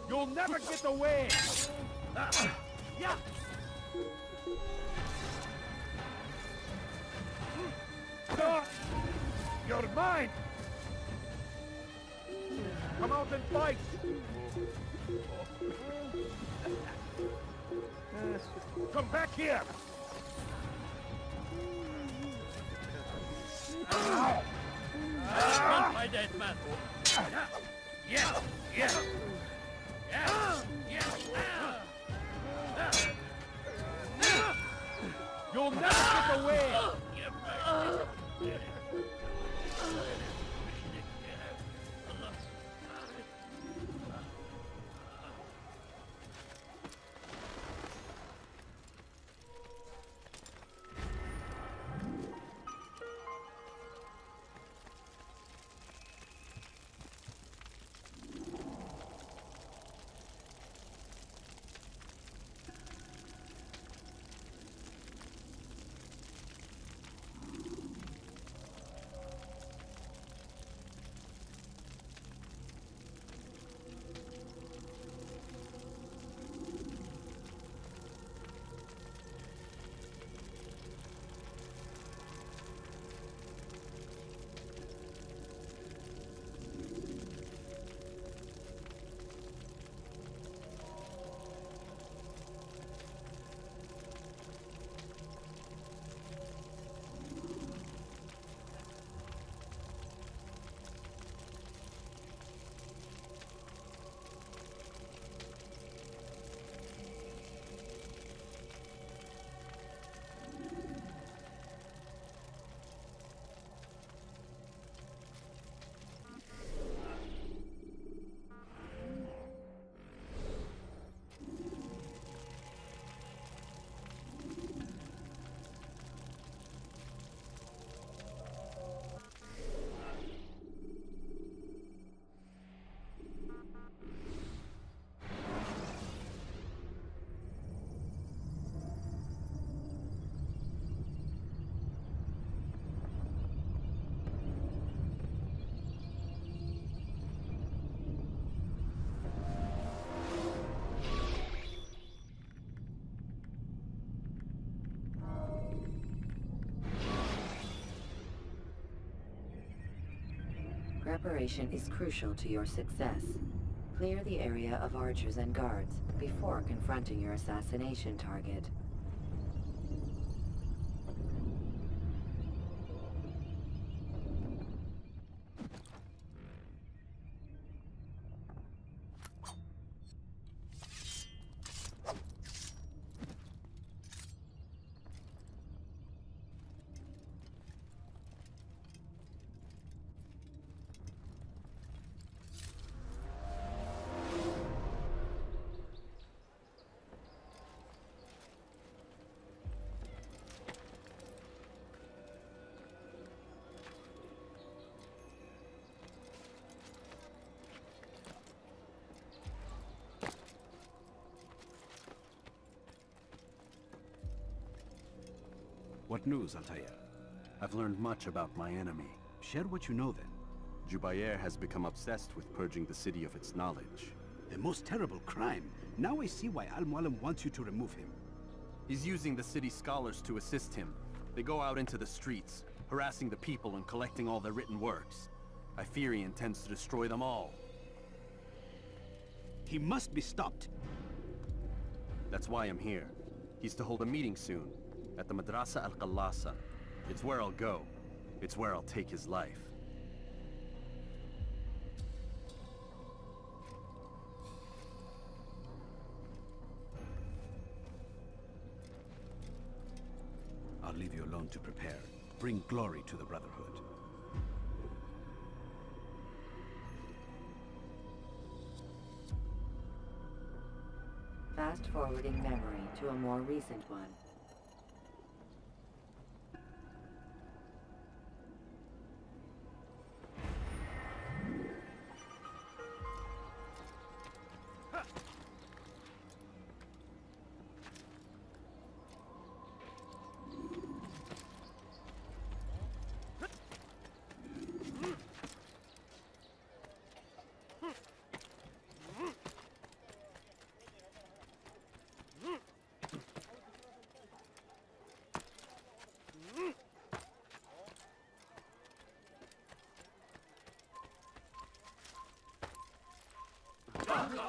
You'll never get away! Yeah! You're mine! Come out and fight! Come back here! Confront my dead man! Yes! Yes! Yes! Yes! You'll never get away! Cooperation is crucial to your success. Clear the area of archers and guards before confronting your assassination target. What news, Altair? I've learned much about my enemy. Share what you know then. Jubair has become obsessed with purging the city of its knowledge. The most terrible crime. Now I see why Al-Mualim wants you to remove him. He's using the city scholars to assist him. They go out into the streets, harassing the people and collecting all their written works. I fear he intends to destroy them all. He must be stopped. That's why I'm here. He's to hold a meeting soon, at the Madrasa Al-Qallasa. It's where I'll go. It's where I'll take his life. I'll leave you alone to prepare. Bring glory to the Brotherhood. Fast-forwarding memory to a more recent one.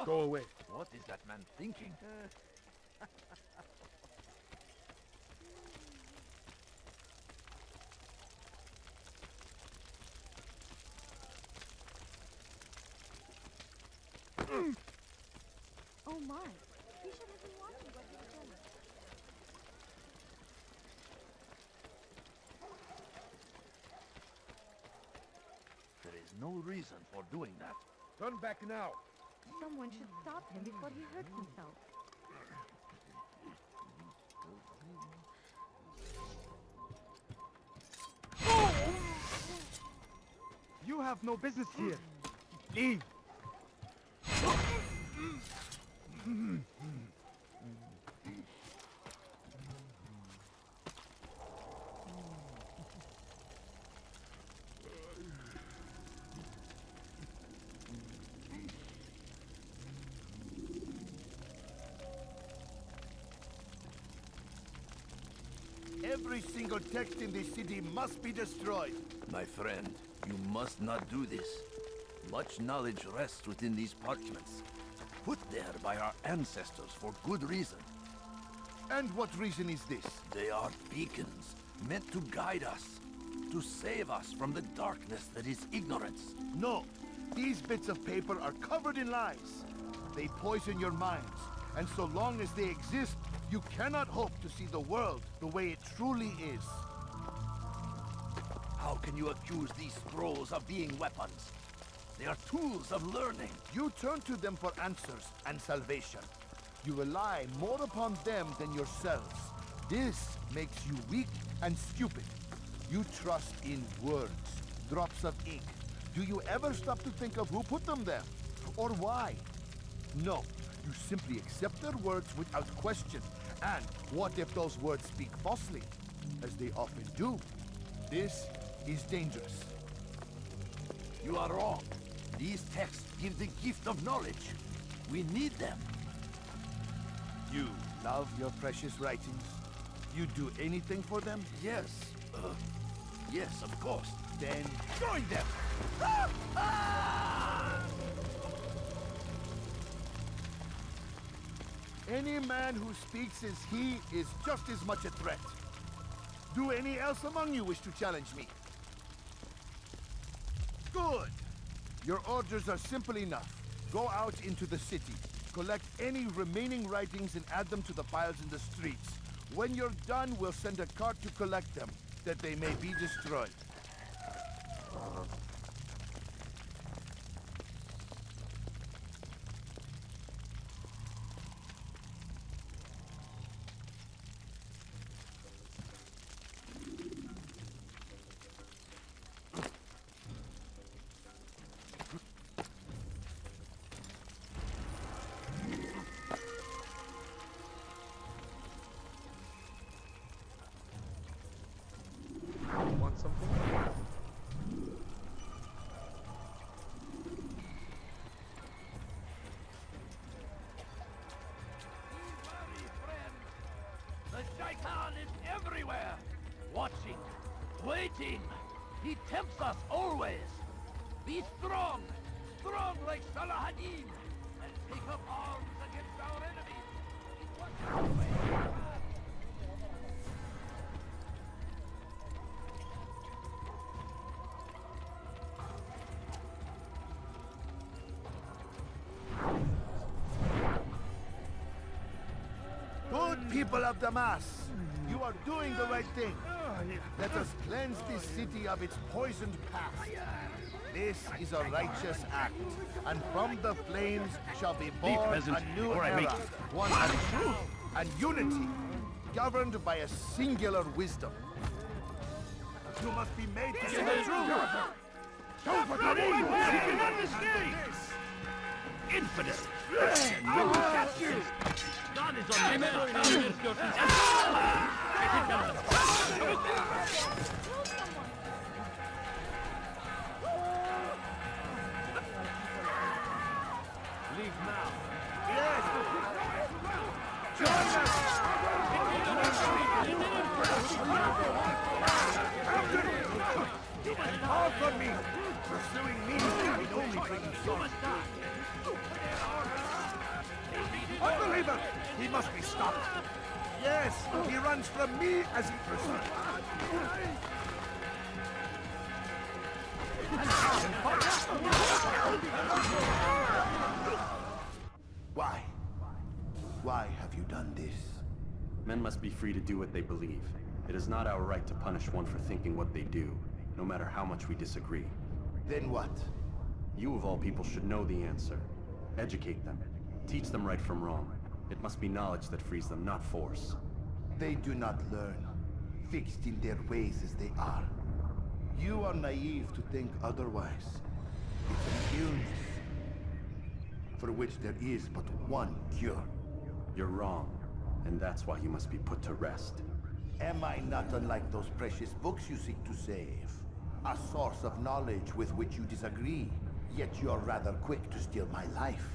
Go away. What is that man thinking? Oh my. He should have been watching what he was doing. There is no reason for doing that. Turn back now. Someone should stop him before he hurts himself. You have no business here. Leave. Every single text in this city must be destroyed. My friend, you must not do this. Much knowledge rests within these parchments, put there by our ancestors for good reason. And what reason is this? They are beacons, meant to guide us, to save us from the darkness that is ignorance. No, these bits of paper are covered in lies. They poison your minds, and so long as they exist, you cannot hope to see the world the way it truly is. How can you accuse these scrolls of being weapons? They are tools of learning. You turn to them for answers and salvation. You rely more upon them than yourselves. This makes you weak and stupid. You trust in words, drops of ink. Do you ever stop to think of who put them there? Or why? No, you simply accept their words without question. And what if those words speak falsely? As they often do. This is dangerous. You are wrong. These texts give the gift of knowledge. We need them. You love your precious writings? You do anything for them? Yes. Yes, of course. Then join them! Any man who speaks as he is just as much a threat. Do any else among you wish to challenge me? Good! Your orders are simple enough. Go out into the city, collect any remaining writings and add them to the piles in the streets. When you're done, we'll send a cart to collect them, that they may be destroyed. Want something? The Shaitan is everywhere, watching, waiting. He tempts us always. Be strong, strong like Salahadin, and take up arms against our enemies. Good people of Damas, you are doing the right thing. Let us cleanse this city of its poisoned past. This is a righteous act, and from the flames shall be born a new era, one of truth and unity, governed by a singular wisdom. You must be made to see the truth. Don't forget Infidel! No captures! God is on your Leave now. Yes! All for me! Pursuing me will only bring you sorrow. Unbeliever! He must be stopped. Yes, he runs from me as he pursues. Why? Why have you done this? Men must be free to do what they believe. It is not our right to punish one for thinking what they do, no matter how much we disagree. Then what? You of all people should know the answer. Educate them. Teach them right from wrong. It must be knowledge that frees them, not force. They do not learn, fixed in their ways as they are. You are naive to think otherwise. It's an illness for which there is but one cure. You're wrong, and that's why you must be put to rest. Am I not unlike those precious books you seek to save? A source of knowledge with which you disagree, yet you are rather quick to steal my life.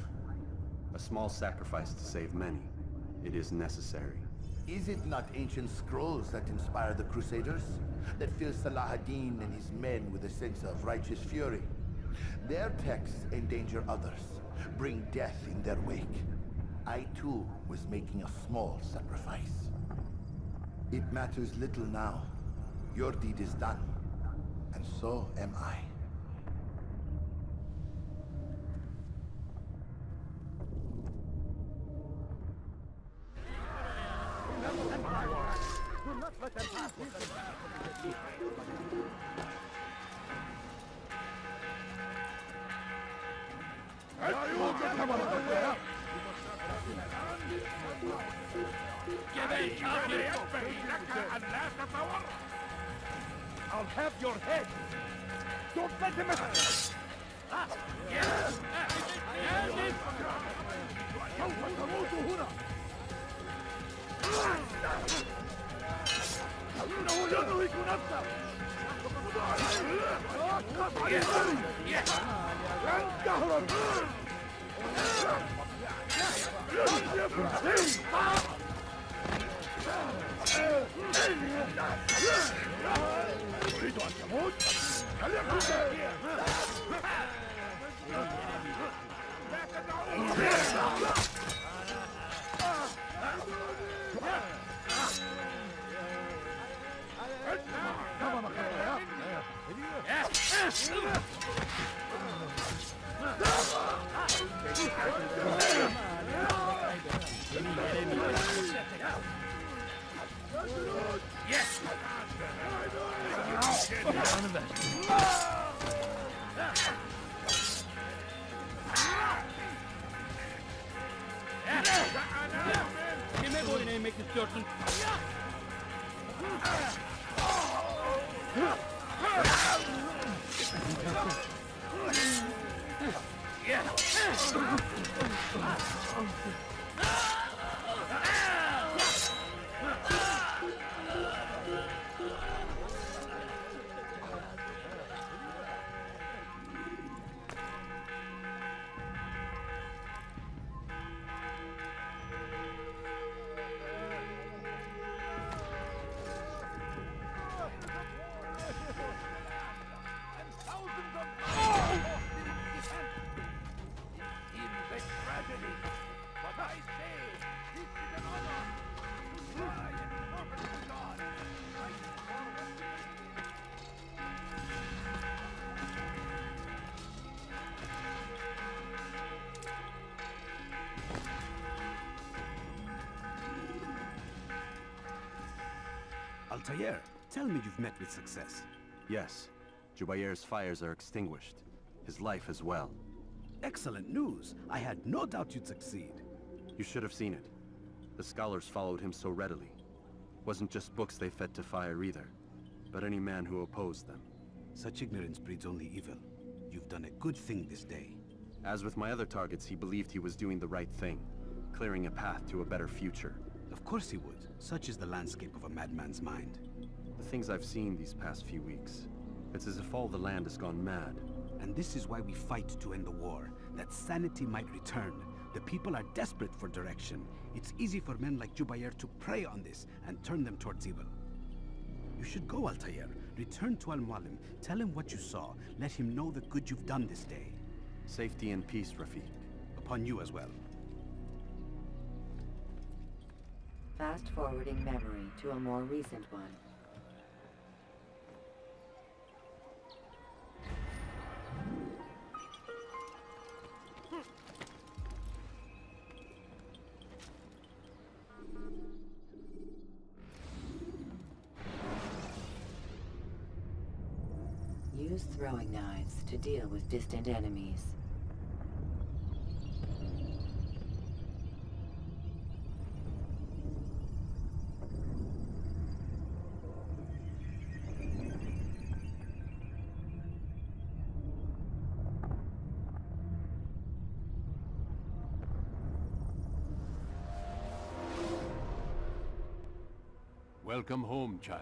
A small sacrifice to save many. It is necessary. Is it not ancient scrolls that inspire the Crusaders? That fill Salahadin and his men with a sense of righteous fury? Their texts endanger others, bring death in their wake. I too was making a small sacrifice. It matters little now. Your deed is done, and so am I. Do not let them pass. I'll have your head. Don't let him escape. Yes. Yes! Give me boy name, make this certain. Altair, tell me you've met with success. Yes. Jubair's fires are extinguished. His life as well. Excellent news. I had no doubt you'd succeed. You should have seen it. The scholars followed him so readily. Wasn't just books they fed to fire either, but any man who opposed them. Such ignorance breeds only evil. You've done a good thing this day. As with my other targets, he believed he was doing the right thing, clearing a path to a better future. Of course he would. Such is the landscape of a madman's mind. The things I've seen these past few weeks, it's as if all the land has gone mad. And this is why we fight to end the war, that sanity might return. The people are desperate for direction. It's easy for men like Jubair to prey on this and turn them towards evil. You should go, Altair. Return to Al-Mualim. Tell him what you saw. Let him know the good you've done this day. Safety and peace, Rafiq. Upon you as well. Fast-forwarding memory to a more recent one. Use throwing knives to deal with distant enemies. Welcome home, child.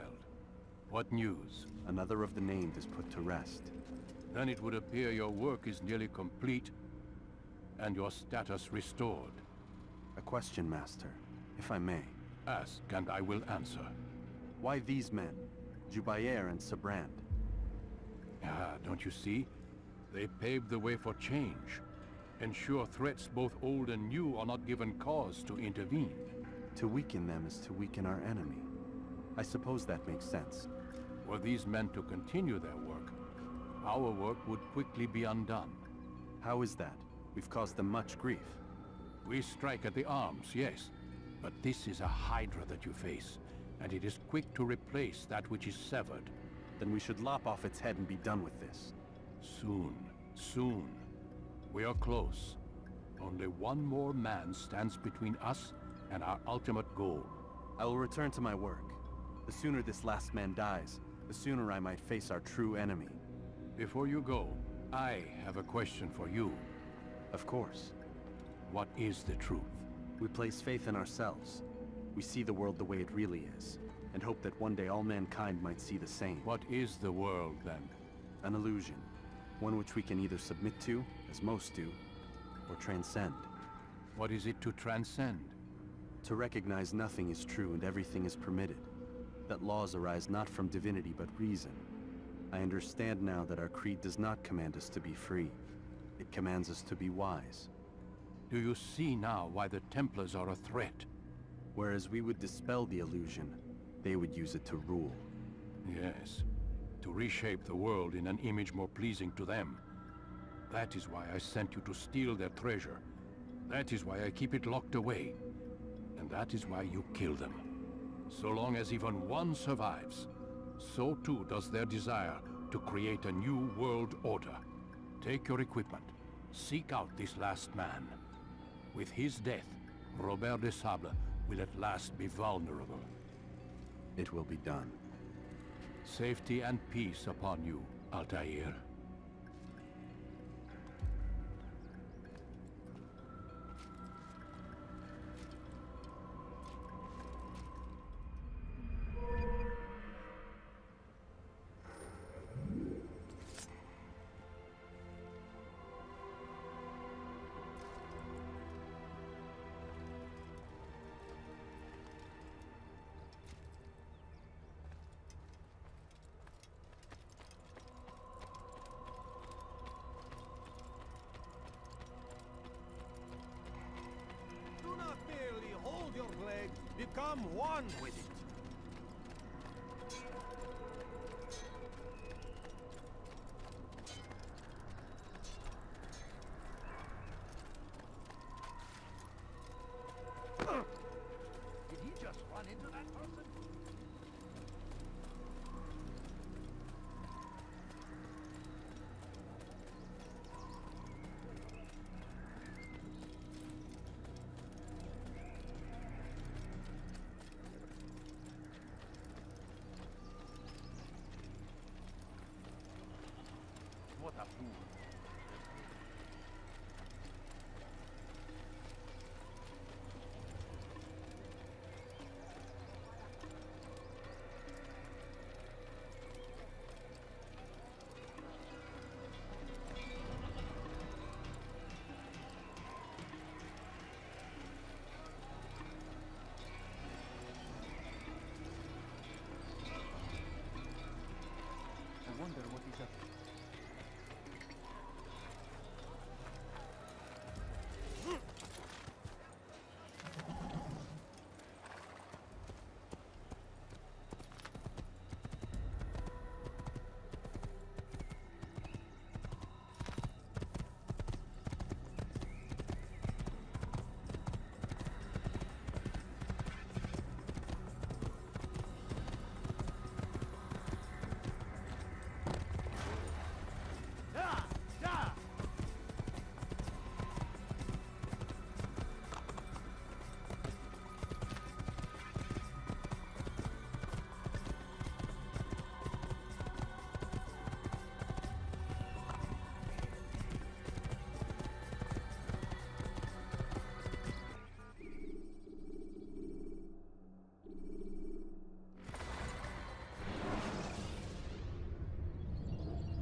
What news? Another of the named is put to rest. Then it would appear your work is nearly complete, and your status restored. A question, Master, if I may. Ask, and I will answer. Why these men? Jubair and Sabrand? Ah, don't you see? They paved the way for change. Ensure threats both old and new are not given cause to intervene. To weaken them is to weaken our enemy. I suppose that makes sense. Were these men to continue their work, our work would quickly be undone. How is that? We've caused them much grief. We strike at the arms, yes. But this is a hydra that you face, and it is quick to replace that which is severed. Then we should lop off its head and be done with this. Soon, soon. We are close. Only one more man stands between us and our ultimate goal. I will return to my work. The sooner this last man dies, the sooner I might face our true enemy. Before you go, I have a question for you. Of course. What is the truth? We place faith in ourselves. We see the world the way it really is, and hope that one day all mankind might see the same. What is the world, then? An illusion. One which we can either submit to, as most do, or transcend. What is it to transcend? To recognize nothing is true and everything is permitted. That laws arise not from divinity but reason. I understand now that our creed does not command us to be free. It commands us to be wise. Do you see now why the Templars are a threat? Whereas we would dispel the illusion, they would use it to rule. Yes, to reshape the world in an image more pleasing to them. That is why I sent you to steal their treasure. That is why I keep it locked away. And that is why you kill them. So long as even one survives, so too does their desire to create a new world order. Take your equipment. Seek out this last man. With his death, Robert de Sable will at last be vulnerable. It will be done. Safety and peace upon you, Altair. Do not merely hold your blade, become one with it. Did he just run into that person? What a fool. I wonder what he's up to.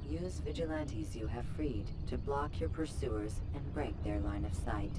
Use vigilantes you have freed to block your pursuers and break their line of sight.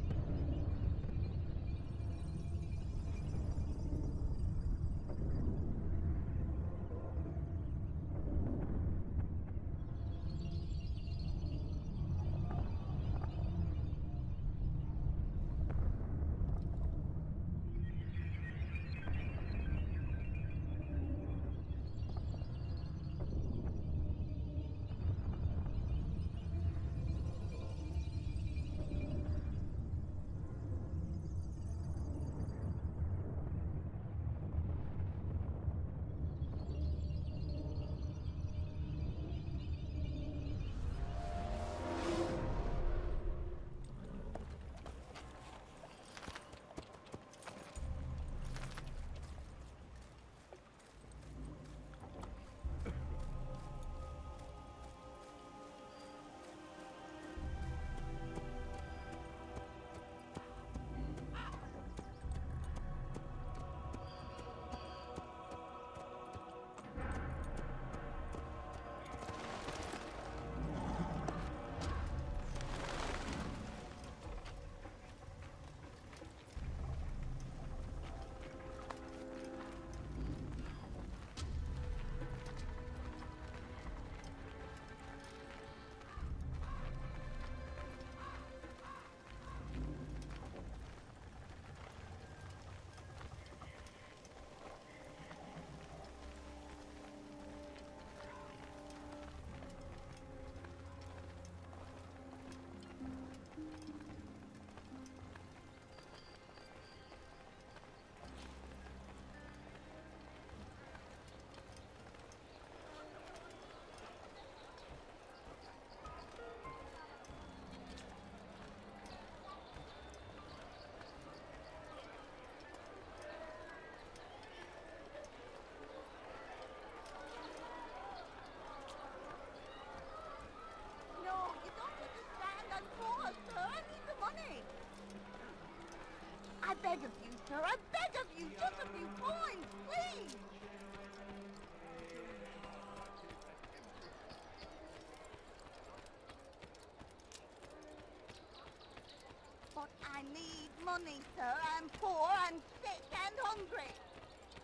money, sir. I'm poor, I'm sick and hungry.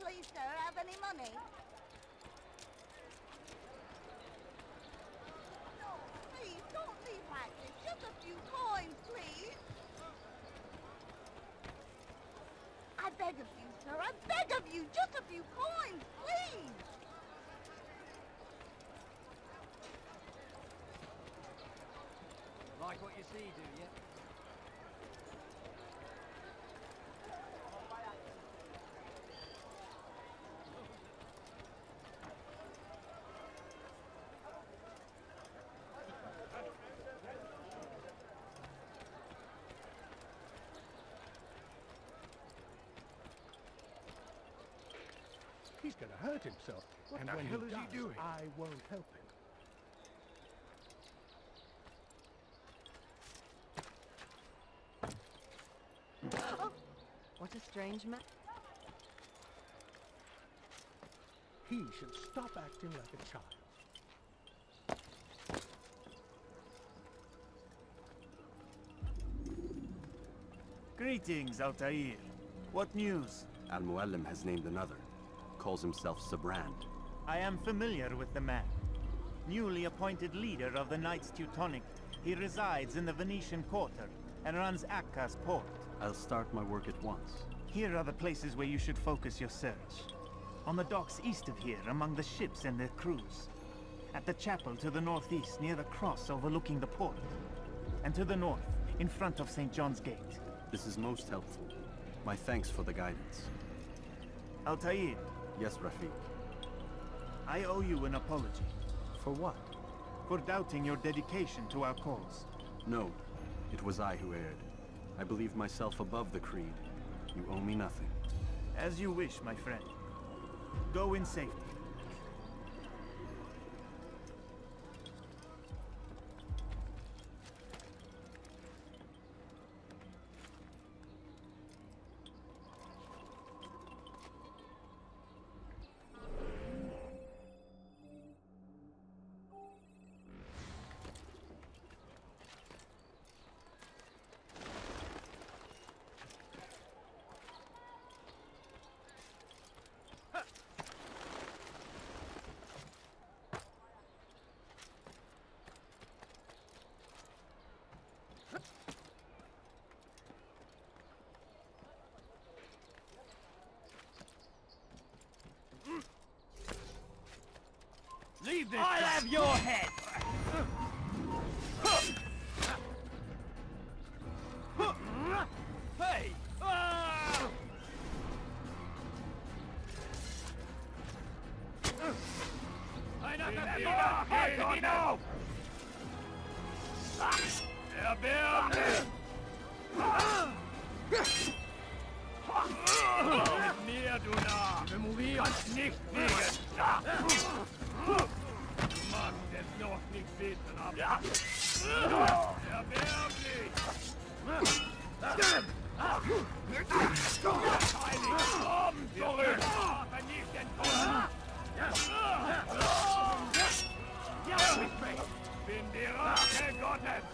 Please, sir, have any money? No, please, don't leave like this. Just a few coins, please. I beg of you, sir. I beg of you. Just a few coins, please. Like what you see, do you? He's gonna hurt himself. What and the when hell he is he does, doing? I won't help him. What a strange man. He should stop acting like a child. Greetings, Altair. What news? Al-Muallim has named another. Calls himself Sabrand. I am familiar with the man. Newly appointed leader of the Knights Teutonic, he resides in the Venetian Quarter and runs Akka's port. I'll start my work at once. Here are the places where you should focus your search. On the docks east of here, among the ships and their crews. At the chapel to the northeast, near the cross overlooking the port. And to the north, in front of St. John's Gate. This is most helpful. My thanks for the guidance. Altair. Yes, Rafiq. I owe you an apology. For what? For doubting your dedication to our cause. No, it was I who erred. I believe myself above the creed. You owe me nothing. As you wish, my friend. Go in safety. Leave this! I'll have your head! Hey! Genau! Erwärm! Mit mir, du Narr! Kannst nicht fliegen! Du magst es noch nicht wissen, aber... Erbärmlich! Heilig! Oben zurück! Vernichten Kunden! Bin die Rache Gottes!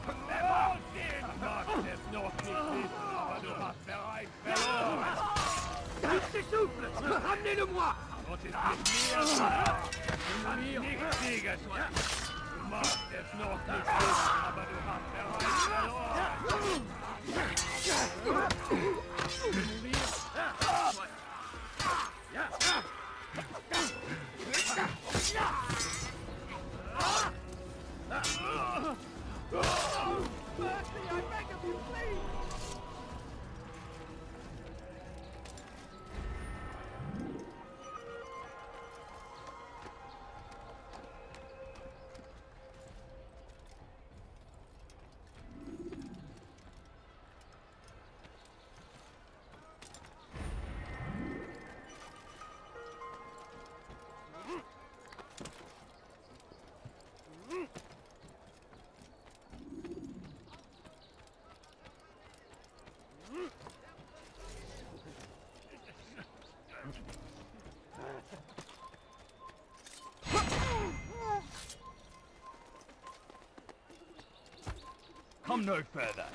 Du magst es noch nicht wissen, aber du hast bereits verloren! Ramenez-le-moi! Und es ist mir kann nicht siegen! Du magst es noch nicht wissen, aber du hast bereits verloren! Mercy, I beg of you, please! Come no further.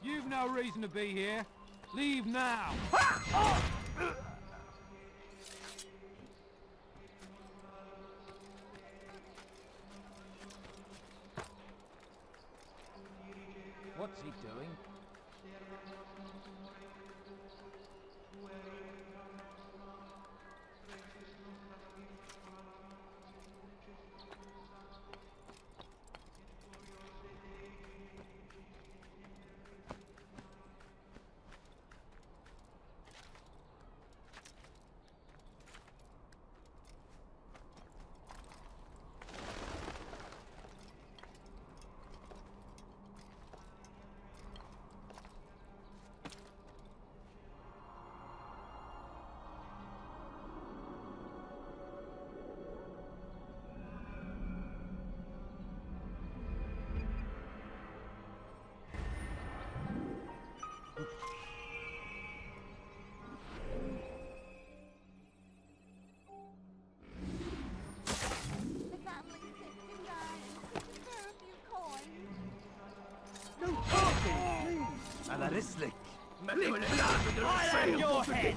You've no reason to be here. Leave now. What's he doing? Alarislik. I am your head.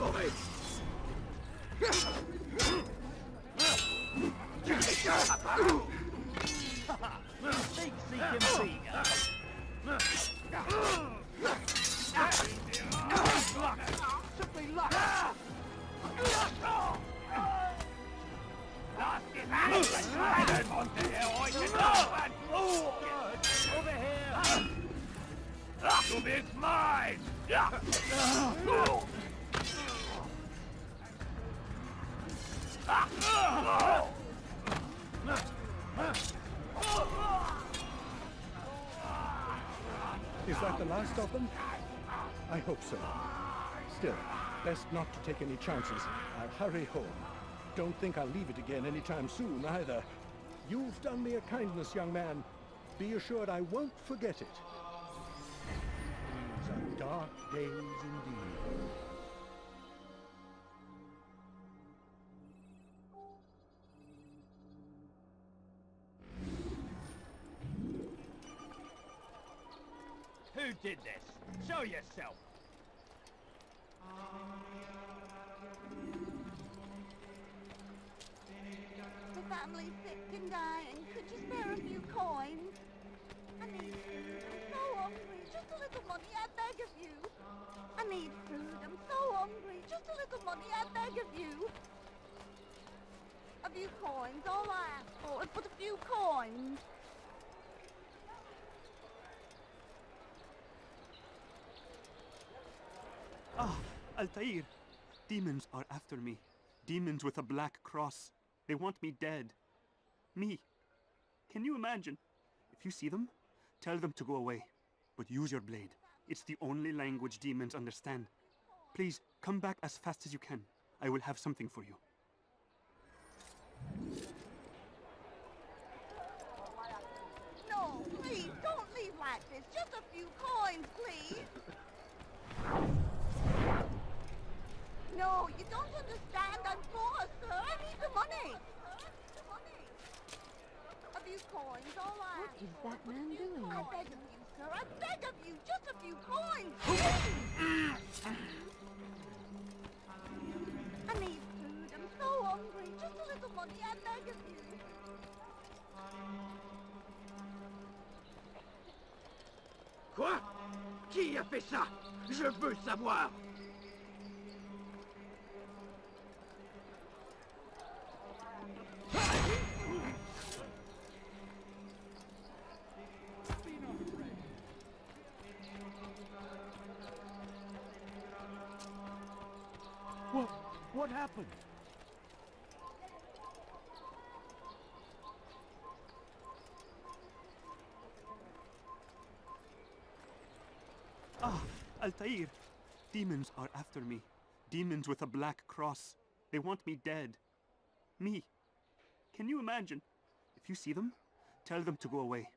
Seek him, seeker. Simply luck. I don't want to hear what you know. Over here. To be mine. Is that the last of them? I hope so. Still, best not to take any chances. I'll hurry home. Don't think I'll leave it again anytime soon, either. You've done me a kindness, young man. Be assured I won't forget it. These are dark days indeed. Who did this? Show yourself. The family's sick and dying. Could you spare a few coins? I need food. I'm so hungry. Just a little money, I beg of you. I need food. I'm so hungry. Just a little money, I beg of you. A few coins, all I ask for is but a few coins. Ah, Altair! Demons are after me. Demons with a black cross. They want me dead. Me. Can you imagine? If you see them, tell them to go away. But use your blade. It's the only language demons understand. Please, come back as fast as you can. I will have something for you. No, please, don't leave like this. Just a few coins, please. No, you don't understand. I'm poor, sir. I need the money. A few coins, all right. What is that man doing? I beg of you, sir. I beg of you. Just a few coins. I need food. I'm so hungry. Just a little money. I beg of you. Quoi? Qui a fait ça? Je veux savoir! What happened? Ah, Altair! Demons are after me. Demons with a black cross. They want me dead. Me. Can you imagine? If you see them, tell them to go away.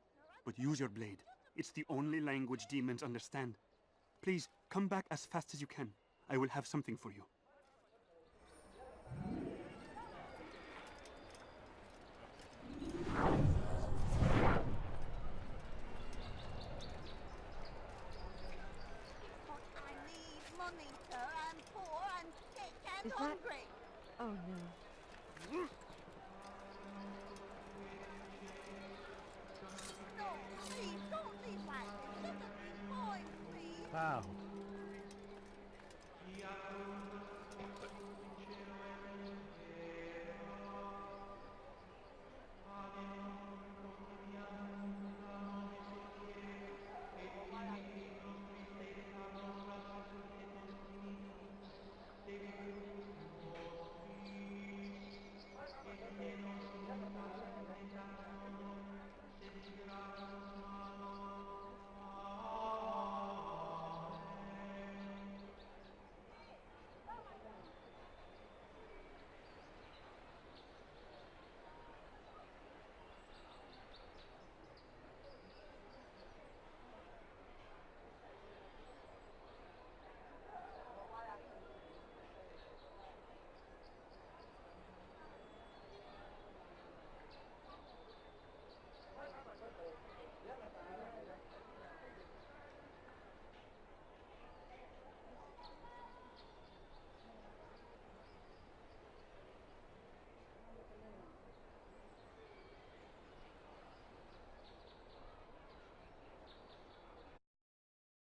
But use your blade. It's the only language demons understand. Please, come back as fast as you can. I will have something for you. I need money, sir. I'm poor and sick and Is that- hungry. Oh no. No, please, don't leave like this. Look at these boys, please. How?